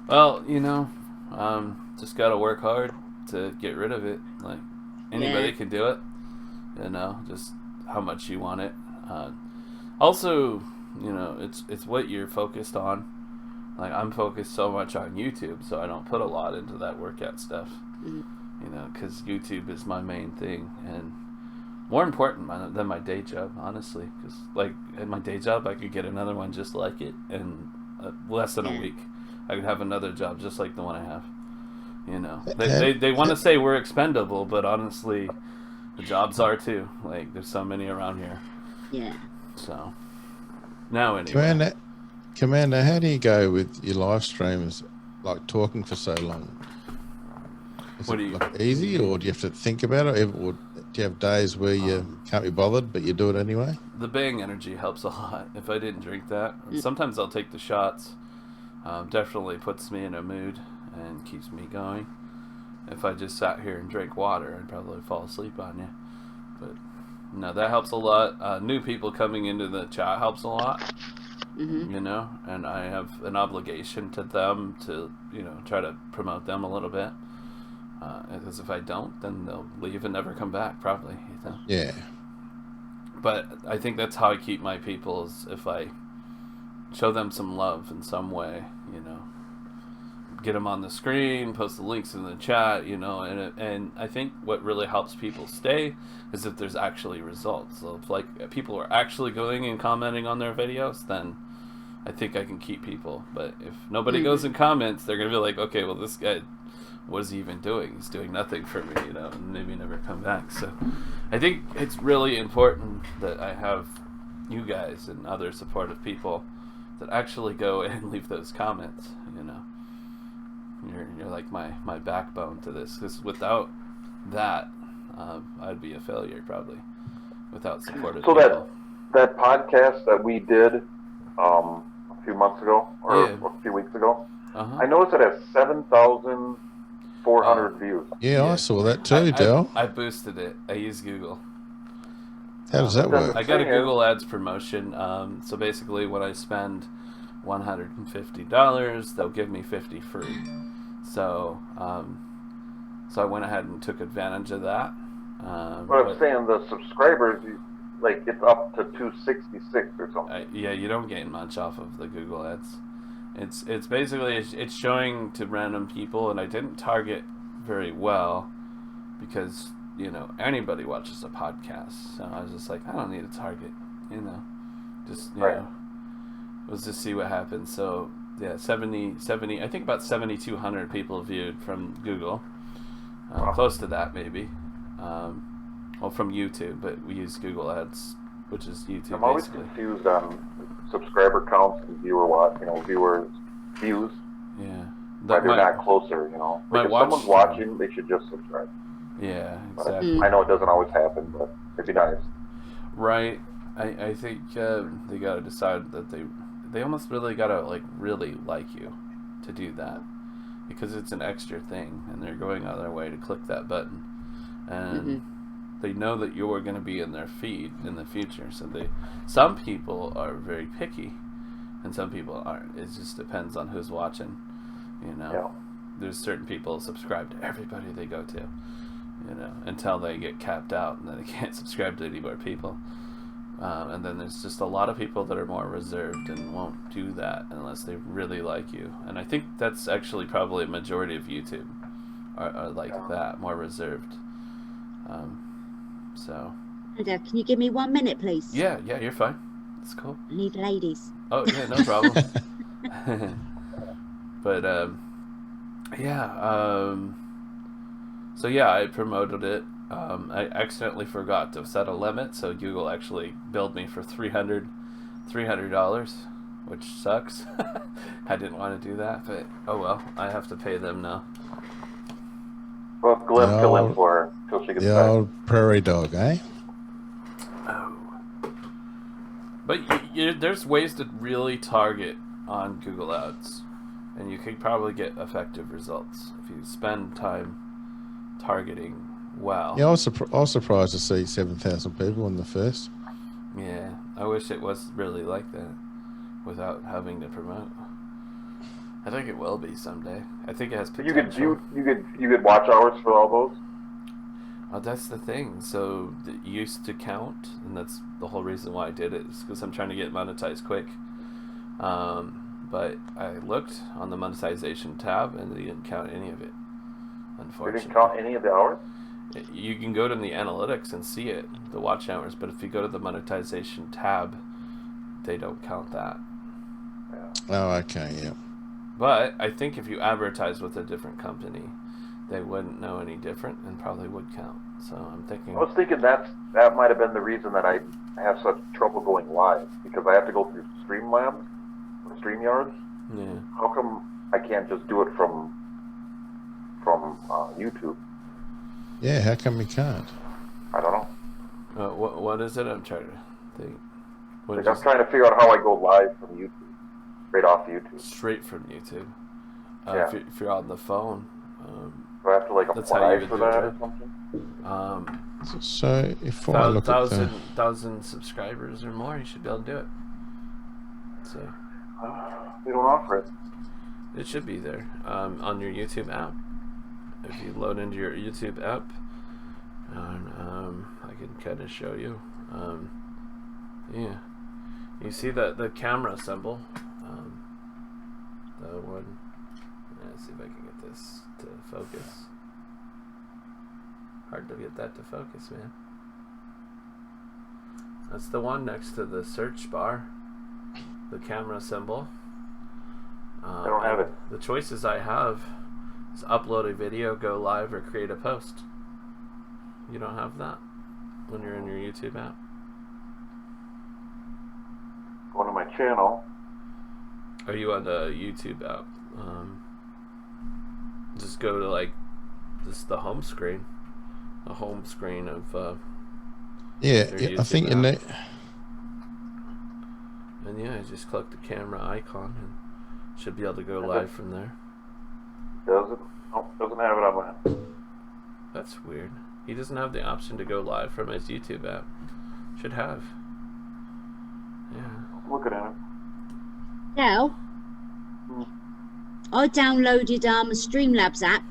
Well, just gotta work hard to get rid of it. Like anybody can do it. Just how much you want it. Also, it's what you're focused on. Like I'm focused so much on YouTube, so I don't put a lot into that workout stuff. Because YouTube is my main thing and more important than my day job, honestly. Because like at my day job, I could get another one just like it in less than a week. I could have another job just like the one I have. They want to say we're expendable, but honestly, the jobs are too. Like there's so many around here. Yeah. So now anyway. Commander, how do you go with your live streams, like talking for so long? Is it easy, or do you have to think about it, or do you have days where you can't be bothered, but you do it anyway? The Bang energy helps a lot. If I didn't drink that, sometimes I'll take the shots. Definitely puts me in a mood and keeps me going. If I just sat here and drank water, I'd probably fall asleep on you. But no, that helps a lot. New people coming into the chat helps a lot. And I have an obligation to them to, try to promote them a little bit. Because if I don't, then they'll leave and never come back, probably. Yeah. But I think that's how I keep my people, is if I show them some love in some way, get them on the screen, post the links in the chat, and I think what really helps people stay is if there's actually results. So if like people are actually going and commenting on their videos, then I think I can keep people. But if nobody goes and comments, they're gonna be like, okay, well this guy, what is he even doing? He's doing nothing for me, and maybe never come back. So I think it's really important that I have you guys and other supportive people that actually go and leave those comments. You're like my backbone to this, because without that, I'd be a failure probably. Without supportive people. So that podcast that we did a few months ago or a few weeks ago, I noticed it has 7,400 views. Yeah, I saw that too, Del. I boosted it. I use Google. How does that work? I got a Google Ads promotion. So basically, when I spend $150, they'll give me 50 free. So I went ahead and took advantage of that. But I'm saying the subscribers, it's up to 266 or something. Yeah, you don't gain much off of the Google Ads. It's basically it's showing to random people, and I didn't target very well because anybody watches a podcast. So I was just like, I don't need a target, just was to see what happens. So yeah, 70, I think about 7,200 people viewed from Google. Close to that, maybe. Well, from YouTube, but we use Google Ads, which is YouTube. I'm always confused on subscriber counts and views. Yeah. Why they're not closer, you know. Like if someone's watching, they should just subscribe. Yeah, exactly. I know it doesn't always happen, but it'd be nice. Right. I think they gotta decide that they almost really gotta really like you to do that, because it's an extra thing, and they're going out of their way to click that button, and they know that you're going to be in their feed in the future. So some people are very picky, and some people aren't. It just depends on who's watching. You know, There's certain people subscribe to everybody they go to, you know, until they get capped out, and then they can't subscribe to any more people. And then there's just a lot of people that are more reserved and won't do that unless they really like you. And I think that's actually probably a majority of YouTube are like that, more reserved. So. Can you give me 1 minute, please? Yeah, you're fine. It's cool. I need ladies. Oh yeah, no problem. But so yeah, I promoted it. I accidentally forgot to set a limit, so Google actually billed me for $300, which sucks. I didn't want to do that, but oh well, I have to pay them now. Well, Glenn fill in for her till she gets back. The old prairie dog, eh? Oh. But there's ways to really target on Google Ads, and you could probably get effective results if you spend time targeting well. Yeah, I was surprised to see 7,000 people in the first. Yeah, I wish it was really like that without having to promote. I think it will be someday. I think it has potential. You get watch hours for all those? Oh, that's the thing. So it used to count, and that's the whole reason why I did it, is because I'm trying to get monetized quick. But I looked on the monetization tab, and they didn't count any of it, unfortunately. They didn't count any of the hours? You can go to the analytics and see it, the watch hours, but if you go to the monetization tab, they don't count that. Yeah. Oh, okay, yeah. But I think if you advertise with a different company, they wouldn't know any different and probably would count. So I'm thinking... I was thinking that might have been the reason that I have such trouble going live, because I have to go through StreamYards. Yeah. How come I can't just do it from YouTube? Yeah, how come you can't? I don't know. What is it? I'm trying to think. I'm trying to figure out how I go live from YouTube. Straight off YouTube. Straight from YouTube. Yeah. If you're on the phone. Do I have to apply for that or something? So if I look at the... 1,000 subscribers or more, you should be able to do it. So They don't offer it. it should be there on your YouTube app. If you load into your YouTube app, and I can kind of show you. Yeah, you see the camera symbol. The one. Let's see if I can get this to focus. Hard to get that to focus, man. That's the one next to the search bar. The camera symbol. I don't have it. The choices I have is upload a video, go live, or create a post. You don't have that when you're in your YouTube app. Going to my channel. Are you on the YouTube app? Just go to just the home screen. The home screen of yeah, I think in that. And yeah, just click the camera icon and should be able to go live from there. Doesn't have it on my. That's weird. He doesn't have the option to go live from his YouTube app. Should have. Yeah. I'm looking at it. Now, I downloaded a Streamlabs app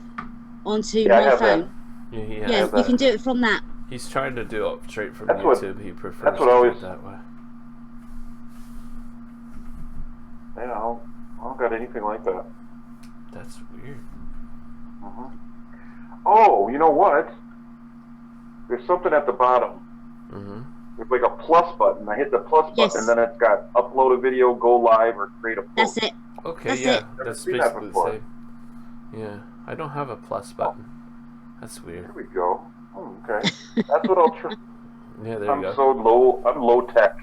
onto my phone. Yeah, you can do it from that. He's trying to do it straight from That's YouTube. He prefers that's what to I do always- it that way. Yeah, I don't got anything like that. That's weird. Oh, you know what? There's something at the bottom. It's like a plus button. I hit the plus Yes. button, and then it's got upload a video, go live, or create a post. That's it. Okay, That's yeah, it. that's seen that basically the before. same. Yeah, I don't have a plus button. That's weird. Here we go. Oh, okay. That's what I'll try. Yeah, there you go. I'm low tech.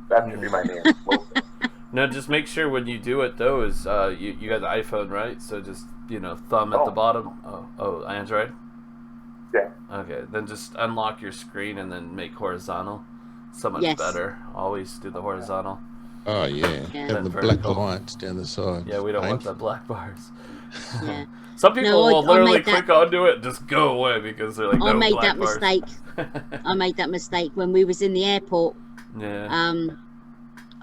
That should be my name. Low tech. No, just make sure when you do it though is you got the iPhone, right? So just thumb at the bottom. Oh, Android. Yeah. Okay, then just unlock your screen and then make horizontal. So much Yes. better. Always do the horizontal. Oh yeah, Yeah. have the Then black vertical. lines down the side. Yeah, we don't want Painful. the black bars. Yeah. Some people No, I will literally made that- click onto it and just go away because they're like, no I made black that bars. mistake. I made that mistake when we was in the airport. Yeah.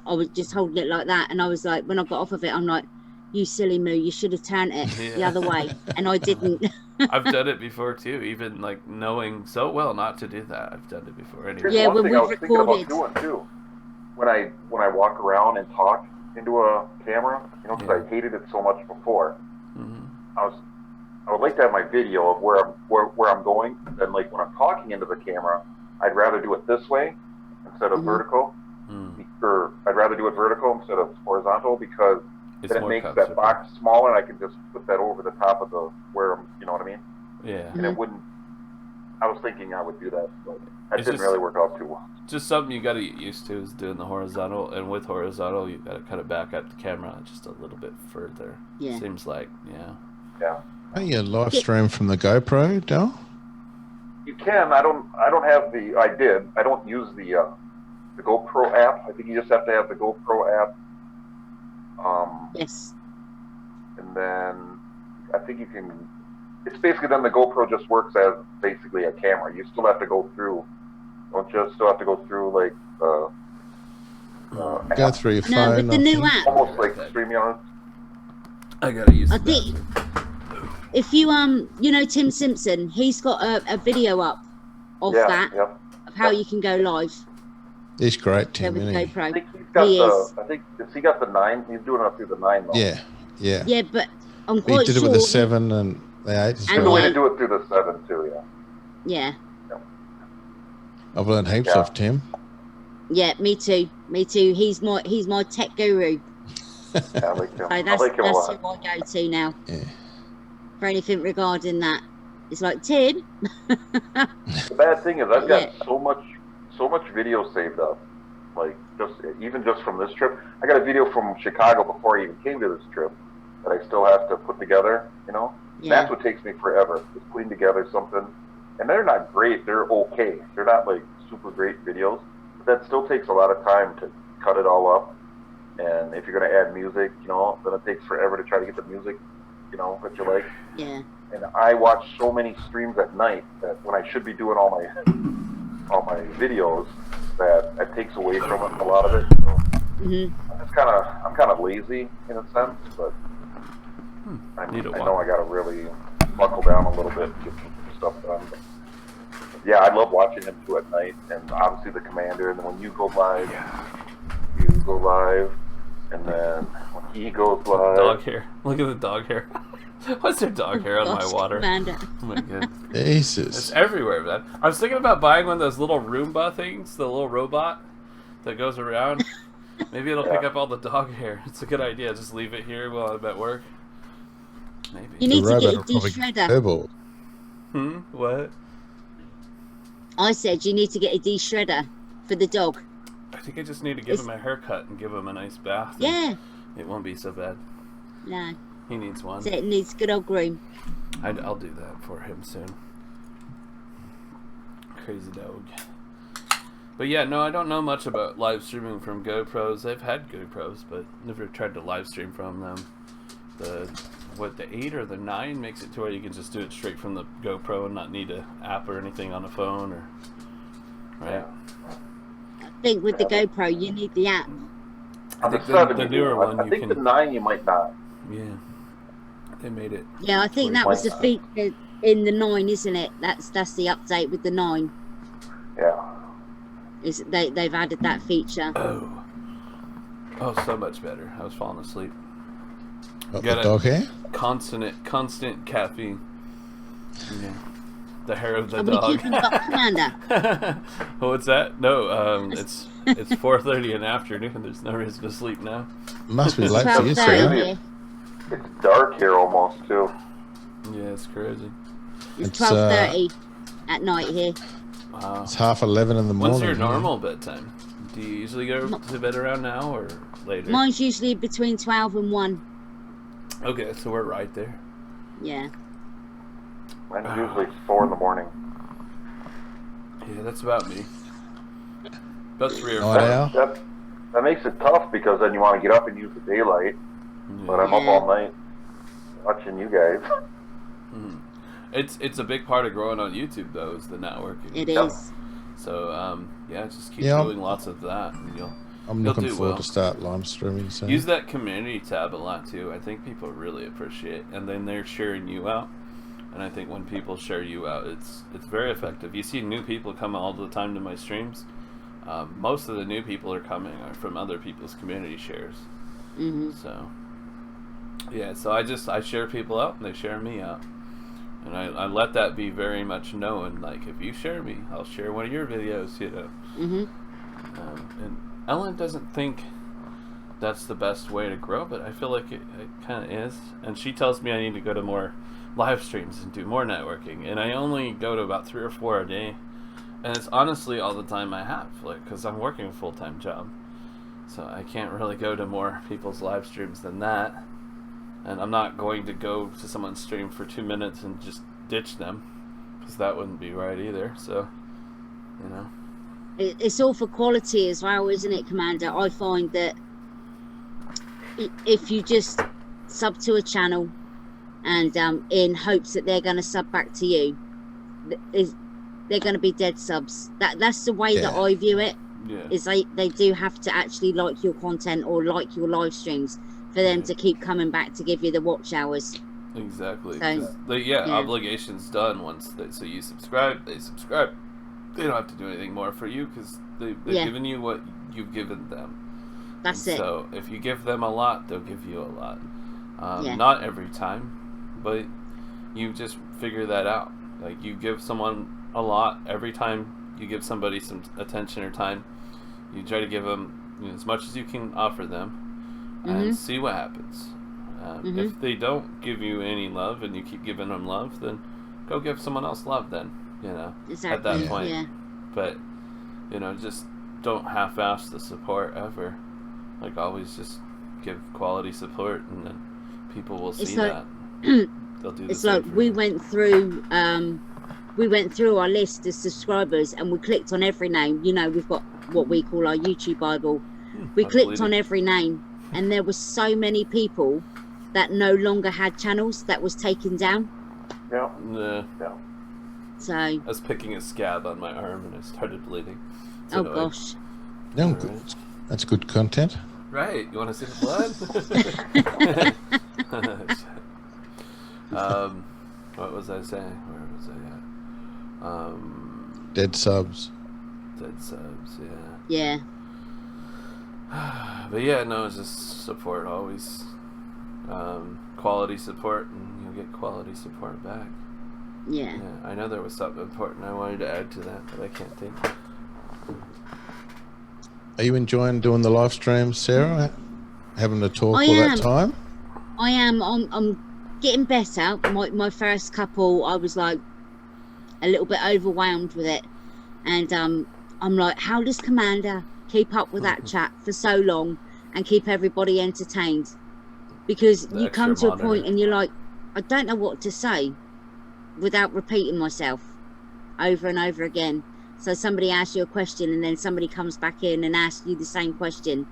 I was just holding it like that, and I was like, when I got off of it, I'm like, you silly moo, you should have turned it the Yeah. other way, and I didn't. I've done it before too, even like knowing so well not to do that. I've done it before anyway. Yeah, One when thing we've I was thinking recorded. about doing too, when I walk around and talk into a camera, because Yeah. I hated it so much before. Hmm. I would like to have my video of where I'm going. And like when I'm talking into the camera, I'd rather do it this way instead of Mhm. vertical, Mm. or I'd rather do it vertical instead of horizontal because It's then it more makes comfortable. that box smaller, and I can just put that over the top of the where I'm, you know what I mean? Yeah. And it wouldn't. I was thinking I would do that, but that It's didn't just- really work out too well. Just something you got to get used to is doing the horizontal, and with horizontal, you got to cut it back at the camera just a little bit further. Yeah. Seems like, yeah. Yeah. Are you live stream from the GoPro, Dal? You can. I don't have the. I did. I don't use the GoPro app. I think you just have to have the GoPro app. Yes. And then I think you can. It's basically then the GoPro just works as basically a camera. You still have to go through. Don't you still have to go through like Go app, through your No, phone. with the I new think. app, almost like StreamYard. I got to use I the think if you Tim Simpson, he's got a video up of Yeah. that Yep. of how you can go live He's great, there Tim, with the isn't he? I GoPro. think he's got He the. is. I think has he got the 9? He's doing it through the 9 though. Yeah, yeah. Yeah, but I'm He quite did it sure. with the 7 and the 8 as And There's a well. way the- to do it through the 7 too. Yeah. Yeah, I've learned heaps Yeah. off Tim. yeah, me too. He's my tech guru. Yeah, I like him. So I that's like him a lot. who I go to now Yeah. for anything regarding that. It's like Tim. The bad thing is I've got Yeah. so much video saved up. Like even just from this trip, I got a video from Chicago before I even came to this trip that I still have to put together. And Yeah, that's what takes me forever, is putting together something. And they're not great. They're okay. They're not like super great videos. But that still takes a lot of time to cut it all up. And if you're going to add music, then it takes forever to try to get the music, that you like. yeah, And I watch so many streams at night that when I should be doing all my videos, that it takes away from it, a lot of it. So hmm I'm kind of lazy in a sense, but I Need a know while. I got to really buckle down a little bit to get some stuff done. But yeah, I love watching him do at night, and obviously the commander. And then when you go live, and then when he goes live, dog hair. Look at the dog hair. What's there dog hair on my Gosh, water? Commander. Oh my god. It's Jesus. everywhere, man. I was thinking about buying one of those little Roomba things, the little robot that goes around. Maybe it'll pick Yeah. up all the dog hair. It's a good idea. Just leave it here while I'm at work. You Maybe. need The to get a robot will probably de-shredder. turbo. What? I said you need to get a de-shredder for the dog. I think I just need to give him a haircut and give him a nice bath. and Yeah, It won't be so bad. no, He needs one. so it needs good old groom. I'll do that for him soon. Crazy dog. But yeah, no, I don't know much about live streaming from GoPros. I've had GoPros, but never tried to live stream from them. The 8 or the 9 makes it to where you can just do it straight from the GoPro and not need an app or anything on the phone, or right? I think with the GoPro you need the app. I on the think 7 the you newer do. one I you think can. the 9 you might not. Yeah, they made it. Yeah, I think that was the feature in the 9, isn't it? That's the update with the 9. Yeah. Is they've added that feature. Oh, so much better. I was falling asleep. What, Got the it. dog hair? Constant caffeine. Yeah. The hair of the Are dog. we keeping up, Commander? What's that? No, it's 4:30 in the afternoon. There's no reason to sleep now. Must be late for you, 12:30 Sarah. here. It's dark here almost too. Yeah, it's crazy. It's It's, 12:30 at night here. Wow. It's 11:30 in the morning. What's your here. normal bedtime? Do you usually go to bed around now or later? Mine's usually between 12 and 1. Okay, so we're right there. Yeah. Mine's usually 4 in the morning. Yeah, that's about me. About 3 or 4. Night owl? That makes it tough because then you want to get up and use the daylight. But I'm up all night watching you guys. It's a big part of growing on YouTube though, is the networking. It is. So yeah, just keep Yeah. doing lots of that, and I'm you'll looking do forward well. to start live streaming soon. Use that community tab a lot too. I think people really appreciate, and then they're sharing you out. And I think when people share you out, it's very effective. You see new people come all the time to my streams. Most of the new people are coming from other people's community shares. Mm-hmm. So yeah, so I share people out, and they share me out. And I let that be very much known. Like, if you share me, I'll share one of your videos, Mm-hmm. And Ellen doesn't think that's the best way to grow, but I feel like it kind of is. And she tells me I need to go to more live streams and do more networking. And I only go to about 3 or 4 a day. And it's honestly all the time I have, like, because I'm working a full-time job. So I can't really go to more people's live streams than that. And I'm not going to go to someone's stream for 2 minutes and just ditch them, because that wouldn't be right either. So, It's all for quality as well, isn't it, Commander? I find that if you just sub to a channel and in hopes that they're going to sub back to you, they're going to be dead subs. That's the way that I view it. Yeah. Is they do have to actually like your content or like your live streams for them to keep coming back to give you the watch hours. Exactly. So, Obligation's done once so you subscribe, they subscribe. They don't have to do anything more for you because they've given you what you've given them. That's it. So if you give them a lot, they'll give you a lot. Yeah. Not every time, but you just figure that out. Like, you give someone a lot every time you give somebody some attention or time. You try to give them as much as you can offer them. And see what happens. If they don't give you any love and you keep giving them love, then go give someone else love then, Exactly. at that point. Yeah. But, just don't half-ass the support ever. Like, always just give quality support, and then people will see that. They'll do the It's same like for we you. went through our list of subscribers and we clicked on every name. We've got what we call our YouTube Bible. We clicked on every name, and there were so many people that no longer had channels that was taken down. Yeah. Yeah. So I was picking a scab on my arm and I started bleeding. It's oh annoying. gosh. No, that's good content. Right, you want to see the blood? What was I saying? Where was I at? Dead subs. Dead subs, yeah. Yeah. But yeah, no, it's just support always. Quality support, and you'll get quality support back. Yeah. Yeah, I know there was something important I wanted to add to that, but I can't think. Are you enjoying doing the live streams, Sarah? Having to talk I all am. that time? I am. I'm getting better. My first couple, I was like a little bit overwhelmed with it, and I'm like, how does Commander keep up with that chat for so long and keep everybody entertained? Because The you come extra to a point and you're like, I don't know what to say without repeating myself over and over again. So somebody asks you a question and then somebody comes back in and asks you the same question,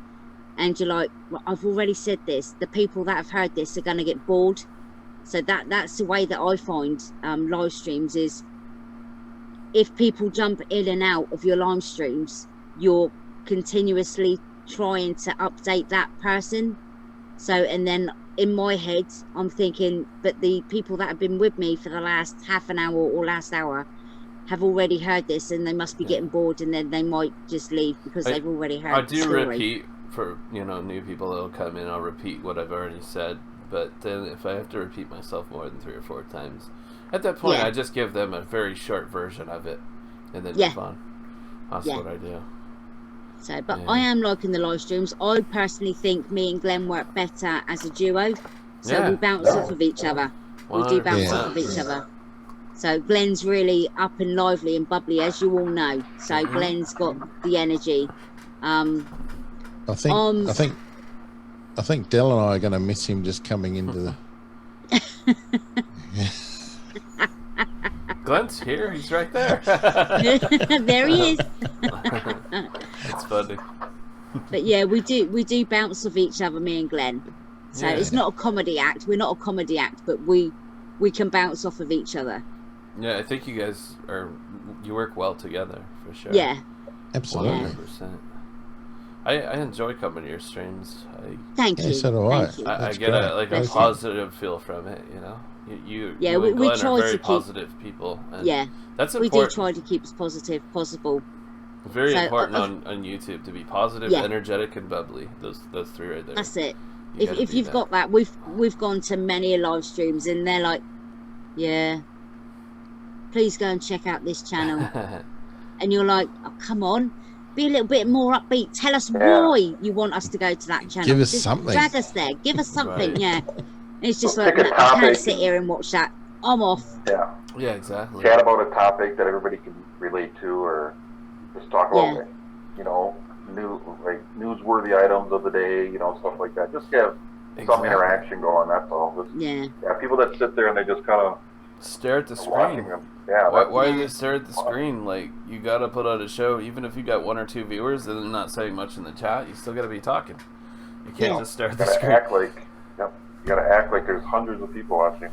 and you're like, well, I've already said this. The people that have heard this are going to get bored. So that's the way that I find live streams is, if people jump in and out of your live streams, you're continuously trying to update that person. So, and then in my head, I'm thinking, but the people that have been with me for the last half an hour or last hour have already heard this, and they must be getting bored, and then they might just leave because they've already heard I the do story. repeat for new people that'll come in. I'll repeat what I've already said, but then if I have to repeat myself more than 3 or 4 times, At that point, Yeah. I just give them a very short version of it, and then Yeah. move on. That's Yeah. what I do. So, but Yeah. I am liking the live streams. I personally think me and Glenn work better as a duo. So Yeah. we bounce off of each other. We do bounce 100%. off of each other. So Glenn's really up and lively and bubbly, as you all know. So Glenn's got the energy. I think Del and I are going to miss him just coming into the. Glenn's here. He's right there. There he is. It's funny. But yeah, we do bounce off each other, me and Glenn. So Yeah. it's not a comedy act. We're not a comedy act, but we can bounce off of each other. Yeah, I think you guys you work well together for sure. Yeah. Absolutely. 100%. I enjoy coming to your streams. Thank you. Yeah, so do I. Thank you. I That's get a great. positive feel from it. You know, you Yeah, you and we Glenn try are to very keep- positive people. And Yeah. that's We important. do try to keep as positive possible. Very So, important on YouTube to be positive, Yeah. energetic, and bubbly. Those three right there. That's it. You gotta If be you've that. got that, we've gone to many live streams and they're like, yeah, please go and check out this channel. And you're like, oh, come on, be a little bit more upbeat. Tell us why you want us to go to that channel. Give us Just something. Drag us there. Give us something. Right. Yeah. And it's just So like, pick a look, I can't topic sit and- here and watch that. I'm off. Yeah. Yeah, exactly. Chat about a topic that everybody can relate to, or just talk about, Yeah. you know, newsworthy items of the day, you know, stuff like that. Just get some Exactly. interaction going. That's all. Just, Yeah. yeah, people that sit there and they just kind of Stare at the watching screen. them. Yeah. Why do they stare at the screen? Like, you gotta put out a show, even if you got 1 or 2 viewers and they're not saying much in the chat, you still gotta be talking. You can't Yeah. just stare at You the gotta screen. act like, yep. You gotta act like there's hundreds of people watching.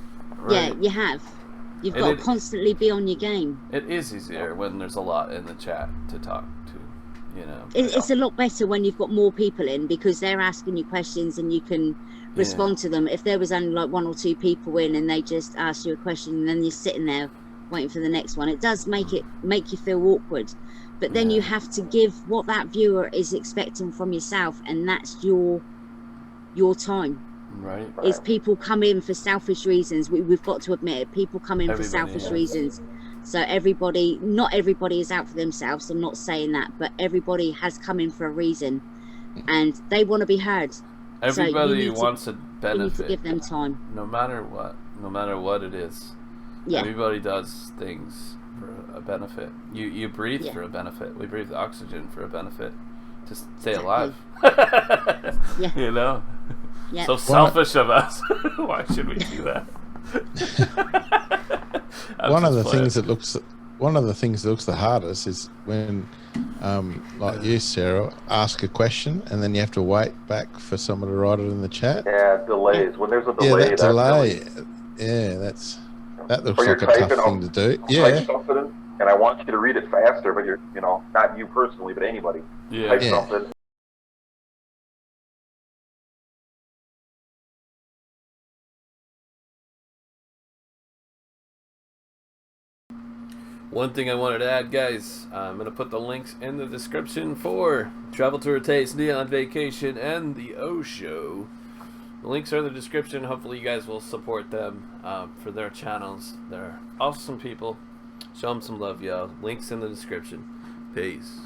Yeah, Right. you have. You've And got it- to constantly be on your game. It is easier when there's a lot in the chat to talk to, you know. It's a lot better when you've got more people in because they're asking you questions and you can respond to them. If there was only like 1 or 2 people in and they just ask you a question and then you're sitting there waiting for the next one, it does make you feel awkward. But then you have to give what that viewer is expecting from yourself, and that's your time. Right. Is people come in for selfish reasons. We've got to admit it. People come in Everybody for selfish is. reasons. So not everybody is out for themselves. I'm not saying that, but everybody has come in for a reason, and they want to be heard. Everybody need to- wants a You need to benefit. give them time. No matter what it is. Yeah. Everybody does things for a benefit. You breathe Yeah. for a benefit. We breathe oxygen for a benefit. To stay alive. Yeah. You know? Yeah. So selfish of us. Why should we do that? One of the things that looks the hardest is when, like you, Sarah, ask a question and then you have to wait back for someone to write it in the chat. Yeah, delays. When there's a delay, Yeah, that that's delay. really, Yeah, that looks or you're like a tough typing thing to do. type Yeah, something in, and I want you to read it faster, but you're, you know, not you personally, but anybody. Yeah. Type Yeah. something. One thing I wanted to add, guys, I'm going to put the links in the description for Travel Tour Taste, Neon Vacation, and the O Show. The links are in the description. Hopefully you guys will support them for their channels. They're awesome people. Show them some love, y'all. Links in the description. Peace.